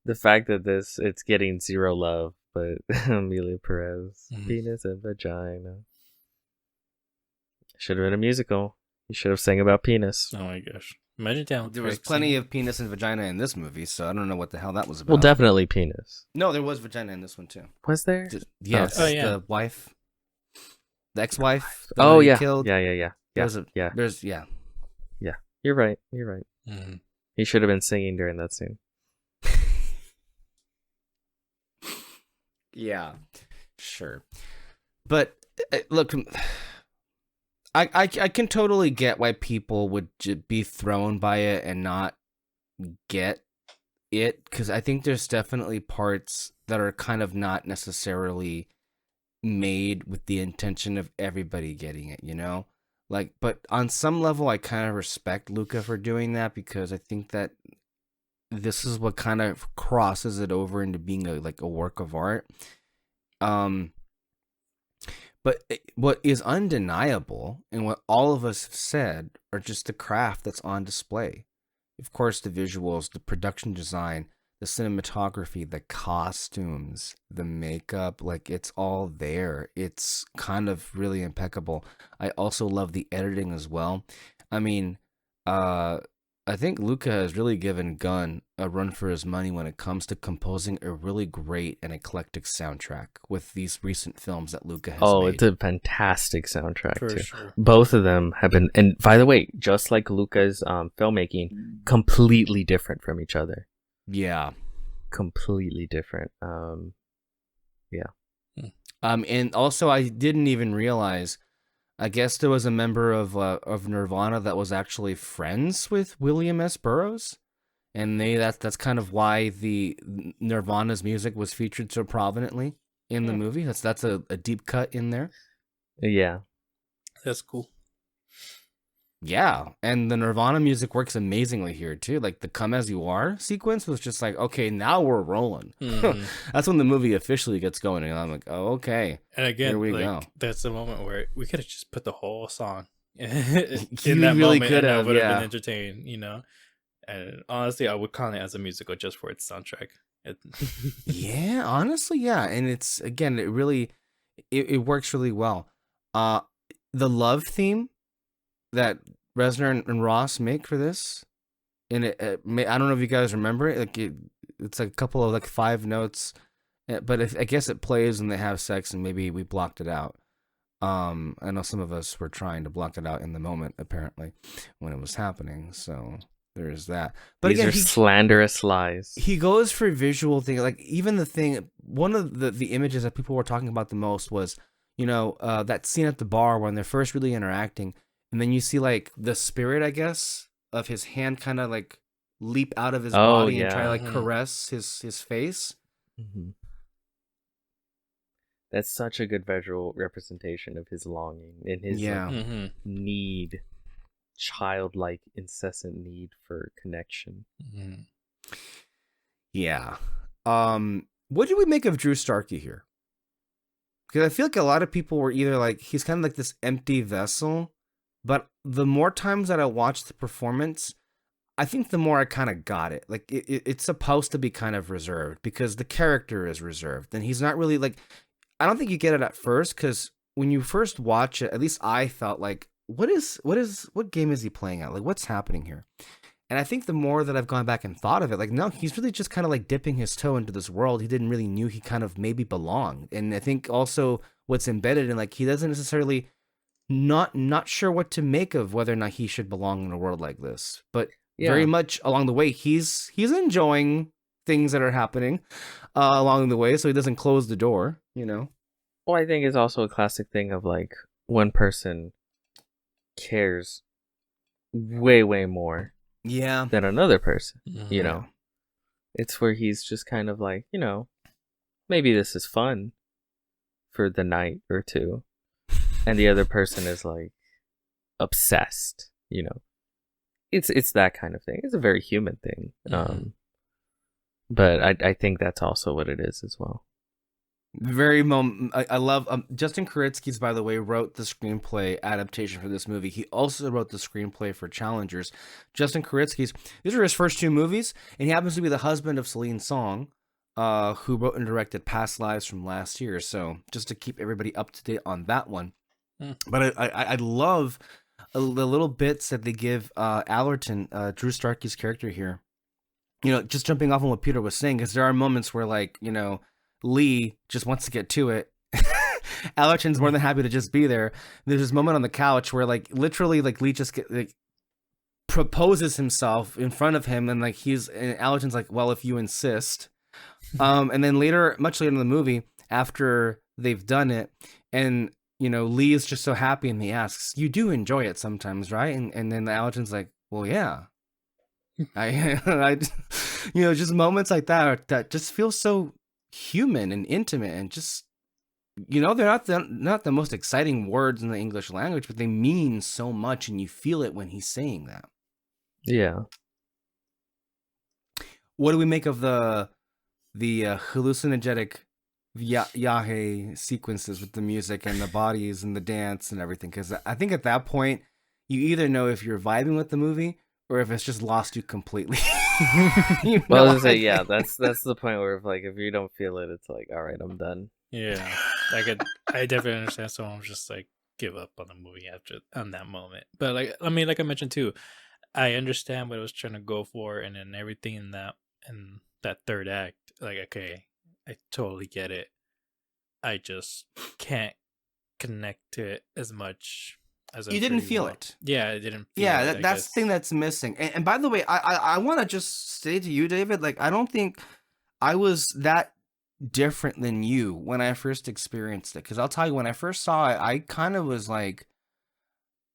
S3: the fact that it's getting zero love, but Emilia Perez, penis and vagina. Should have been a musical. You should have sang about penis.
S2: Oh my gosh. Imagine down.
S1: There was plenty of penis and vagina in this movie, so I don't know what the hell that was about.
S3: Well, definitely penis.
S1: No, there was vagina in this one too.
S3: Was there?
S1: Yes.
S2: Oh, yeah.
S1: The wife. The ex-wife. the
S3: Oh
S1: one he
S3: yeah.
S1: Killed.
S3: Yeah.
S1: There's a,
S3: Yeah.
S1: There's yeah.
S3: You're right.
S2: Mm-hmm.
S3: He should have been singing during that scene.
S1: Yeah. Sure. But look, I can totally get why people would be thrown by it and not get it, because I think there's definitely parts that are kind of not necessarily made with the intention of everybody getting it, Like, but on some level, I kind of respect Luca for doing that, because I think that this is what kind of crosses it over into being a work of art. But what is undeniable, and what all of us have said, are just the craft that's on display. Of course, the visuals, the production design, the cinematography, the costumes, the makeup, it's all there. It's kind of really impeccable. I also love the editing as well. I mean, I think Luca has really given Gunn a run for his money when it comes to composing a really great and eclectic soundtrack with these recent films that Luca has made.
S3: It's a fantastic soundtrack
S2: For
S3: too.
S2: sure.
S3: Both of them have been, and by the way, just like Luca's filmmaking, completely different from each other.
S1: Yeah.
S3: Completely different.
S1: And also I didn't even realize, I guess there was a member of Nirvana that was actually friends with William S. Burroughs, and that's kind of why the Nirvana's music was featured so prominently in the movie. That's a deep cut in there.
S3: Yeah.
S2: That's cool.
S1: Yeah, and the Nirvana music works amazingly here too. Like the "Come As You Are" sequence was just like, okay, now we're rolling.
S2: Mhm.
S1: That's when the movie officially gets going, and I'm like, oh, okay.
S2: And again,
S1: Here we go.
S2: that's the moment where we could have just put the whole song in
S1: You
S2: that
S1: really
S2: moment,
S1: could
S2: and I
S1: have,
S2: would have
S1: yeah.
S2: been entertained, And honestly, I would count it as a musical just for its soundtrack.
S1: Yeah, honestly, yeah, and it's again, it really, it works really well. The love theme that Reznor and Ross make for this, and I don't know if you guys remember it. It's like a couple of 5 notes, but I guess it plays when they have sex, and maybe we blocked it out. I know some of us were trying to block it out in the moment, apparently, when it was happening. So there is that. But
S3: These
S1: again,
S3: are slanderous lies.
S1: he goes for visual things. Like even the thing, one of the images that people were talking about the most was, that scene at the bar when they're first really interacting, and then you see the spirit, I guess, of his hand kind of leap out of his body and try to
S2: Mhm.
S1: caress his face.
S3: Mm-hmm. That's such a good visual representation of his longing and his
S2: Mm-hmm.
S3: need, childlike, incessant need for connection.
S2: Mm-hmm.
S1: Yeah. What did we make of Drew Starkey here? Because I feel like a lot of people were either he's kind of like this empty vessel, but the more times that I watched the performance, I think the more I kind of got it, like it's supposed to be kind of reserved because the character is reserved, and he's not really like. I don't think you get it at first because when you first watch it, at least I felt like, what game is he playing at? Like, what's happening here? And I think the more that I've gone back and thought of it, like, no, he's really just kind of like dipping his toe into this world he didn't really knew he kind of maybe belonged. And I think also what's embedded in, like, he doesn't necessarily not sure what to make of whether or not he should belong in a world like this. But very much along the way, he's enjoying things that are happening along the way, so he doesn't close the door, you know?
S3: Well, I think it's also a classic thing of like one person cares way, way more than another person, you know? It's where he's just kind of like, you know, maybe this is fun for the night or two. And the other person is like obsessed, you know? It's that kind of thing. It's a very human thing. But I think that's also what it is as well.
S1: I love Justin Kuritzky's, by the way, wrote the screenplay adaptation for this movie. He also wrote the screenplay for Challengers. Justin Kuritzky's, these are his first two movies, and he happens to be the husband of Celine Song, who wrote and directed Past Lives from last year. So just to keep everybody up to date on that one. But I love the little bits that they give Allerton, Drew Starkey's character here. You know, just jumping off on what Peter was saying, because there are moments where, like, you know, Lee just wants to get to it. Allerton's more than happy to just be there. There's this moment on the couch where, like, literally, like, Lee just proposes himself in front of him, and like and Allerton's like, well, if you insist. And then later, much later in the movie, after they've done it, and you know, Lee is just so happy, and he asks, "You do enjoy it sometimes, right?" And then Allerton's like, "Well, yeah." I you know, just moments like that just feel so human and intimate, and just, you know, they're not the most exciting words in the English language, but they mean so much, and you feel it when he's saying that.
S3: Yeah.
S1: What do we make of the hallucinogenic yahe sequences with the music and the bodies and the dance and everything? Because I think at that point you either know if you're vibing with the movie or if it's just lost you completely. You
S3: well,
S1: know,
S3: I was gonna say, yeah, that's the point where if, like, if you don't feel it, it's like, all right, I'm done.
S2: Yeah, I definitely understand someone just like give up on the movie on that moment. But like, I mean, like I mentioned too, I understand what it was trying to go for, and then everything in that third act. Like, okay, I totally get it. I just can't connect to it as much as
S1: you didn't feel it.
S2: Yeah, I didn't. Feel
S1: yeah,
S2: it,
S1: that's the thing that's missing. And by the way, I want to just say to you, David, like, I don't think I was that different than you when I first experienced it. Because I'll tell you, when I first saw it, I kind of was like,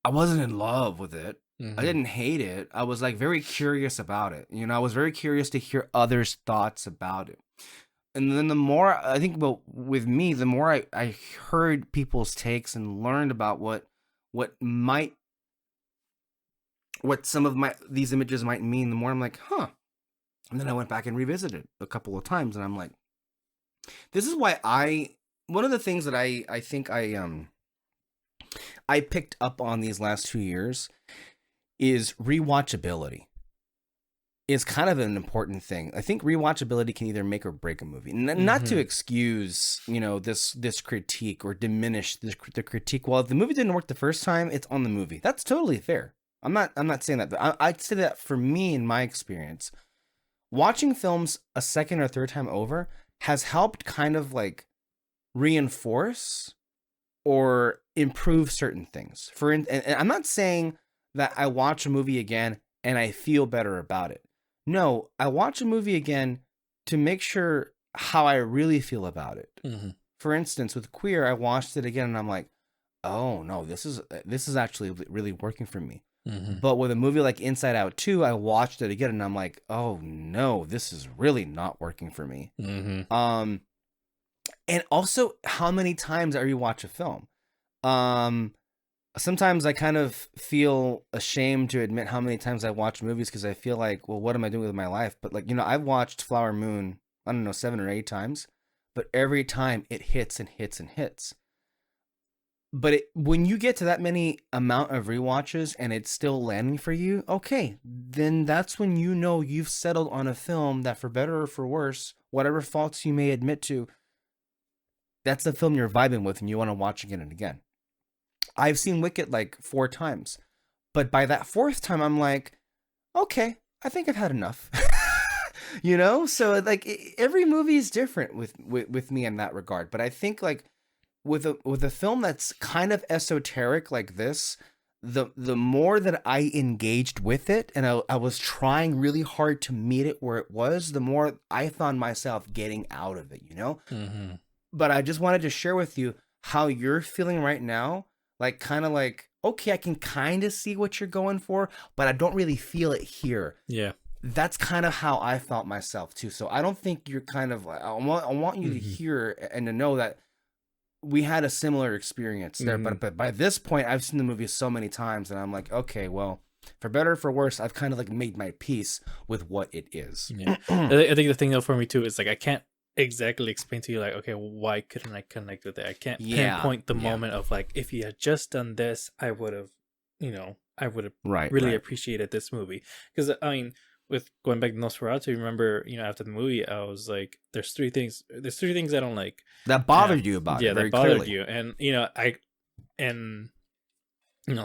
S1: I wasn't in love with it. I didn't hate it. I was like very curious about it. You know, I was very curious to hear others' thoughts about it. And then the more, I think, well, with me, the more I heard people's takes and learned about what some of these images might mean, the more I'm like, huh. And then I went back and revisited it a couple of times, and I'm like, this is why one of the things that I think I picked up on these last 2 years is rewatchability. Is kind of an important thing. I think rewatchability can either make or break a movie. Not to excuse, you know, this critique or diminish the critique. Well, if the movie didn't work the first time, it's on the movie. That's totally fair. I'm not saying that. But I'd say that for me, in my experience, watching films a second or third time over has helped kind of like reinforce or improve certain things. And I'm not saying that I watch a movie again and I feel better about it. No, I watch a movie again to make sure how I really feel about it. For instance, with Queer, I watched it again and I'm like, oh no, this is actually really working for me. But with a movie like Inside Out 2, I watched it again and I'm like, oh no, this is really not working for me. And also how many times I rewatch a film. Sometimes I kind of feel ashamed to admit how many times I watch movies because I feel like, well, what am I doing with my life? But like, you know, I've watched Flower Moon, I don't know, 7 or 8 times, but every time it hits and hits and hits. But when you get to that many amount of rewatches and it's still landing for you, okay, then that's when you know you've settled on a film that, for better or for worse, whatever faults you may admit to, that's the film you're vibing with and you want to watch again and again. I've seen Wicked like 4 times, but by that 4th time, I'm like, okay, I think I've had enough. You know? So like every movie is different with me in that regard. But I think like with a film that's kind of esoteric like this, the more that I engaged with it and I was trying really hard to meet it where it was, the more I found myself getting out of it, you know?
S2: Mm-hmm.
S1: But I just wanted to share with you how you're feeling right now. Like, kind of like, okay, I can kind of see what you're going for, but I don't really feel it here.
S2: Yeah.
S1: That's kind of how I felt myself too. So I don't think you're kind of like, I want you to hear and to know that we had a similar experience there. But by this point, I've seen the movie so many times and I'm like, okay, well, for better or for worse, I've kind of like made my peace with what it is.
S2: Yeah. I think the thing though for me too is like, I can't exactly explain to you like, okay, why couldn't I connect with it? I can't pinpoint the moment of like, if he had just done this, I would have really appreciated this movie. Because I mean, with going back to Nosferatu, remember, after the movie, I was like, there's three things I don't like
S1: that bothered you about it.
S2: Yeah, that bothered you. And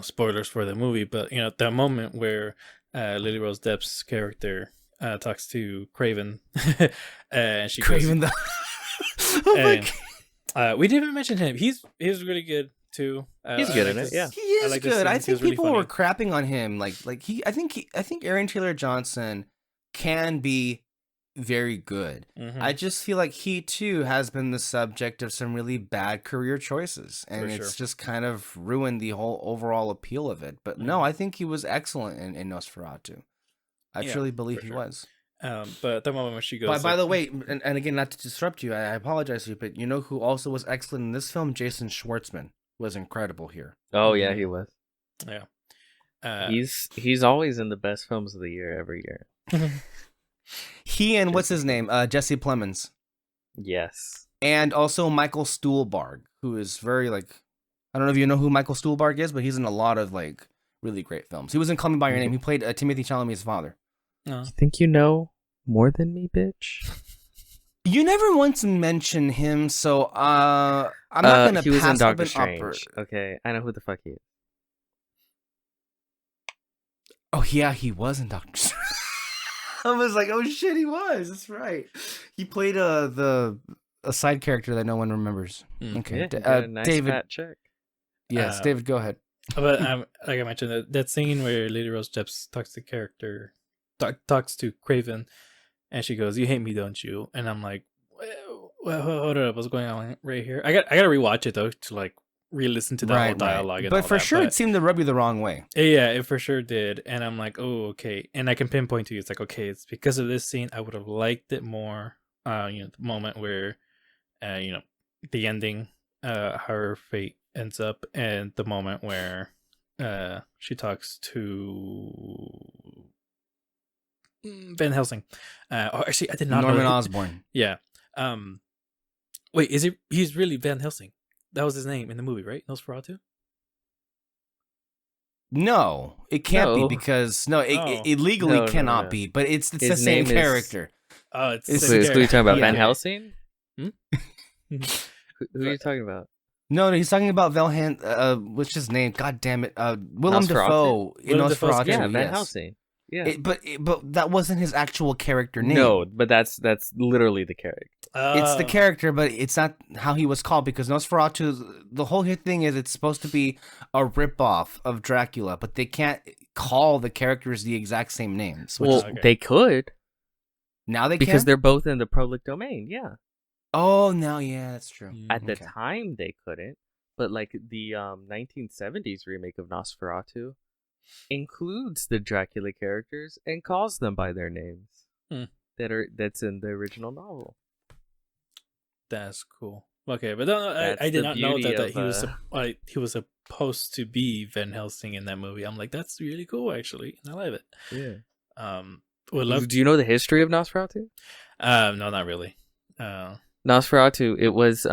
S2: spoilers for the movie, but that moment where Lily Rose Depp's character talks to Craven, and she
S1: Craven
S2: goes, we didn't even mention him. He's really good too.
S3: He's good in it. Yeah,
S1: he is good. I think people
S2: really
S1: were crapping on him. I think Aaron Taylor Johnson can be very good.
S2: Mm-hmm.
S1: I just feel like he too has been the subject of some really bad career choices, and it's just kind of ruined the whole overall appeal of it. But no, I think he was excellent in Nosferatu. I truly believe he was.
S2: But at the moment when she goes,
S1: by the way, and again, not to disrupt you, I apologize to you, but you know who also was excellent in this film? Jason Schwartzman was incredible here.
S3: Oh yeah, he was.
S2: Yeah,
S3: he's always in the best films of the year every year.
S1: He and what's his name? Jesse Plemons.
S3: Yes.
S1: And also Michael Stuhlbarg, who is very I don't know if you know who Michael Stuhlbarg is, but he's in a lot of really great films. He was in Call Me by Your Name. He played Timothy Chalamet's father.
S3: You think you know more than me, bitch?
S1: You never once mentioned him, so I'm not gonna.
S3: He was in
S1: pass
S3: Doctor
S1: up
S3: Strange. Okay, I know who the fuck he is.
S1: Oh yeah, he was in Doctor Strange. I was like, oh shit, he was. That's right. He played a side character that no one remembers. Okay,
S3: Yeah, a nice
S1: David.
S3: fat check.
S1: Yes, David, go ahead.
S2: But like I mentioned, that scene where Lady Rose Depp talks to Craven, and she goes, "You hate me, don't you?" And I'm like, well, hold up, what's going on right here? I gotta rewatch it though to re-listen to that whole dialogue. And
S1: but
S2: all
S1: for
S2: that.
S1: sure, it seemed to rub you the wrong way.
S2: Yeah, it for sure did. And I'm like, oh, okay. And I can pinpoint to you. It's like, okay, it's because of this scene. I would have liked it more. The moment where, the ending, her fate ends up, and the moment where, she talks to Van Helsing. Actually, I did not know
S1: Norman Osborn.
S2: Yeah. Wait, he's really Van Helsing? That was his name in the movie, right? Nosferatu?
S1: No, it can't be because it legally cannot be. But it's the same character.
S2: Oh, it's
S3: the same character. Who are you talking about? Van Helsing?
S2: Hmm?
S3: Who are you talking about?
S1: No, he's talking about what's his name? God damn it, Willem Dafoe in Nosferatu.
S3: Yeah, Van Helsing. Yeah,
S1: but that wasn't his actual character name.
S3: No, but that's literally the character.
S1: It's the character, but it's not how he was called because Nosferatu. The whole thing is it's supposed to be a ripoff of Dracula, but they can't call the characters the exact same names.
S3: They could.
S1: Now they
S3: because
S1: can?
S3: They're both in the public domain. Yeah.
S1: Oh, now that's true.
S3: At the time, they couldn't, but the 1970s remake of Nosferatu includes the Dracula characters and calls them by their names that's in the original novel.
S2: That's cool. Okay, but I did not know that he was supposed to be Van Helsing in that movie. I'm like, that's really cool, actually, and I love it.
S3: Yeah.
S2: Do
S3: you know the history of Nosferatu?
S2: No, not really.
S3: Nosferatu. It was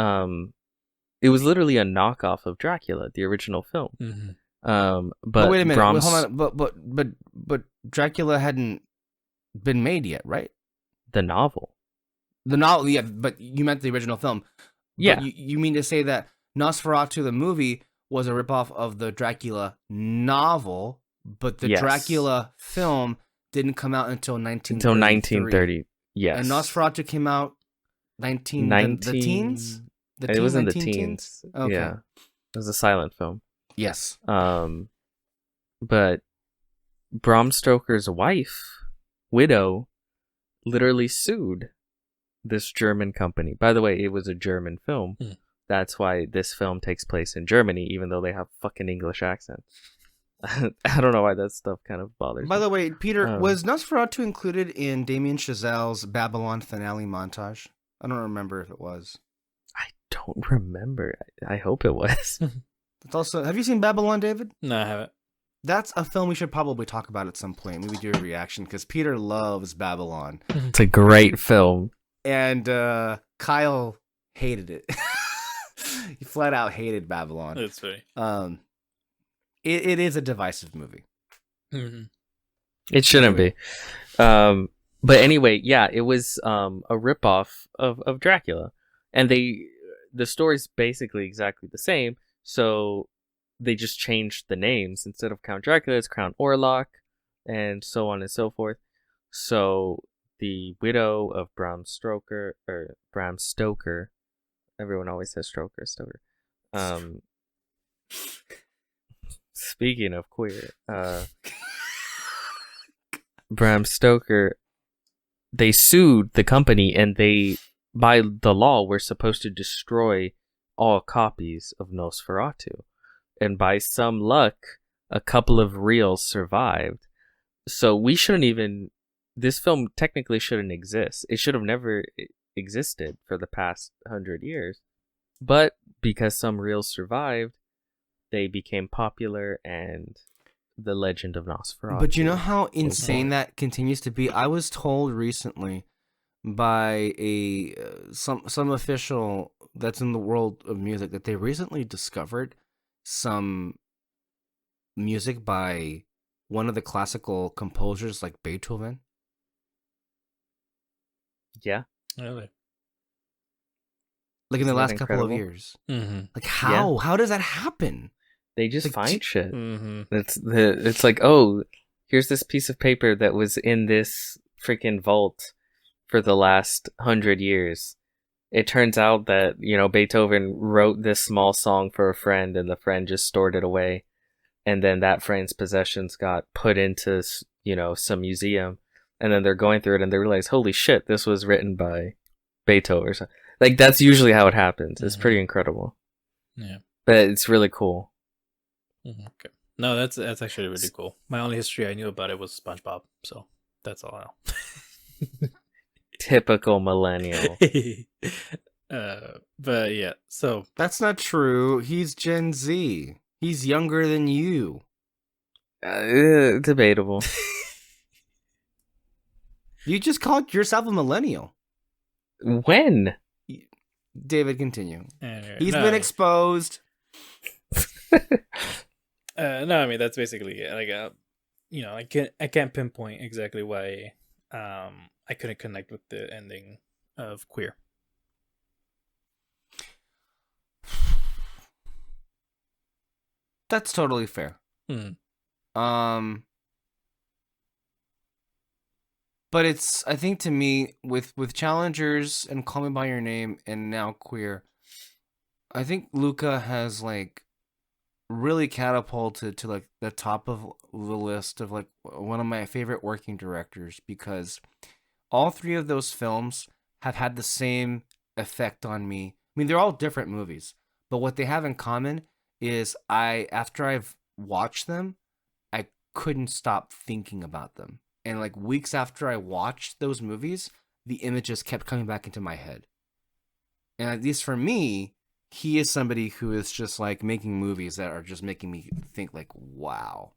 S3: It was literally a knockoff of Dracula, the original film.
S2: Mm-hmm.
S3: But
S1: wait a minute.
S3: Brahms,
S1: Hold on. But Dracula hadn't been made yet, right?
S3: the novel.
S1: The novel, yeah. But you meant the original film.
S3: Yeah.
S1: But you mean to say that Nosferatu the movie was a ripoff of the Dracula novel, but the
S3: Yes.
S1: Dracula film didn't come out until
S3: Until
S1: 1930.
S3: 1930. Yes.
S1: And Nosferatu came out the teens?
S3: It was in the
S1: 19
S3: teens.
S1: Okay.
S3: Yeah. It was a silent film.
S1: Yes.
S3: But Bram Stoker's widow, literally sued this German company. By the way, it was a German film. That's why this film takes place in Germany, even though they have fucking English accent. I don't know why that stuff kind of bothers
S1: By
S3: me.
S1: the way, Peter, was Nosferatu included in Damien Chazelle's Babylon finale montage? I don't remember if it was.
S3: I don't remember. I hope it was.
S1: It's also. Have you seen Babylon, David?
S2: No, I haven't.
S1: That's a film we should probably talk about at some point. Maybe do a reaction because Peter loves Babylon,
S3: It's a great film.
S1: and Kyle hated it. He flat out hated Babylon.
S2: That's funny.
S1: It is a divisive movie.
S2: Mm-hmm.
S3: It shouldn't be. But anyway, yeah, it was a ripoff of Dracula. And the story's basically exactly the same, so they just changed the names. Instead of Count Dracula, it's Count Orlok, and so on and so forth. So the widow of Bram Stoker, everyone always says Stoker. Speaking of queer, Bram Stoker, they sued the company, and they, by the law, were supposed to destroy all copies of Nosferatu. And by some luck, a couple of reels survived. So we shouldn't even... This film technically shouldn't exist. It should have never existed for the past 100 years. But because some reels survived, they became popular, and the legend of Nosferatu.
S1: But you know how insane that continues to be? I was told recently by some official that's in the world of music that they recently discovered some music by one of the classical composers like Beethoven.
S3: Yeah.
S2: Really?
S1: Like in the
S3: Isn't
S1: last
S3: that
S1: couple of
S3: incredible?
S1: years.
S2: Mm-hmm.
S1: Like how? How does that happen?
S3: They just
S1: Like,
S3: find shit.
S2: Mm-hmm.
S3: It's like, oh, here's this piece of paper that was in this freaking vault for the last 100 years. It turns out that, Beethoven wrote this small song for a friend, and the friend just stored it away. And then that friend's possessions got put into, some museum. And then they're going through it, and they realize, holy shit, this was written by Beethoven or something. Like, that's usually how it happens. It's pretty incredible.
S2: Yeah.
S3: But it's really cool.
S2: Mm-hmm. Okay. No, that's actually really cool. My only history I knew about it was SpongeBob, so that's all I know.
S3: Typical millennial.
S2: But yeah, so
S1: That's not true. He's Gen Z. He's younger than you.
S3: Debatable.
S1: You just called yourself a millennial.
S3: When?
S1: David, continue.
S2: anyway,
S1: He's
S2: no,
S1: been exposed.
S2: no, I mean that's basically it. Like, I can't pinpoint exactly why I couldn't connect with the ending of Queer.
S1: That's totally fair. But it's, I think to me, with Challengers and Call Me By Your Name and now Queer, I think Luca has like really catapulted to like the top of the list of like one of my favorite working directors, because all three of those films have had the same effect on me. I mean, they're all different movies, but what they have in common is after I've watched them, I couldn't stop thinking about them. And like weeks after I watched those movies, the images kept coming back into my head. And at least for me, he is somebody who is just like making movies that are just making me think like, wow.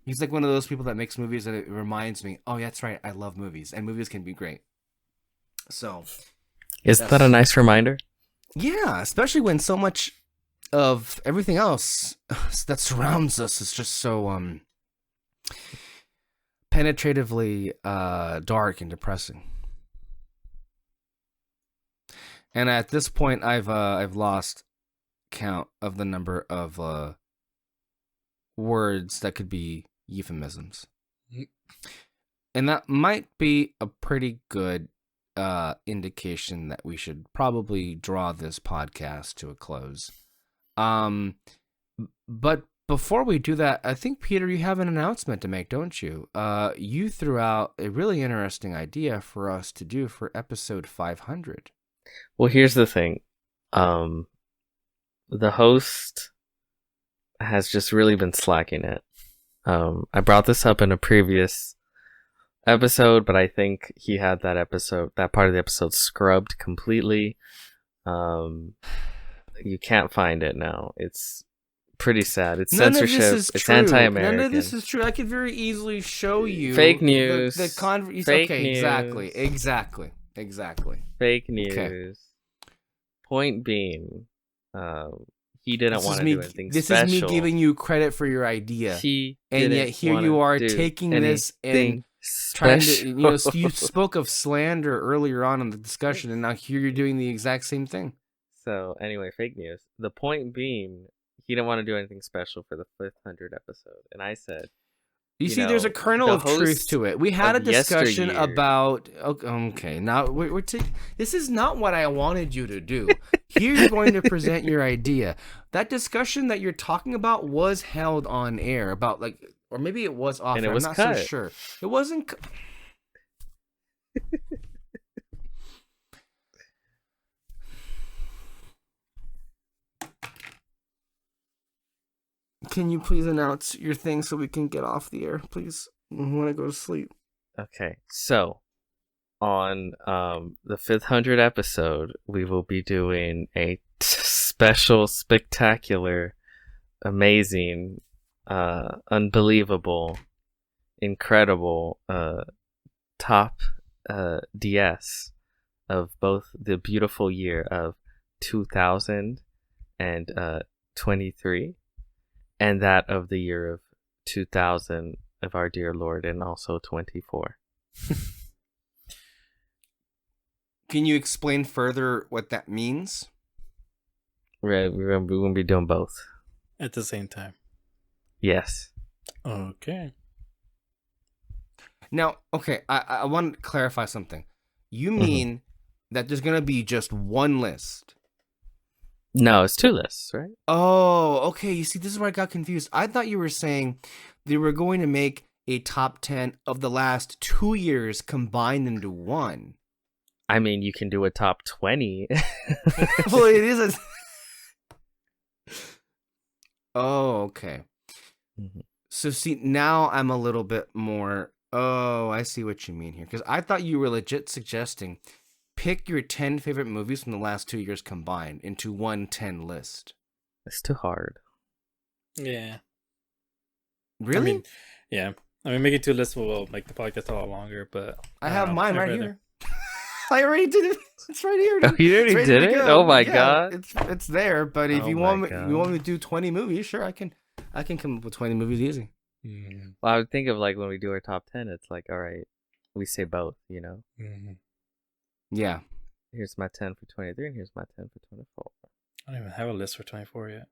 S1: He's like one of those people that makes movies that it reminds me, oh, yeah, that's right, I love movies, and movies can be great. So,
S3: Isn't that a nice reminder?
S1: Yeah, especially when so much of everything else that surrounds us is just so penetratively dark and depressing. And at this point, I've lost count of the number of words that could be euphemisms, and that might be a pretty good indication that we should probably draw this podcast to a close. But before we do that, I think, Peter, you have an announcement to make, don't you? You threw out a really interesting idea for us to do for episode 500.
S3: Well, here's the thing. The host has just really been slacking it. I brought this up in a previous episode, but I think he had that part of the episode scrubbed completely. You can't find it now. It's pretty sad. It's censorship. It's anti-American.
S1: None of this is true. I could very easily show you
S3: fake news.
S1: Fake news. Exactly.
S3: Fake news. Okay. Point being, he didn't want to do anything
S1: this
S3: special.
S1: This is me giving you credit for your idea. And yet here you are taking this and trying to, you spoke of slander earlier on in the discussion, and now here you're doing the exact same thing.
S3: So anyway, fake news. The point being, he didn't want to do anything special for the 500 episode. And I said,
S1: you see, there's a kernel of truth to it. We had a discussion about, okay, now this is not what I wanted you to do. Here you're going to present your idea. That discussion that you're talking about was held on air about or maybe it was off air. I'm not so sure. It wasn't. Can you please announce your thing so we can get off the air, please? I want to go to sleep.
S3: Okay, so on the 500 episode, we will be doing a special, spectacular, amazing, unbelievable, incredible top DS of both the beautiful year of 2023 and that of the year of 2000 of our dear Lord, and also 24.
S1: Can you explain further what that means?
S3: We're going to be doing both.
S2: At the same time?
S3: Yes.
S2: Okay.
S1: Now, okay, I want to clarify something. You mean that there's going to be just one list?
S3: No, it's two lists, right?
S1: Oh, okay. You see, this is where I got confused. I thought you were saying they were going to make a top 10 of the last 2 years combined into one.
S3: I mean, you can do a top 20.
S1: Well, it is a... Oh, okay. Mm-hmm. So, see, now I'm a little bit more... Oh, I see what you mean here. Because I thought you were legit suggesting... Pick your 10 favorite movies from the last 2 years combined into one 10 list.
S3: It's too hard.
S2: Yeah.
S1: Really?
S2: I mean, making two lists will make the podcast a lot longer, but...
S1: I have mine right here. I already did it. It's right here.
S3: Oh, you already did it? Oh my god.
S1: It's there, but if you want me to do 20 movies, sure, I can come up with 20 movies easy.
S3: Mm. Well, I would think of when we do our top 10, it's all right, we say both, Mm-hmm.
S1: Yeah.
S3: Here's my 10 for 23, and here's my 10 for 24.
S2: I don't even have a list for 24 yet.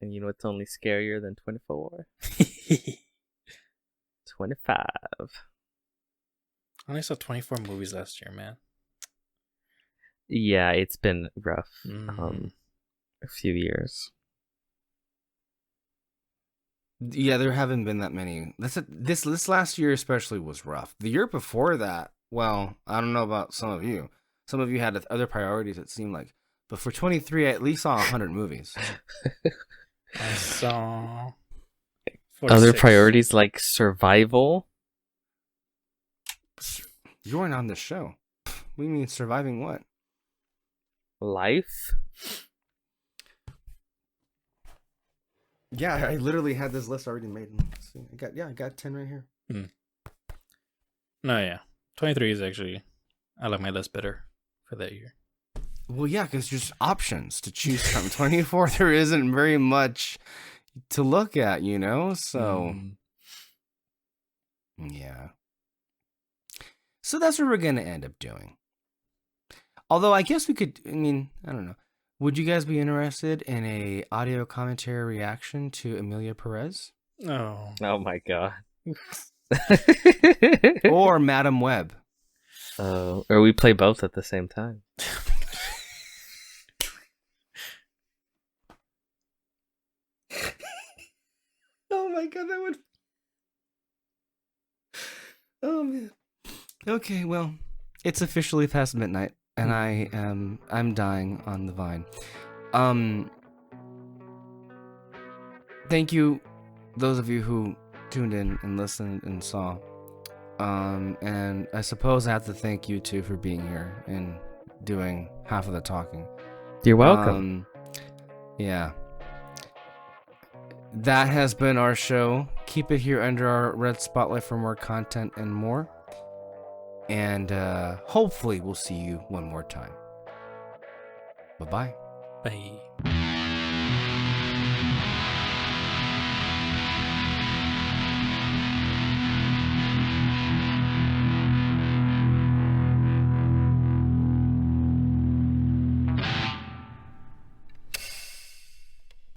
S3: And you know what's only scarier than 24? 25.
S2: I only saw 24 movies last year, man.
S3: Yeah, it's been rough. A few years.
S1: Yeah, there haven't been that many. This last year especially was rough. The year before that, well, I don't know about some of you. Some of you had other priorities, it seemed like. But for 23, I at least saw 100 movies.
S2: I saw... 46.
S3: Other priorities like survival?
S1: You weren't on this show. What do you mean surviving what?
S3: Life?
S1: Yeah, I literally had this list already made. Let's see. I got 10 right here.
S2: No, yeah. 23 is actually... I like my list better for that year.
S1: Well, yeah, because there's options to choose from. 24, there isn't very much to look at, you know? So, yeah. So that's what we're going to end up doing. Although I guess we could, I don't know. Would you guys be interested in a audio commentary reaction to Emilia Perez?
S2: Oh.
S3: Oh my god.
S1: Or Madam Web?
S3: Or we play both at the same time.
S1: Oh my god, that would... Oh man. Okay, well, it's officially past midnight, and I'm dying on the vine. Thank you, those of you who tuned in and listened and saw. And I suppose I have to thank you two for being here and doing half of the talking.
S3: You're welcome.
S1: Yeah. That has been our show. Keep it here under our red spotlight for more content and more. And hopefully we'll see you one more time. Bye-bye.
S2: Bye.